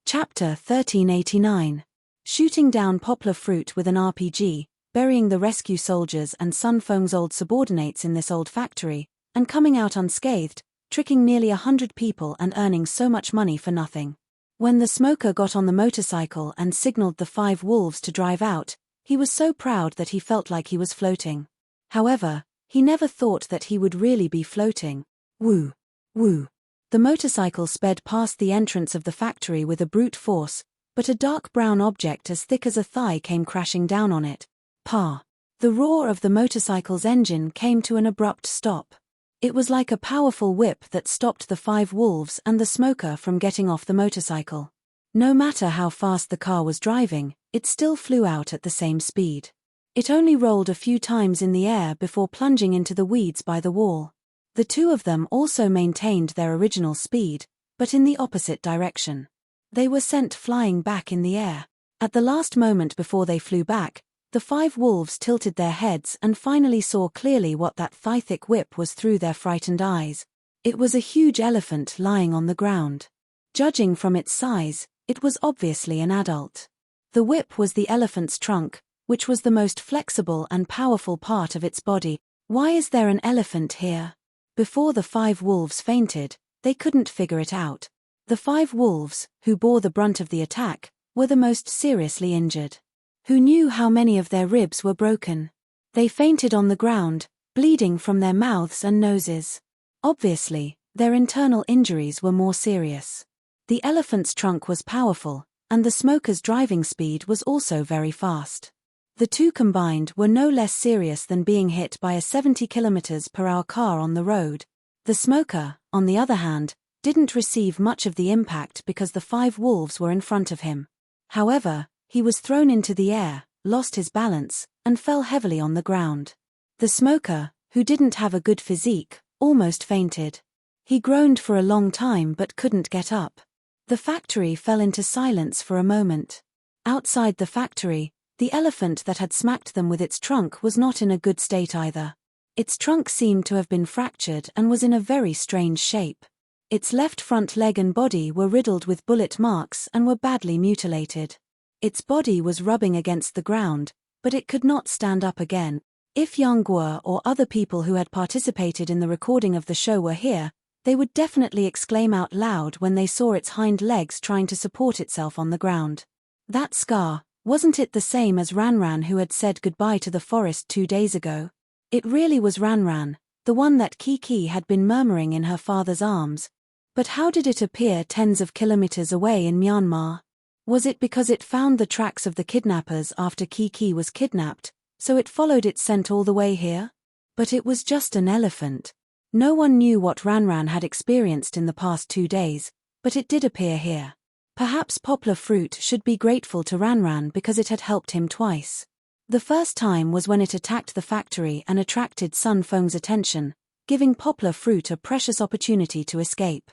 Chapter 1389. Shooting down Poplar Fruit with an RPG, burying the rescue soldiers and Sun Feng's old subordinates in this old factory, and coming out unscathed, tricking nearly 100 people and earning so much money for nothing. When the smoker got on the motorcycle and signaled the 5 wolves to drive out, he was so proud that he felt like he was floating. However, he never thought that he would really be floating. Woo! Woo! The motorcycle sped past the entrance of the factory with a brute force, but a dark brown object as thick as a thigh came crashing down on it. Pa! The roar of the motorcycle's engine came to an abrupt stop. It was like a powerful whip that stopped the 5 wolves and the smoker from getting off the motorcycle. No matter how fast the car was driving, it still flew out at the same speed. It only rolled a few times in the air before plunging into the weeds by the wall. The 2 of them also maintained their original speed, but in the opposite direction. They were sent flying back in the air. At the last moment before they flew back, the 5 wolves tilted their heads and finally saw clearly what that thigh-thick whip was through their frightened eyes. It was a huge elephant lying on the ground. Judging from its size, It was obviously an adult. The whip was the elephant's trunk, which was the most flexible and powerful part of its body. Why is there an elephant here? Before the 5 wolves fainted, they couldn't figure it out. The 5 wolves, who bore the brunt of the attack, were the most seriously injured. Who knew how many of their ribs were broken? They fainted on the ground, bleeding from their mouths and noses. Obviously, their internal injuries were more serious. The elephant's trunk was powerful, and the smoker's driving speed was also very fast. The two combined were no less serious than being hit by a 70 km/h car on the road. The smoker, on the other hand, didn't receive much of the impact because the 5 wolves were in front of him. However, he was thrown into the air, lost his balance, and fell heavily on the ground. The smoker, who didn't have a good physique, almost fainted. He groaned for a long time but couldn't get up. The factory fell into silence for a moment. Outside the factory, the elephant that had smacked them with its trunk was not in a good state either. Its trunk seemed to have been fractured and was in a very strange shape. Its left front leg and body were riddled with bullet marks and were badly mutilated. Its body was rubbing against the ground, but it could not stand up again. If Yang Guo or other people who had participated in the recording of the show were here, they would definitely exclaim out loud when they saw its hind legs trying to support itself on the ground. That scar, wasn't it the same as Ranran who had said goodbye to the forest 2 days ago? It really was Ranran, the one that Kiki had been murmuring in her father's arms. But how did it appear tens of kilometers away in Myanmar? Was it because it found the tracks of the kidnappers after Kiki was kidnapped, so it followed its scent all the way here? But it was just an elephant. No one knew what Ranran had experienced in the past 2 days, but it did appear here. Perhaps Poplar Fruit should be grateful to Ranran because it had helped him twice. The first time was when it attacked the factory and attracted Sun Feng's attention, giving Poplar Fruit a precious opportunity to escape.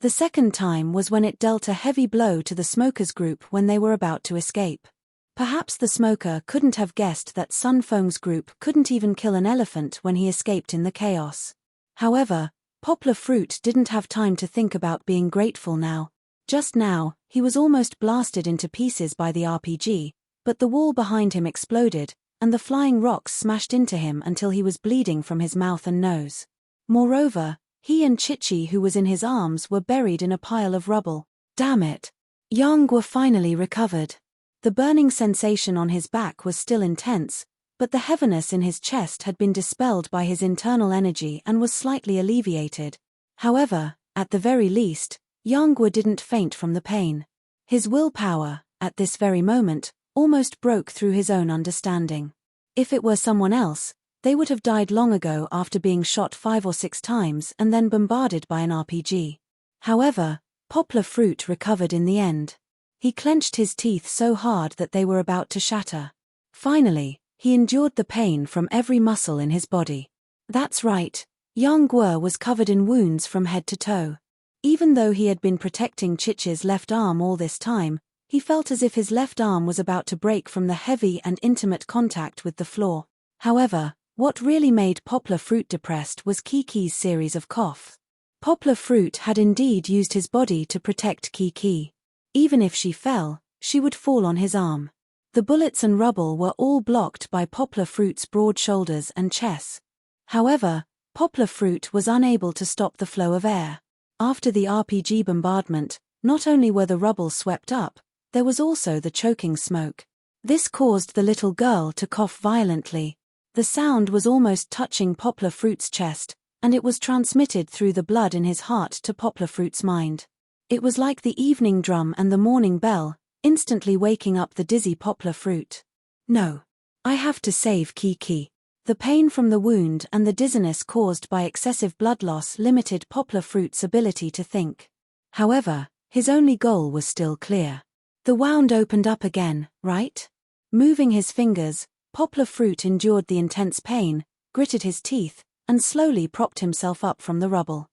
The second time was when it dealt a heavy blow to the smokers group when they were about to escape. Perhaps the smoker couldn't have guessed that Sun Feng's group couldn't even kill an elephant when he escaped in the chaos. However, Poplar Fruit didn't have time to think about being grateful now. Just now, he was almost blasted into pieces by the RPG, but the wall behind him exploded, and the flying rocks smashed into him until he was bleeding from his mouth and nose. Moreover, he and Chichi who was in his arms were buried in a pile of rubble. Damn it! Yang Guo finally recovered. The burning sensation on his back was still intense, but the heaviness in his chest had been dispelled by his internal energy and was slightly alleviated. However, at the very least, Yang Guo didn't faint from the pain. His willpower, at this very moment, almost broke through his own understanding. If it were someone else, they would have died long ago after being shot 5 or 6 times and then bombarded by an RPG. However, Poplar Fruit recovered in the end. He clenched his teeth so hard that they were about to shatter. Finally, he endured the pain from every muscle in his body. That's right, Yang Guo was covered in wounds from head to toe. Even though he had been protecting Chichi's left arm all this time, he felt as if his left arm was about to break from the heavy and intimate contact with the floor. However, what really made Poplar Fruit depressed was Kiki's series of coughs. Poplar Fruit had indeed used his body to protect Kiki. Even if she fell, she would fall on his arm. The bullets and rubble were all blocked by Poplar Fruit's broad shoulders and chest. However, Poplar Fruit was unable to stop the flow of air. After the RPG bombardment, not only were the rubble swept up, there was also the choking smoke. This caused the little girl to cough violently. The sound was almost touching Poplar Fruit's chest, and it was transmitted through the blood in his heart to Poplar Fruit's mind. It was like the evening drum and the morning bell, instantly waking up the dizzy Poplar Fruit. No. I have to save Kiki. The pain from the wound and the dizziness caused by excessive blood loss limited Poplar Fruit's ability to think. However, his only goal was still clear. The wound opened up again, right? Moving his fingers, Poplar Fruit endured the intense pain, gritted his teeth, and slowly propped himself up from the rubble.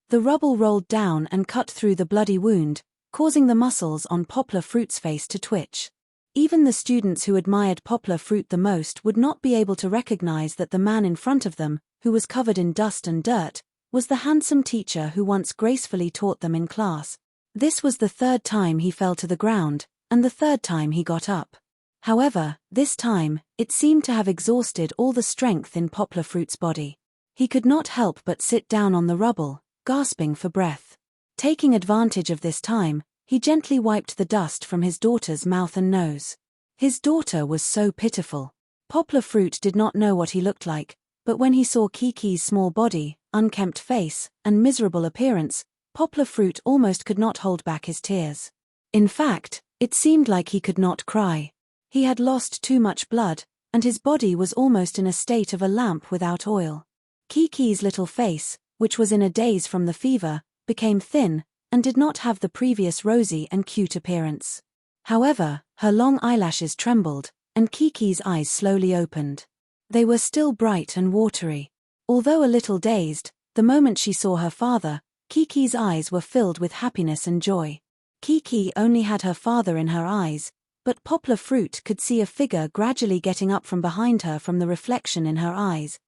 The rubble rolled down and cut through the bloody wound, causing the muscles on Poplar Fruit's face to twitch. Even the students who admired Poplar Fruit the most would not be able to recognize that the man in front of them, who was covered in dust and dirt, was the handsome teacher who once gracefully taught them in class. This was the third time he fell to the ground, and the third time he got up. However, this time, it seemed to have exhausted all the strength in Poplar Fruit's body. He could not help but sit down on the rubble, gasping for breath. Taking advantage of this time, he gently wiped the dust from his daughter's mouth and nose. His daughter was so pitiful. Poplar Fruit did not know what he looked like, but when he saw Kiki's small body, unkempt face, and miserable appearance, Poplar Fruit almost could not hold back his tears. In fact, it seemed like he could not cry. He had lost too much blood, and his body was almost in a state of a lamp without oil. Kiki's little face, which was in a daze from the fever, became thin, and did not have the previous rosy and cute appearance. However, her long eyelashes trembled, and Kiki's eyes slowly opened. They were still bright and watery. Although a little dazed, the moment she saw her father, Kiki's eyes were filled with happiness and joy. Kiki only had her father in her eyes, but Poplar Fruit could see a figure gradually getting up from behind her from the reflection in her eyes.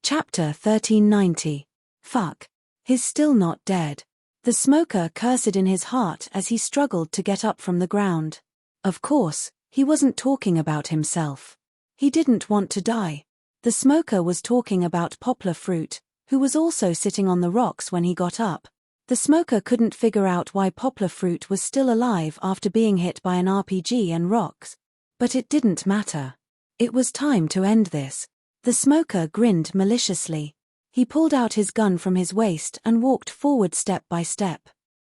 Chapter 1390. Fuck. He's still not dead. The smoker cursed in his heart as he struggled to get up from the ground. Of course, he wasn't talking about himself. He didn't want to die. The smoker was talking about Poplar Fruit, who was also sitting on the rocks when he got up. The smoker couldn't figure out why Poplar Fruit was still alive after being hit by an RPG and rocks. But it didn't matter. It was time to end this. The smoker grinned maliciously. He pulled out his gun from his waist and walked forward step by step.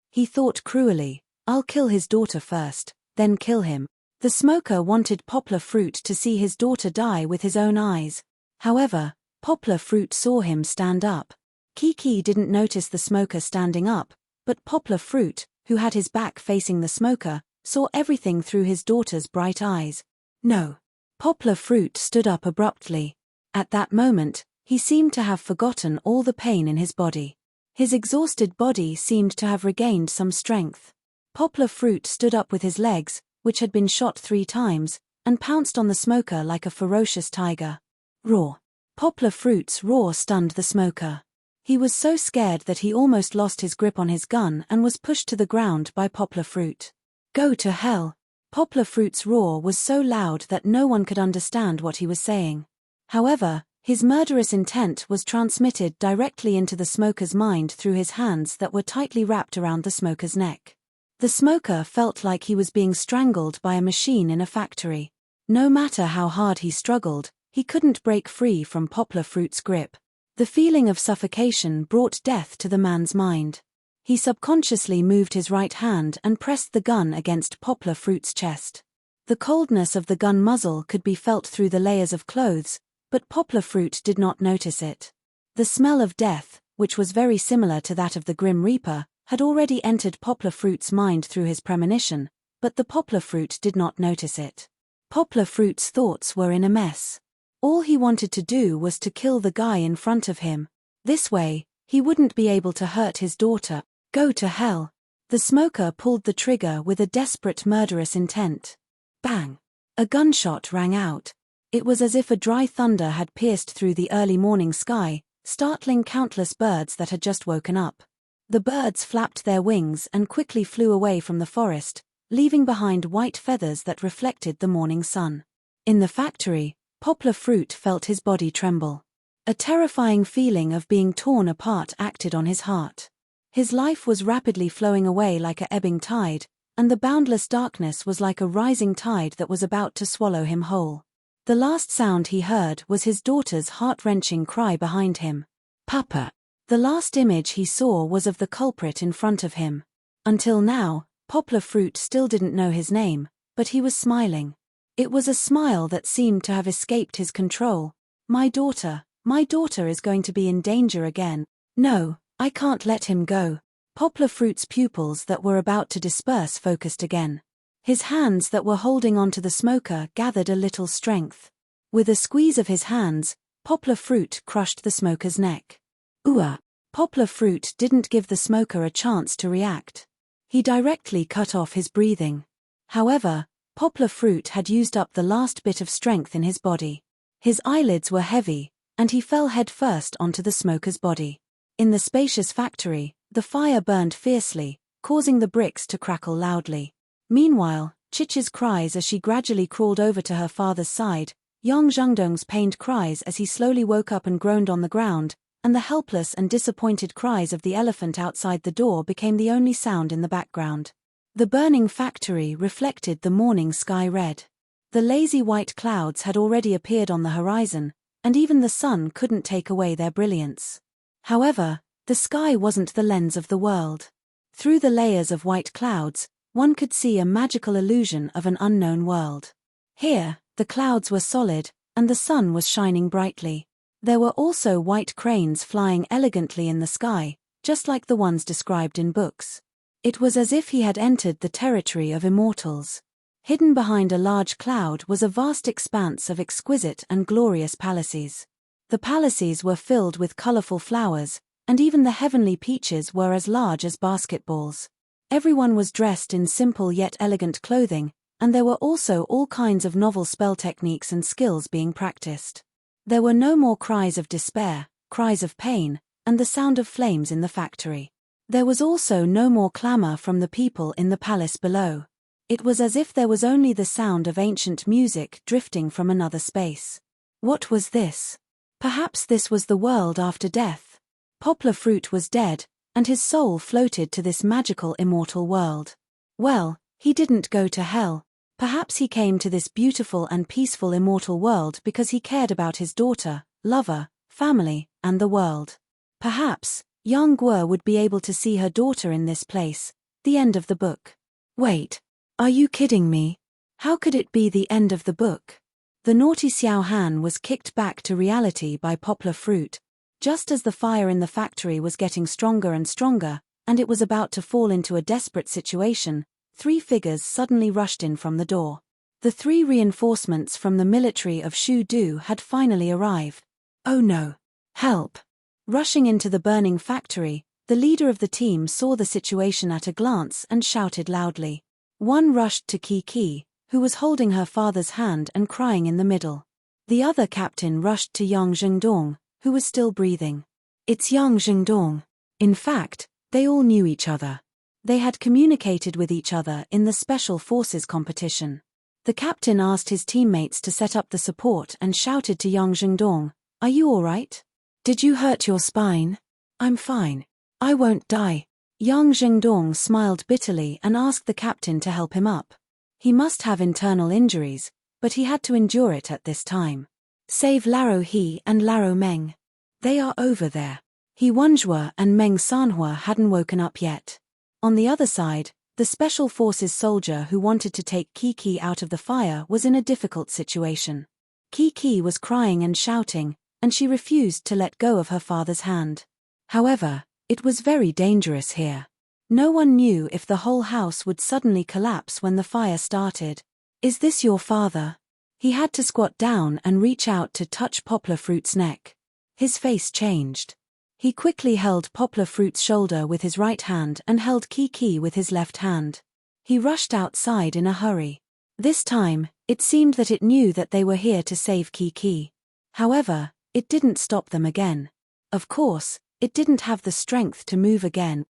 He thought cruelly, I'll kill his daughter first, then kill him. The smoker wanted Poplar Fruit to see his daughter die with his own eyes. However, Poplar Fruit saw him stand up. Kiki didn't notice the smoker standing up, but Poplar Fruit, who had his back facing the smoker, saw everything through his daughter's bright eyes. No. Poplar Fruit stood up abruptly. At that moment, he seemed to have forgotten all the pain in his body. His exhausted body seemed to have regained some strength. Poplar Fruit stood up with his legs, which had been shot 3 times, and pounced on the smoker like a ferocious tiger. Roar. Poplar Fruit's roar stunned the smoker. He was so scared that he almost lost his grip on his gun and was pushed to the ground by Poplar Fruit. Go to hell. Poplar Fruit's roar was so loud that no one could understand what he was saying. However, his murderous intent was transmitted directly into the smoker's mind through his hands that were tightly wrapped around the smoker's neck. The smoker felt like he was being strangled by a machine in a factory. No matter how hard he struggled, he couldn't break free from Poplar Fruit's grip. The feeling of suffocation brought death to the man's mind. He subconsciously moved his right hand and pressed the gun against Poplar Fruit's chest. The coldness of the gun muzzle could be felt through the layers of clothes, but Poplar Fruit did not notice it. The smell of death, which was very similar to that of the Grim Reaper, had already entered Poplar Fruit's mind through his premonition, but the Poplar Fruit did not notice it. Poplar Fruit's thoughts were in a mess. All he wanted to do was to kill the guy in front of him. This way, he wouldn't be able to hurt his daughter. Go to hell. The smoker pulled the trigger with a desperate murderous intent. Bang! A gunshot rang out. It was as if a dry thunder had pierced through the early morning sky, startling countless birds that had just woken up. The birds flapped their wings and quickly flew away from the forest, leaving behind white feathers that reflected the morning sun. In the factory, Poplar Fruit felt his body tremble. A terrifying feeling of being torn apart acted on his heart. His life was rapidly flowing away like a ebbing tide, and the boundless darkness was like a rising tide that was about to swallow him whole. The last sound he heard was his daughter's heart-wrenching cry behind him. Papa. The last image he saw was of the culprit in front of him. Until now, Poplar Fruit still didn't know his name, but he was smiling. It was a smile that seemed to have escaped his control. My daughter is going to be in danger again. No, I can't let him go. Poplar Fruit's pupils that were about to disperse focused again. His hands that were holding onto the smoker gathered a little strength. With a squeeze of his hands, Poplar Fruit crushed the smoker's neck. Ooh! Poplar Fruit didn't give the smoker a chance to react. He directly cut off his breathing. However, Poplar Fruit had used up the last bit of strength in his body. His eyelids were heavy, and he fell head first onto the smoker's body. In the spacious factory, the fire burned fiercely, causing the bricks to crackle loudly. Meanwhile, Chichi's cries as she gradually crawled over to her father's side, Yang Zhengdong's pained cries as he slowly woke up and groaned on the ground, and the helpless and disappointed cries of the elephant outside the door became the only sound in the background. The burning factory reflected the morning sky red. The lazy white clouds had already appeared on the horizon, and even the sun couldn't take away their brilliance. However, the sky wasn't the lens of the world. Through the layers of white clouds, one could see a magical illusion of an unknown world. Here, the clouds were solid, and the sun was shining brightly. There were also white cranes flying elegantly in the sky, just like the ones described in books. It was as if he had entered the territory of immortals. Hidden behind a large cloud was a vast expanse of exquisite and glorious palaces. The palaces were filled with colorful flowers, and even the heavenly peaches were as large as basketballs. Everyone was dressed in simple yet elegant clothing, and there were also all kinds of novel spell techniques and skills being practiced. There were no more cries of despair, cries of pain, and the sound of flames in the factory. There was also no more clamor from the people in the palace below. It was as if there was only the sound of ancient music drifting from another space. What was this? Perhaps this was the world after death. Poplar Fruit was dead, and his soul floated to this magical immortal world. Well, he didn't go to hell. Perhaps he came to this beautiful and peaceful immortal world because he cared about his daughter, lover, family, and the world. Perhaps Yang Guo would be able to see her daughter in this place. The end of the book. Wait. Are you kidding me? How could it be the end of the book? The naughty Xiao Han was kicked back to reality by Poplar Fruit. Just as the fire in the factory was getting stronger and stronger, and it was about to fall into a desperate situation, 3 figures suddenly rushed in from the door. The 3 reinforcements from the military of Shu Du had finally arrived. Oh no! Help! Rushing into the burning factory, the leader of the team saw the situation at a glance and shouted loudly. One rushed to Kiki, who was holding her father's hand and crying in the middle. The other captain rushed to Yang Zhengdong, who was still breathing. It's Yang Zhengdong. In fact, they all knew each other. They had communicated with each other in the Special Forces competition. The captain asked his teammates to set up the support and shouted to Yang Zhengdong, "Are you all right? Did you hurt your spine?" "I'm fine. I won't die." Yang Zhengdong smiled bitterly and asked the captain to help him up. He must have internal injuries, but he had to endure it at this time. Save Laro He and Laro Meng. They are over there. He Wenjue and Meng Sanhua hadn't woken up yet. On the other side, the Special Forces soldier who wanted to take Kiki out of the fire was in a difficult situation. Kiki was crying and shouting, and she refused to let go of her father's hand. However, it was very dangerous here. No one knew if the whole house would suddenly collapse when the fire started. "Is this your father?" He had to squat down and reach out to touch Poplar Fruit's neck. His face changed. He quickly held Poplar Fruit's shoulder with his right hand and held Kiki with his left hand. He rushed outside in a hurry. This time, it seemed that it knew that they were here to save Kiki. However, it didn't stop them again. Of course, it didn't have the strength to move again.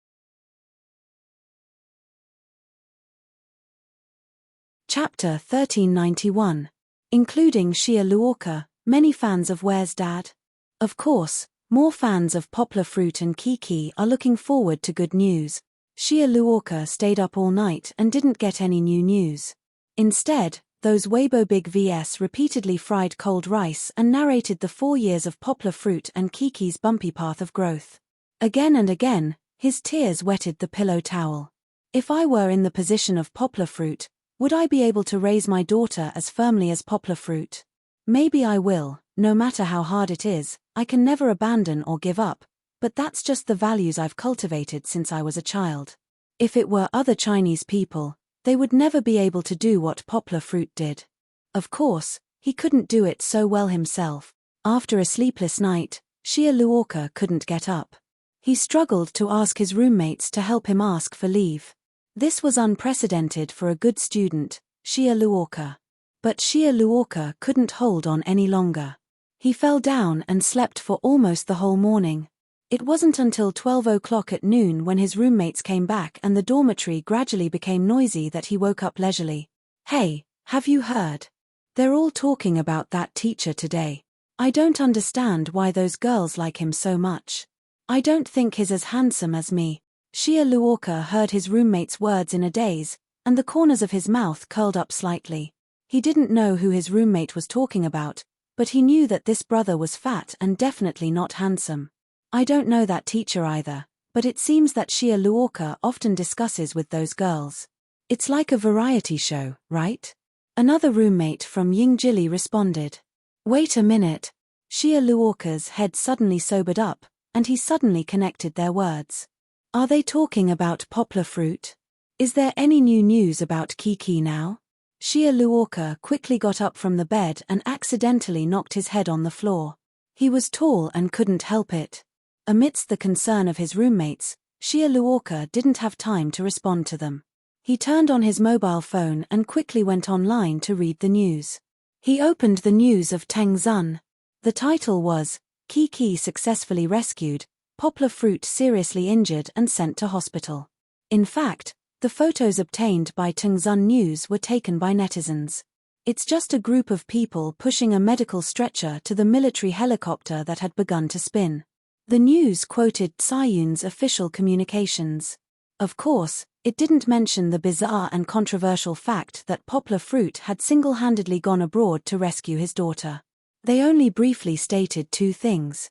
Chapter 1391. Including Xia Luoka, many fans of Where's Dad? Of course, more fans of Poplar Fruit and Kiki are looking forward to good news. Xia Luoka stayed up all night and didn't get any new news. Instead, those Weibo Big vs repeatedly fried cold rice and narrated the 4 years of Poplar Fruit and Kiki's bumpy path of growth. Again and again, his tears wetted the pillow towel. If I were in the position of Poplar Fruit, would I be able to raise my daughter as firmly as Poplar Fruit? Maybe I will, no matter how hard it is. I can never abandon or give up, but that's just the values I've cultivated since I was a child. If it were other Chinese people, they would never be able to do what Poplar Fruit did. Of course, he couldn't do it so well himself. After a sleepless night, Xia Luoka couldn't get up. He struggled to ask his roommates to help him ask for leave. This was unprecedented for a good student, Xia Luoka. But Xia Luoka couldn't hold on any longer. He fell down and slept for almost the whole morning. It wasn't until 12 o'clock at noon when his roommates came back and the dormitory gradually became noisy that he woke up leisurely. "Hey, have you heard? They're all talking about that teacher today. I don't understand why those girls like him so much. I don't think he's as handsome as me." Shia Luoka heard his roommate's words in a daze, and the corners of his mouth curled up slightly. He didn't know who his roommate was talking about, but he knew that this brother was fat and definitely not handsome. "I don't know that teacher either, but it seems that Shia Luoka often discusses with those girls. It's like a variety show, right?" Another roommate from Yingjili responded. "Wait a minute." Shia Luoka's head suddenly sobered up, and he suddenly connected their words. "Are they talking about poplar fruit? Is there any new news about Kiki now?" Shia Luoka quickly got up from the bed and accidentally knocked his head on the floor. He was tall and couldn't help it. Amidst the concern of his roommates, Shia Luoka didn't have time to respond to them. He turned on his mobile phone and quickly went online to read the news. He opened the news of Tengzun. The title was, "Kiki successfully rescued, poplar fruit seriously injured and sent to hospital." In fact, the photos obtained by Tengzun News were taken by netizens. It's just a group of people pushing a medical stretcher to the military helicopter that had begun to spin. The news quoted Tsai official communications. Of course, it didn't mention the bizarre and controversial fact that poplar fruit had single-handedly gone abroad to rescue his daughter. They only briefly stated two things.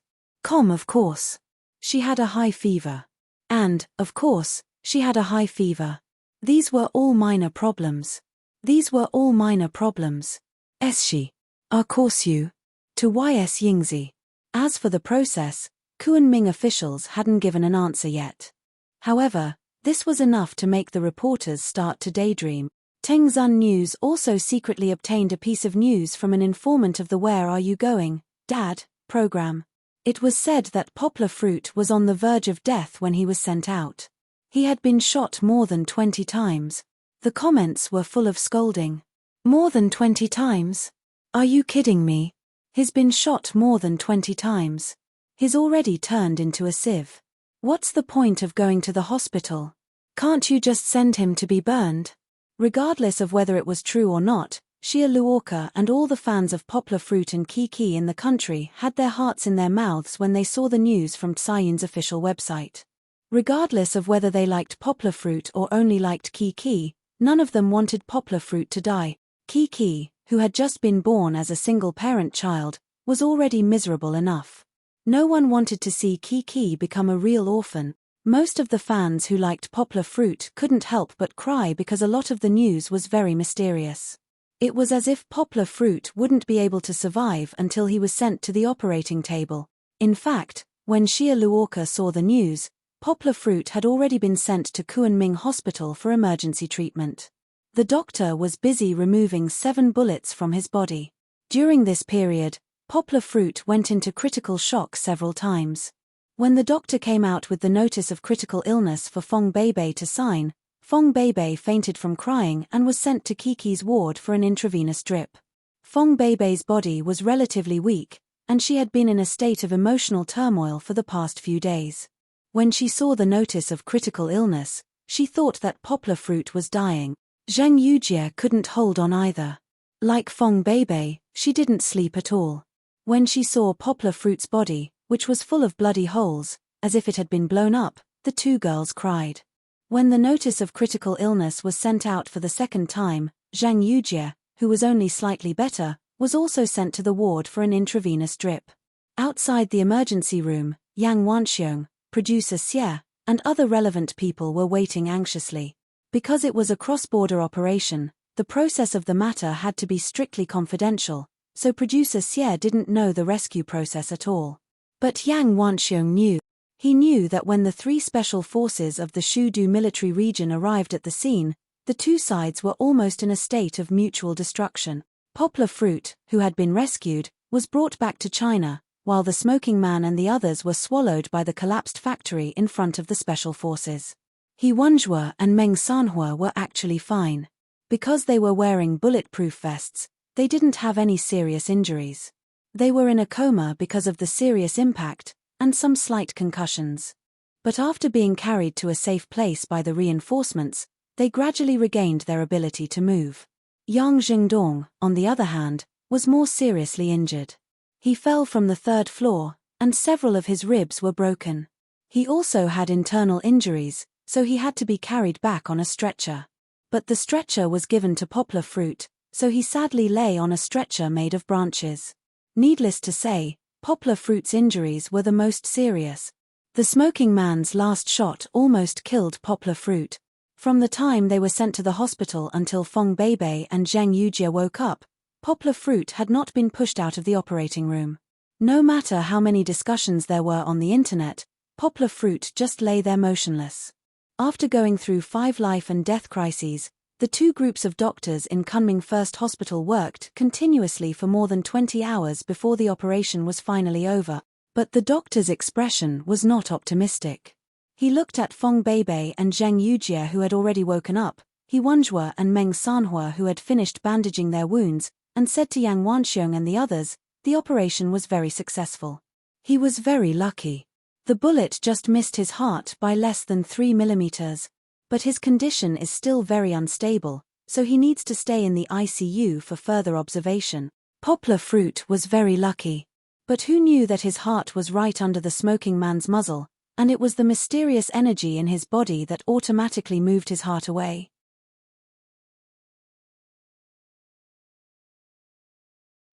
Of course. She had a high fever. And, of course, she had a high fever. These were all minor problems. She. Of course you. To YS Yingzi. As for the process, Kunming officials hadn't given an answer yet. However, this was enough to make the reporters start to daydream. Tengzun News also secretly obtained a piece of news from an informant of the "Where Are You Going, Dad?" program. It was said that poplar fruit was on the verge of death when he was sent out. He had been shot more than 20 times. The comments were full of scolding. "More than 20 times? Are you kidding me? He's been shot more than 20 times. He's already turned into a sieve. What's the point of going to the hospital? Can't you just send him to be burned?" Regardless of whether it was true or not, Shia Luoka and all the fans of poplar fruit and Kiki in the country had their hearts in their mouths when they saw the news from Tsai's official website. Regardless of whether they liked poplar fruit or only liked Kiki, none of them wanted poplar fruit to die. Kiki, who had just been born as a single-parent child, was already miserable enough. No one wanted to see Kiki become a real orphan. Most of the fans who liked poplar fruit couldn't help but cry because a lot of the news was very mysterious. It was as if poplar fruit wouldn't be able to survive until he was sent to the operating table. In fact, when Shia Luoka saw the news, poplar fruit had already been sent to Kunming Hospital for emergency treatment. The doctor was busy removing 7 bullets from his body. During this period, poplar fruit went into critical shock several times. When the doctor came out with the notice of critical illness for Fong Beibei to sign, Fong Beibei fainted from crying and was sent to Kiki's ward for an intravenous drip. Fong Beibei's body was relatively weak, and she had been in a state of emotional turmoil for the past few days. When she saw the notice of critical illness, she thought that poplar fruit was dying. Zheng Yujie couldn't hold on either. Like Fong Beibei, she didn't sleep at all. When she saw poplar fruit's body, which was full of bloody holes, as if it had been blown up, the two girls cried. When the notice of critical illness was sent out for the second time, Zhang Yujie, who was only slightly better, was also sent to the ward for an intravenous drip. Outside the emergency room, Yang Wanxiong, producer Xie, and other relevant people were waiting anxiously. Because it was a cross-border operation, the process of the matter had to be strictly confidential, so producer Xie didn't know the rescue process at all. But Yang Wanxiong knew. He knew that when the 3 special forces of the Shudu military region arrived at the scene, the two sides were almost in a state of mutual destruction. Poplar Fruit, who had been rescued, was brought back to China, while the Smoking Man and the others were swallowed by the collapsed factory in front of the special forces. He Wenjue and Meng Sanhua were actually fine. Because they were wearing bulletproof vests, they didn't have any serious injuries. They were in a coma because of the serious impact, and some slight concussions. But after being carried to a safe place by the reinforcements, they gradually regained their ability to move. Yang Zhengdong, on the other hand, was more seriously injured. He fell from the third floor, and several of his ribs were broken. He also had internal injuries, so he had to be carried back on a stretcher. But the stretcher was given to Poplar Fruit, so he sadly lay on a stretcher made of branches. Needless to say, Poplar Fruit's injuries were the most serious. The smoking man's last shot almost killed Poplar Fruit. From the time they were sent to the hospital until Feng Beibei and Zheng Yujie woke up, Poplar Fruit had not been pushed out of the operating room. No matter how many discussions there were on the internet, Poplar Fruit just lay there motionless. After going through 5 life and death crises, the 2 groups of doctors in Kunming First Hospital worked continuously for more than 20 hours before the operation was finally over, but the doctor's expression was not optimistic. He looked at Feng Beibei and Zheng Yujie, who had already woken up, He Wenjue and Meng Sanhua, who had finished bandaging their wounds, and said to Yang Wanxiong and the others, the operation was very successful. He was very lucky. The bullet just missed his heart by less than 3 millimeters. But his condition is still very unstable, so he needs to stay in the ICU for further observation. Poplar Fruit was very lucky. But who knew that his heart was right under the smoking man's muzzle, and it was the mysterious energy in his body that automatically moved his heart away.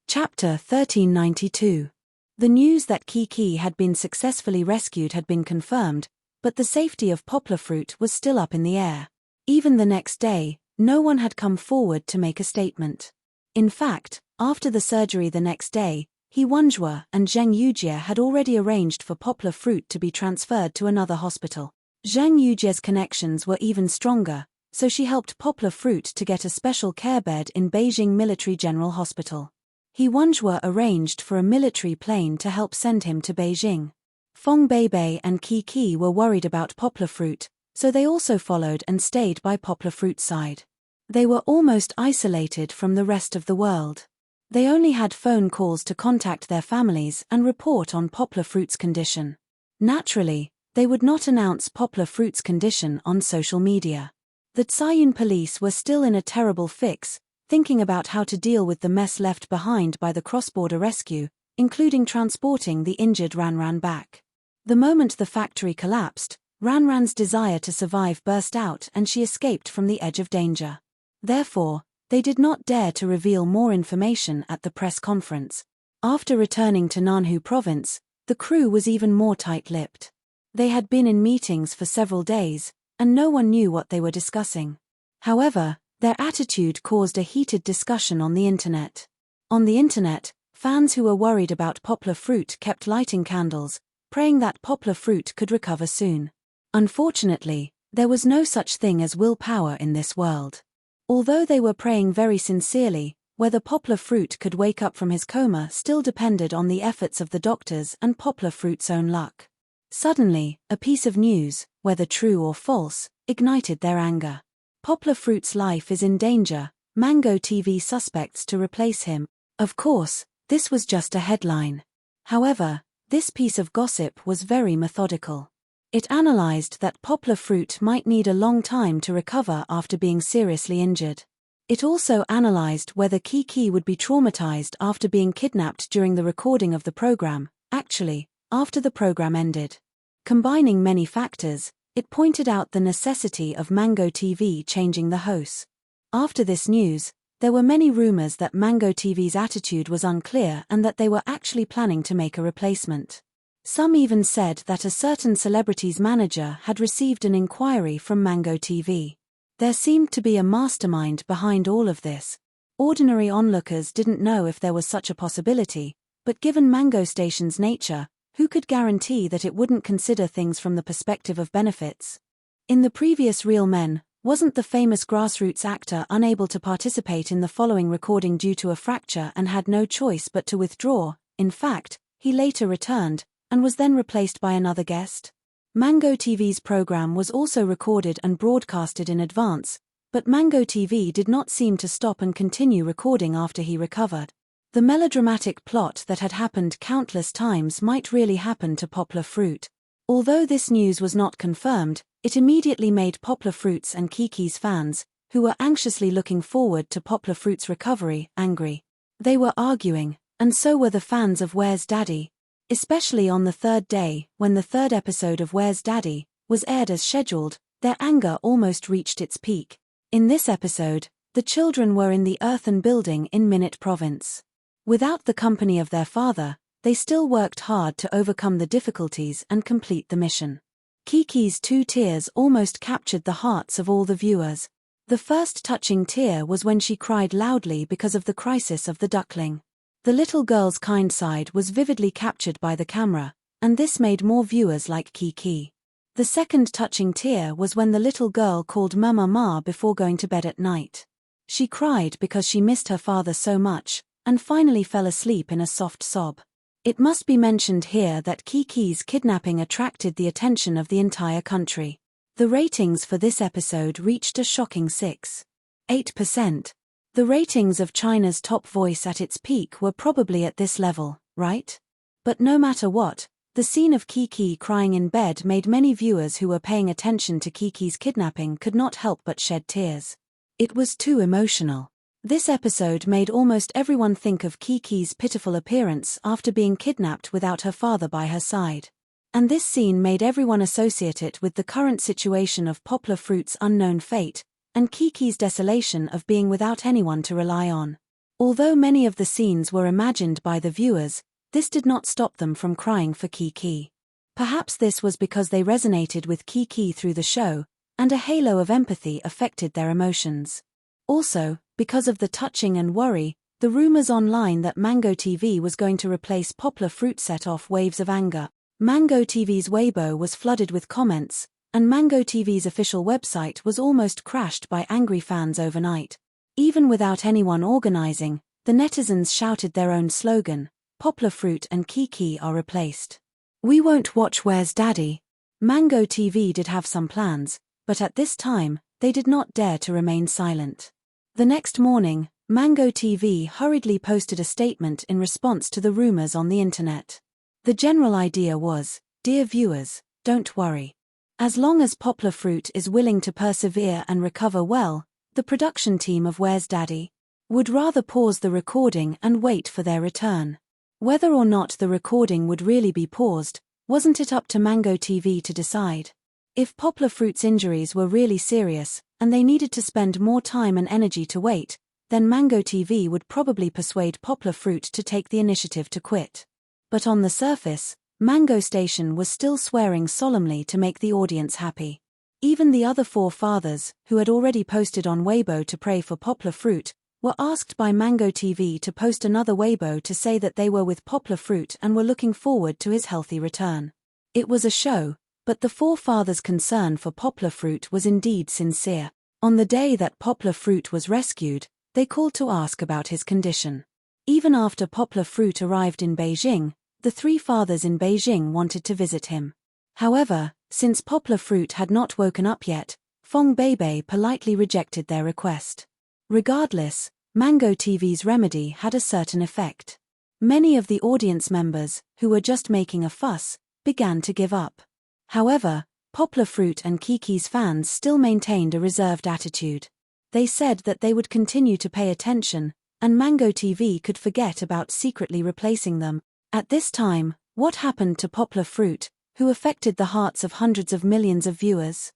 Chapter 1392. The news that Kiki had been successfully rescued had been confirmed, but the safety of Poplar Fruit was still up in the air. Even the next day, no one had come forward to make a statement. In fact, after the surgery the next day, He Wenjue and Zheng Yujie had already arranged for Poplar Fruit to be transferred to another hospital. Zheng Yujie's connections were even stronger, so she helped Poplar Fruit to get a special care bed in Beijing Military General Hospital. He Wenjue arranged for a military plane to help send him to Beijing. Feng Beibei and Kiki were worried about Poplar Fruit, so they also followed and stayed by Poplar Fruit's side. They were almost isolated from the rest of the world. They only had phone calls to contact their families and report on Poplar Fruit's condition. Naturally, they would not announce Poplar Fruit's condition on social media. The Tsayun police were still in a terrible fix, thinking about how to deal with the mess left behind by the cross-border rescue, including transporting the injured Ranran back. The moment the factory collapsed, Ranran's desire to survive burst out and she escaped from the edge of danger. Therefore, they did not dare to reveal more information at the press conference. After returning to Nanhu province, the crew was even more tight-lipped. They had been in meetings for several days, and no one knew what they were discussing. However, their attitude caused a heated discussion on the internet. On the internet, fans who were worried about Poplar Fruit kept lighting candles, praying that Poplar Fruit could recover soon. Unfortunately, there was no such thing as willpower in this world. Although they were praying very sincerely, whether Poplar Fruit could wake up from his coma still depended on the efforts of the doctors and Poplar Fruit's own luck. Suddenly, a piece of news, whether true or false, ignited their anger. Poplar Fruit's life is in danger, Mango TV suspects to replace him. Of course, this was just a headline. However, this piece of gossip was very methodical. It analyzed that Poplar Fruit might need a long time to recover after being seriously injured. It also analyzed whether Kiki would be traumatized after being kidnapped during the recording of the program, actually, after the program ended. Combining many factors, it pointed out the necessity of Mango TV changing the host. After this news, there were many rumors that Mango TV's attitude was unclear and that they were actually planning to make a replacement. Some even said that a certain celebrity's manager had received an inquiry from Mango TV. There seemed to be a mastermind behind all of this. Ordinary onlookers didn't know if there was such a possibility, but given Mango Station's nature, who could guarantee that it wouldn't consider things from the perspective of benefits? In the previous Real Men, wasn't the famous grassroots actor unable to participate in the following recording due to a fracture and had no choice but to withdraw? In fact, he later returned, and was then replaced by another guest. Mango TV's program was also recorded and broadcasted in advance, but Mango TV did not seem to stop and continue recording after he recovered. The melodramatic plot that had happened countless times might really happen to Poplar Fruit. Although this news was not confirmed, it immediately made Poplar Fruit's and Kiki's fans, who were anxiously looking forward to Poplar Fruit's recovery, angry. They were arguing, and so were the fans of Where's Daddy? Especially on the third day, when the third episode of Where's Daddy was aired as scheduled, their anger almost reached its peak. In this episode, the children were in the earthen building in Minute Province. Without the company of their father, they still worked hard to overcome the difficulties and complete the mission. Kiki's 2 tears almost captured the hearts of all the viewers. The first touching tear was when she cried loudly because of the crisis of the duckling. The little girl's kind side was vividly captured by the camera, and this made more viewers like Kiki. The second touching tear was when the little girl called Mama Ma before going to bed at night. She cried because she missed her father so much, and finally fell asleep in a soft sob. It must be mentioned here that Kiki's kidnapping attracted the attention of the entire country. The ratings for this episode reached a shocking 6.8%. The ratings of China's top voice at its peak were probably at this level, right? But no matter what, the scene of Kiki crying in bed made many viewers who were paying attention to Kiki's kidnapping could not help but shed tears. It was too emotional. This episode made almost everyone think of Kiki's pitiful appearance after being kidnapped without her father by her side. And this scene made everyone associate it with the current situation of Poplar Fruit's unknown fate, and Kiki's desolation of being without anyone to rely on. Although many of the scenes were imagined by the viewers, this did not stop them from crying for Kiki. Perhaps this was because they resonated with Kiki through the show, and a halo of empathy affected their emotions. Also, because of the touching and worry, the rumors online that Mango TV was going to replace Poplar Fruit set off waves of anger. Mango TV's Weibo was flooded with comments, and Mango TV's official website was almost crashed by angry fans overnight. Even without anyone organizing, the netizens shouted their own slogan, "Poplar Fruit and Kiki are replaced. We won't watch Where's Daddy?" Mango TV did have some plans, but at this time, they did not dare to remain silent. The next morning, Mango TV hurriedly posted a statement in response to the rumors on the internet. The general idea was, "Dear viewers, don't worry. As long as Poplar Fruit is willing to persevere and recover well, the production team of Where's Daddy would rather pause the recording and wait for their return." Whether or not the recording would really be paused, wasn't it up to Mango TV to decide? If Poplar Fruit's injuries were really serious, and they needed to spend more time and energy to wait, then Mango TV would probably persuade Poplar Fruit to take the initiative to quit. But on the surface, Mango Station was still swearing solemnly to make the audience happy. Even the other 4 fathers, who had already posted on Weibo to pray for Poplar Fruit, were asked by Mango TV to post another Weibo to say that they were with Poplar Fruit and were looking forward to his healthy return. It was a show, but the 4 fathers' concern for Poplar Fruit was indeed sincere. On the day that Poplar Fruit was rescued, they called to ask about his condition. Even after Poplar Fruit arrived in Beijing, the 3 fathers in Beijing wanted to visit him. However, since Poplar Fruit had not woken up yet, Fong Beibei politely rejected their request. Regardless, Mango TV's remedy had a certain effect. Many of the audience members, who were just making a fuss, began to give up. However, Poplar Fruit and Kiki's fans still maintained a reserved attitude. They said that they would continue to pay attention, and Mango TV could forget about secretly replacing them. At this time, what happened to Poplar Fruit, who affected the hearts of hundreds of millions of viewers?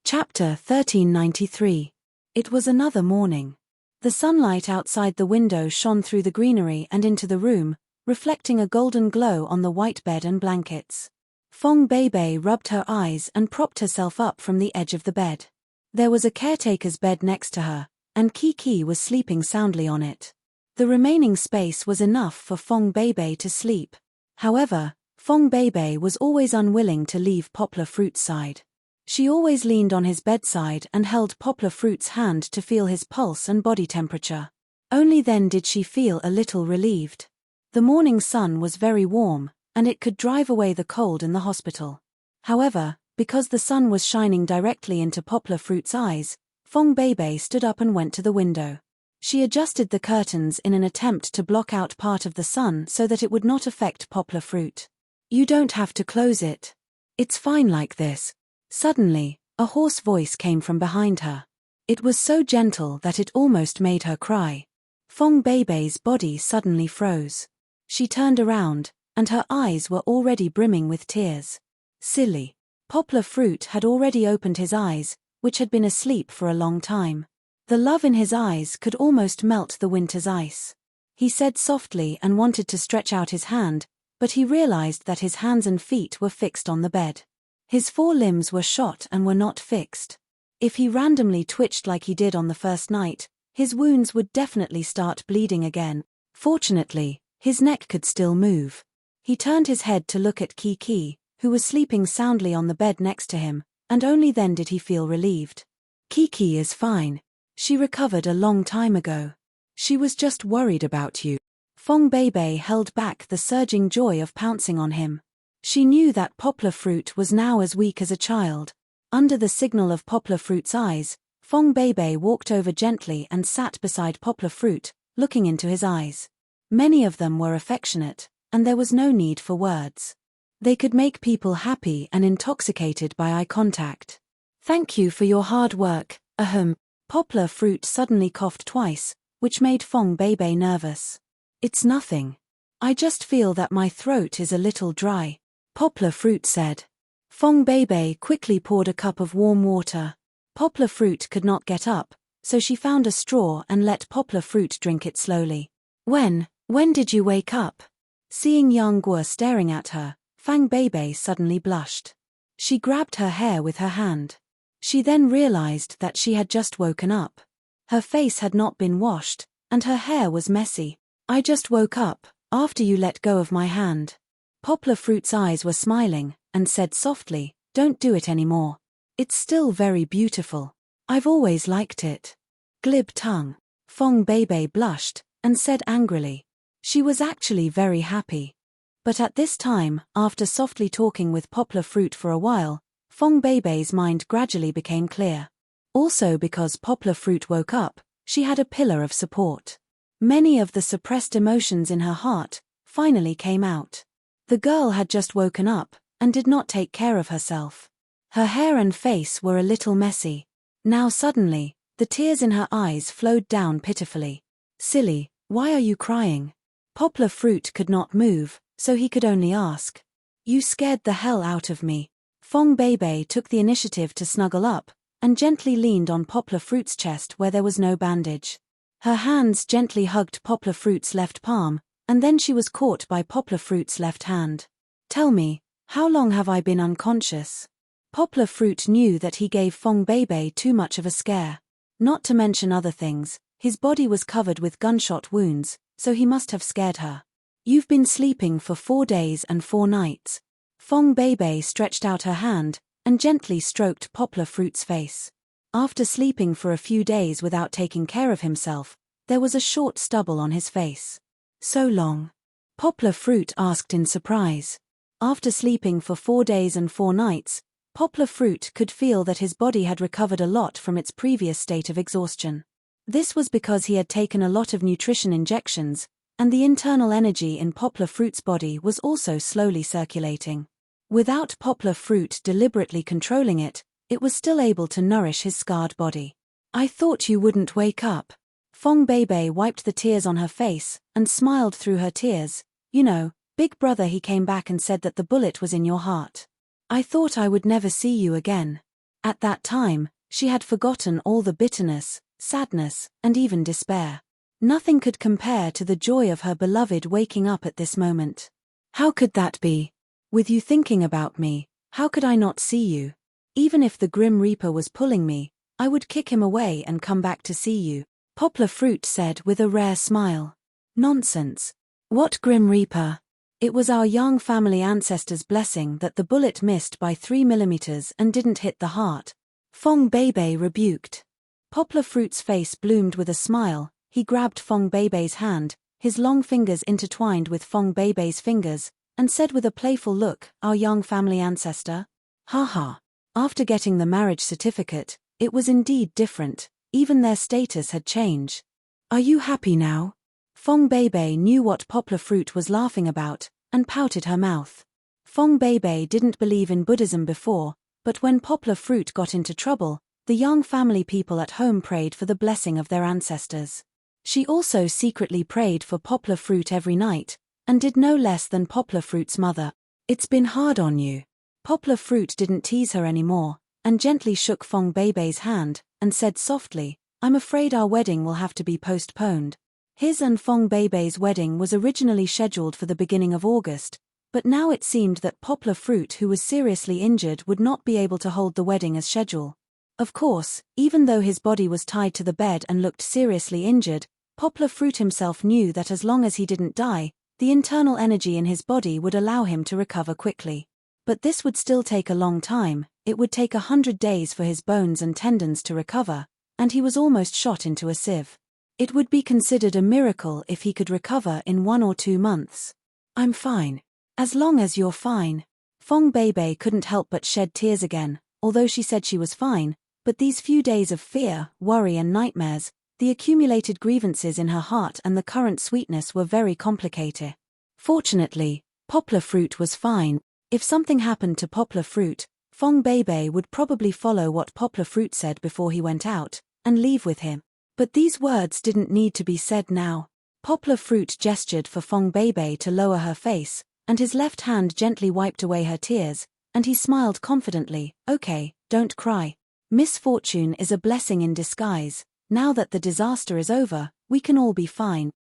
Chapter 1393. It was another morning. The sunlight outside the window shone through the greenery and into the room, reflecting a golden glow on the white bed and blankets. Fong Beibei rubbed her eyes and propped herself up from the edge of the bed. There was a caretaker's bed next to her, and Kiki was sleeping soundly on it. The remaining space was enough for Fong Beibei to sleep. However, Fong Beibei was always unwilling to leave Poplar Fruit's side. She always leaned on his bedside and held Poplar Fruit's hand to feel his pulse and body temperature. Only then did she feel a little relieved. The morning sun was very warm, and it could drive away the cold in the hospital. However, because the sun was shining directly into Poplar Fruit's eyes, Fong Beibei stood up and went to the window. She adjusted the curtains in an attempt to block out part of the sun so that it would not affect poplar fruit. You don't have to close it. It's fine like this. Suddenly, a hoarse voice came from behind her. It was so gentle that it almost made her cry. Fong Beibei's body suddenly froze. She turned around, and her eyes were already brimming with tears. Silly. Poplar fruit had already opened his eyes, which had been asleep for a long time. The love in his eyes could almost melt the winter's ice. He said softly and wanted to stretch out his hand, but he realized that his hands and feet were fixed on the bed. His 4 limbs were shot and were not fixed. If he randomly twitched like he did on the first night, his wounds would definitely start bleeding again. Fortunately, his neck could still move. He turned his head to look at Kiki, who was sleeping soundly on the bed next to him, and only then did he feel relieved. Kiki is fine. She recovered a long time ago. She was just worried about you. Fong Beibei held back the surging joy of pouncing on him. She knew that poplar fruit was now as weak as a child. Under the signal of poplar fruit's eyes, Fong Beibei walked over gently and sat beside poplar fruit, looking into his eyes. Many of them were affectionate, and there was no need for words. They could make people happy and intoxicated by eye contact. Thank you for your hard work, ahem. Poplar fruit suddenly coughed twice, which made Fong Beibei nervous. It's nothing. I just feel that my throat is a little dry, poplar fruit said. Fong Beibei quickly poured a cup of warm water. Poplar fruit could not get up, so she found a straw and let poplar fruit drink it slowly. When did you wake up? Seeing Yang Guo staring at her, Fang Beibei suddenly blushed. She grabbed her hair with her hand. She then realized that she had just woken up. Her face had not been washed, and her hair was messy. I just woke up, after you let go of my hand. Poplar fruit's eyes were smiling, and said softly, don't do it anymore. It's still very beautiful. I've always liked it. Glib tongue. Fong Beibei blushed, and said angrily. She was actually very happy. But at this time, after softly talking with poplar fruit for a while, Fong Beibei's mind gradually became clear. Also because poplar fruit woke up, she had a pillar of support. Many of the suppressed emotions in her heart finally came out. The girl had just woken up and did not take care of herself. Her hair and face were a little messy. Now suddenly, the tears in her eyes flowed down pitifully. Silly, why are you crying? Poplar fruit could not move, so he could only ask. You scared the hell out of me. Fong Beibei took the initiative to snuggle up, and gently leaned on poplar fruit's chest where there was no bandage. Her hands gently hugged poplar fruit's left palm, and then she was caught by poplar fruit's left hand. Tell me, how long have I been unconscious? Poplar fruit knew that he gave Fong Beibei too much of a scare. Not to mention other things, his body was covered with gunshot wounds, so he must have scared her. You've been sleeping for 4 days and 4 nights. Fong Beibei stretched out her hand, and gently stroked poplar fruit's face. After sleeping for a few days without taking care of himself, there was a short stubble on his face. So long? Poplar fruit asked in surprise. After sleeping for 4 days and 4 nights, poplar fruit could feel that his body had recovered a lot from its previous state of exhaustion. This was because he had taken a lot of nutrition injections, and the internal energy in poplar fruit's body was also slowly circulating. Without poplar fruit deliberately controlling it, it was still able to nourish his scarred body. I thought you wouldn't wake up. Fong Beibei wiped the tears on her face, and smiled through her tears. You know, big brother, he came back and said that the bullet was in your heart. I thought I would never see you again. At that time, she had forgotten all the bitterness, sadness, and even despair. Nothing could compare to the joy of her beloved waking up at this moment. How could that be? With you thinking about me, how could I not see you? Even if the Grim Reaper was pulling me, I would kick him away and come back to see you, Poplar Fruit said with a rare smile. Nonsense. What Grim Reaper? It was our Yang family ancestors' blessing that the bullet missed by 3 millimeters and didn't hit the heart. Fong Beibei rebuked. Poplar Fruit's face bloomed with a smile. He grabbed Fong Beibei's hand, his long fingers intertwined with Fong Beibei's fingers, and said with a playful look, our Yang family ancestor? Ha ha. After getting the marriage certificate, It was indeed different, even their status had changed. Are you happy now? Fong Beibei knew what Poplar Fruit was laughing about, and pouted her mouth. Fong Beibei didn't believe in Buddhism before, but when Poplar Fruit got into trouble, the young family people at home prayed for the blessing of their ancestors. She also secretly prayed for Poplar Fruit every night, and did no less than Poplar Fruit's mother. It's been hard on you. Poplar Fruit didn't tease her anymore, and gently shook Fong Beibei's hand, and said softly, I'm afraid our wedding will have to be postponed. His and Fong Beibei's wedding was originally scheduled for the beginning of August, but now it seemed that Poplar Fruit, who was seriously injured, would not be able to hold the wedding as scheduled. Of course, even though his body was tied to the bed and looked seriously injured, Poplar Fruit himself knew that as long as he didn't die, the internal energy in his body would allow him to recover quickly. But this would still take a long time. It would take 100 days for his bones and tendons to recover, and he was almost shot into a sieve. It would be considered a miracle if he could recover in 1 or 2 months. I'm fine. As long as you're fine. Fong Beibei couldn't help but shed tears again, although she said she was fine, but these few days of fear, worry and nightmares, the accumulated grievances in her heart and the current sweetness were very complicated. Fortunately, Poplar Fruit was fine. If something happened to Poplar Fruit, Fong Beibei would probably follow what Poplar Fruit said before he went out, and leave with him. But these words didn't need to be said now. Poplar Fruit gestured for Fong Beibei to lower her face, and his left hand gently wiped away her tears, and he smiled confidently, Okay, don't cry. Misfortune is a blessing in disguise. Now that the disaster is over, we can all be fine.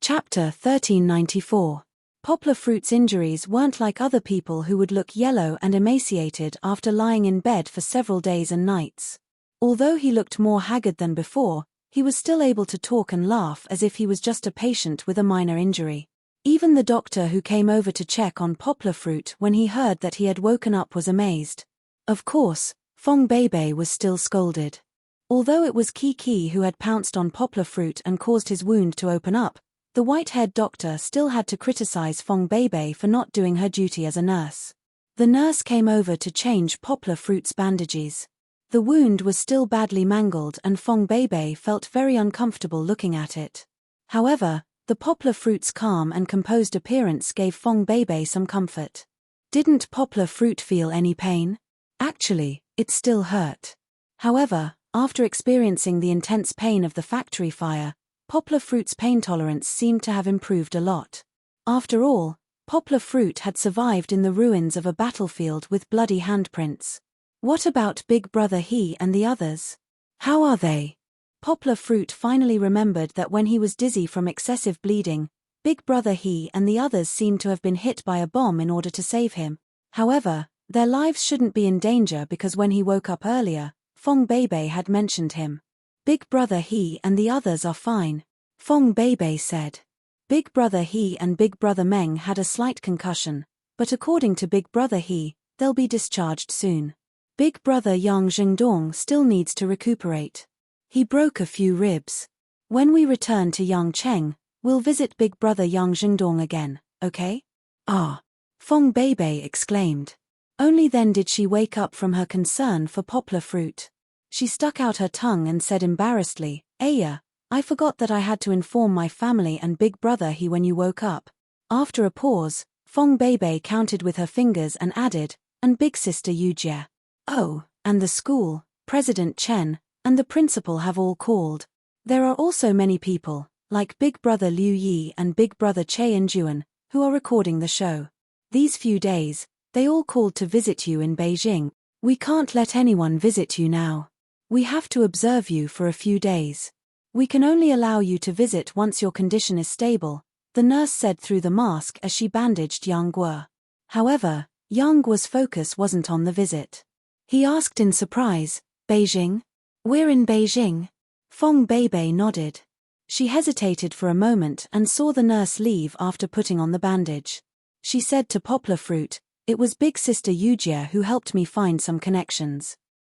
Chapter 1394. Poplar Fruit's injuries weren't like other people who would look yellow and emaciated after lying in bed for several days and nights. Although he looked more haggard than before, he was still able to talk and laugh as if he was just a patient with a minor injury. Even the doctor who came over to check on Poplar Fruit when he heard that he had woken up was amazed. Of course, Fong Beibei was still scolded. Although it was Kiki who had pounced on Poplar Fruit and caused his wound to open up, the white-haired doctor still had to criticize Fong Beibei for not doing her duty as a nurse. The nurse came over to change Poplar Fruit's bandages. The wound was still badly mangled and Fong Beibei felt very uncomfortable looking at it. However, the Poplar Fruit's calm and composed appearance gave Fong Beibei some comfort. Didn't Poplar Fruit feel any pain? Actually, it still hurt. However, after experiencing the intense pain of the factory fire, Poplar Fruit's pain tolerance seemed to have improved a lot. After all, Poplar Fruit had survived in the ruins of a battlefield with bloody handprints. What about Big Brother He and the others? How are they? Poplar Fruit finally remembered that when he was dizzy from excessive bleeding, Big Brother He and the others seemed to have been hit by a bomb in order to save him. However, their lives shouldn't be in danger because when he woke up earlier, Fong Beibei had mentioned him. Big Brother He and the others are fine, Fong Beibei said. Big Brother He and Big Brother Meng had a slight concussion, but according to Big Brother He, they'll be discharged soon. Big Brother Yang Zhengdong still needs to recuperate. He broke a few ribs. When we return to Yang Cheng, we'll visit Big Brother Yang Zhengdong again, okay? Ah! Fong Beibei exclaimed. Only then did she wake up from her concern for Poplar Fruit. She stuck out her tongue and said embarrassedly, Aya, I forgot that I had to inform my family and Big Brother He when you woke up. After a pause, Fong Beibei counted with her fingers and added, and Big Sister Yujie. Oh, and the school, President Chen, and the principal have all called. There are also many people, like Big Brother Liu Yi and Big Brother Che and Juan, who are recording the show. These few days, they all called to visit you in Beijing. We can't let anyone visit you now. We have to observe you for a few days. We can only allow you to visit once your condition is stable, the nurse said through the mask as she bandaged Yang Guo. However, Yang Guo's focus wasn't on the visit. He asked in surprise, Beijing? We're in Beijing. Fong Beibei nodded. She hesitated for a moment and saw the nurse leave after putting on the bandage. She said to Poplar Fruit, It was Big Sister Yujie who helped me find some connections.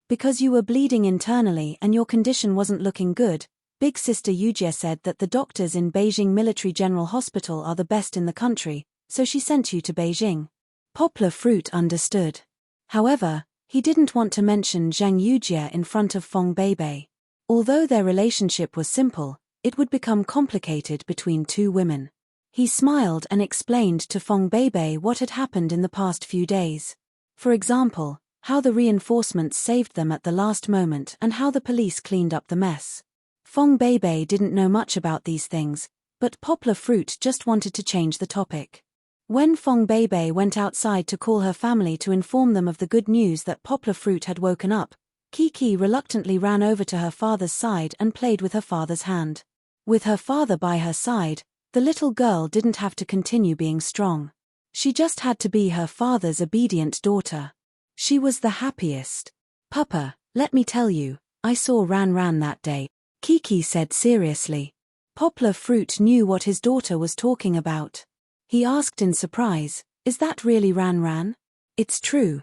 Because you were bleeding internally and your condition wasn't looking good, Big Sister Yujie said that the doctors in Beijing Military General Hospital are the best in the country, so she sent you to Beijing. Poplar Fruit understood. However, he didn't want to mention Zhang Yujie in front of Fong Beibei. Although their relationship was simple, it would become complicated between two women. He smiled and explained to Fong Beibei what had happened in the past few days. For example, how the reinforcements saved them at the last moment and how the police cleaned up the mess. Fong Beibei didn't know much about these things, but Poplar Fruit just wanted to change the topic. When Fong Beibei went outside to call her family to inform them of the good news that Poplar Fruit had woken up, Kiki reluctantly ran over to her father's side and played with her father's hand. With her father by her side, the little girl didn't have to continue being strong. She just had to be her father's obedient daughter. She was the happiest. "Papa, let me tell you, I saw Ran Ran that day," Kiki said seriously. Poplar Fruit knew what his daughter was talking about. He asked in surprise, "Is that really Ran Ran?" It's true.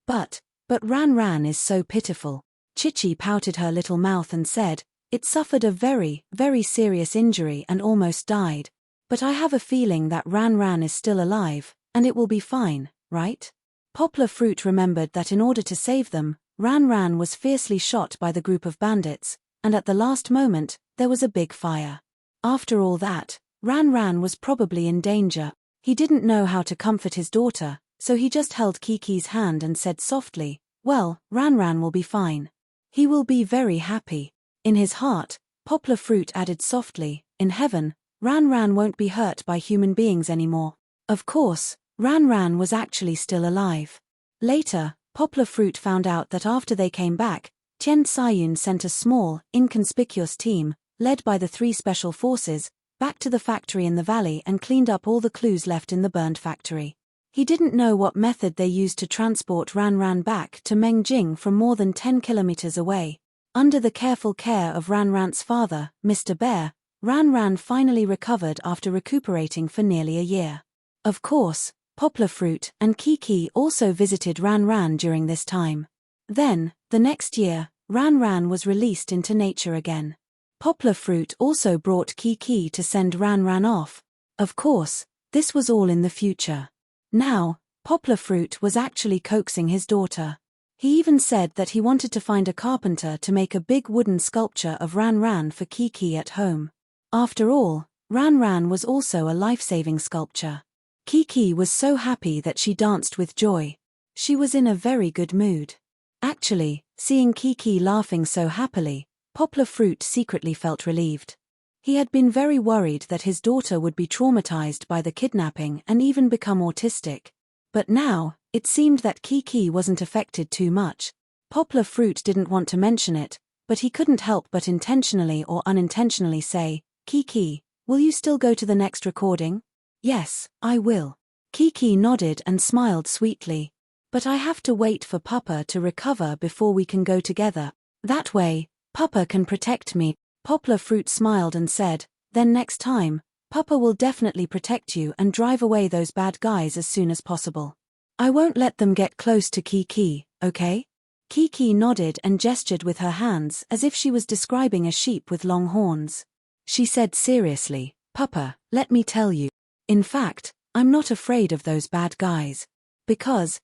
But Ran Ran is so pitiful." Chichi pouted her little mouth and said, "It suffered a very, very serious injury and almost died. But I have a feeling that Ran Ran is still alive, and it will be fine, right?" Poplar Fruit remembered that in order to save them, Ran Ran was fiercely shot by the group of bandits, and at the last moment, there was a big fire. After all that, Ran Ran was probably in danger. He didn't know how to comfort his daughter, so he just held Kiki's hand and said softly, "Well, Ran Ran will be fine. He will be very happy." In his heart, Poplar Fruit added softly, "In heaven, Ran Ran won't be hurt by human beings anymore." Of course, Ran Ran was actually still alive. Later, Poplar Fruit found out that after they came back, Tian Saiyun sent a small, inconspicuous team, led by the 3 special forces, back to the factory in the valley and cleaned up all the clues left in the burned factory. He didn't know what method they used to transport Ran Ran back to Mengjing from more than 10 kilometers away. Under the careful care of Ran Ran's father, Mr. Bear, Ran Ran finally recovered after recuperating for nearly a year. Of course, Poplar Fruit and Kiki also visited Ran Ran during this time. Then, the next year, Ran Ran was released into nature again. Poplar Fruit also brought Kiki to send Ran Ran off. Of course, this was all in the future. Now, Poplar Fruit was actually coaxing his daughter. He even said that he wanted to find a carpenter to make a big wooden sculpture of Ran Ran for Kiki at home. After all, Ran Ran was also a life-saving sculpture. Kiki was so happy that she danced with joy. She was in a very good mood. Actually, seeing Kiki laughing so happily, Poplar Fruit secretly felt relieved. He had been very worried that his daughter would be traumatized by the kidnapping and even become autistic. But now, it seemed that Kiki wasn't affected too much. Poplar Fruit didn't want to mention it, but he couldn't help but intentionally or unintentionally say, "Kiki, will you still go to the next recording?" "Yes, I will." Kiki nodded and smiled sweetly. "But I have to wait for Papa to recover before we can go together. That way, Papa can protect me." Poplar Fruit smiled and said, "Then next time, Papa will definitely protect you and drive away those bad guys as soon as possible. I won't let them get close to Kiki, okay?" Kiki nodded and gestured with her hands as if she was describing a sheep with long horns. She said seriously, "Papa, let me tell you. In fact, I'm not afraid of those bad guys. Because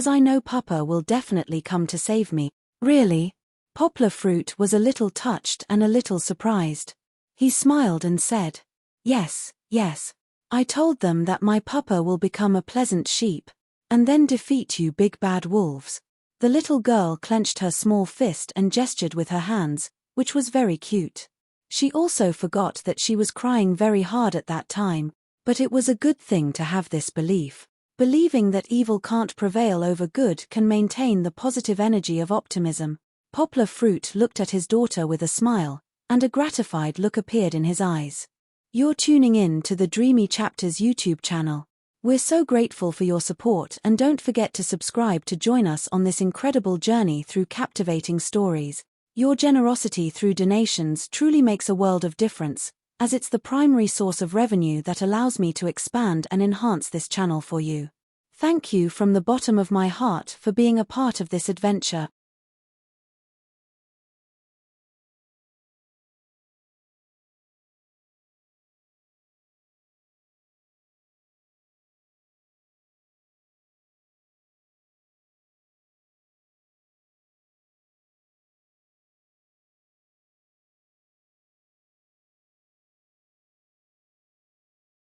I know Papa will definitely come to save me." "Really?" Poplar Fruit was a little touched and a little surprised. He smiled and said, Yes. I told them that my Papa will become a pleasant sheep, and then defeat you big bad wolves." The little girl clenched her small fist and gestured with her hands, which was very cute. She also forgot that she was crying very hard at that time, but it was a good thing to have this belief. Believing that evil can't prevail over good can maintain the positive energy of optimism. Poplar Fruit looked at his daughter with a smile, and a gratified look appeared in his eyes. You're tuning in to the Dreamy Chapters YouTube channel. We're so grateful for your support, and don't forget to subscribe to join us on this incredible journey through captivating stories. Your generosity through donations truly makes a world of difference, as it's the primary source of revenue that allows me to expand and enhance this channel for you. Thank you from the bottom of my heart for being a part of this adventure.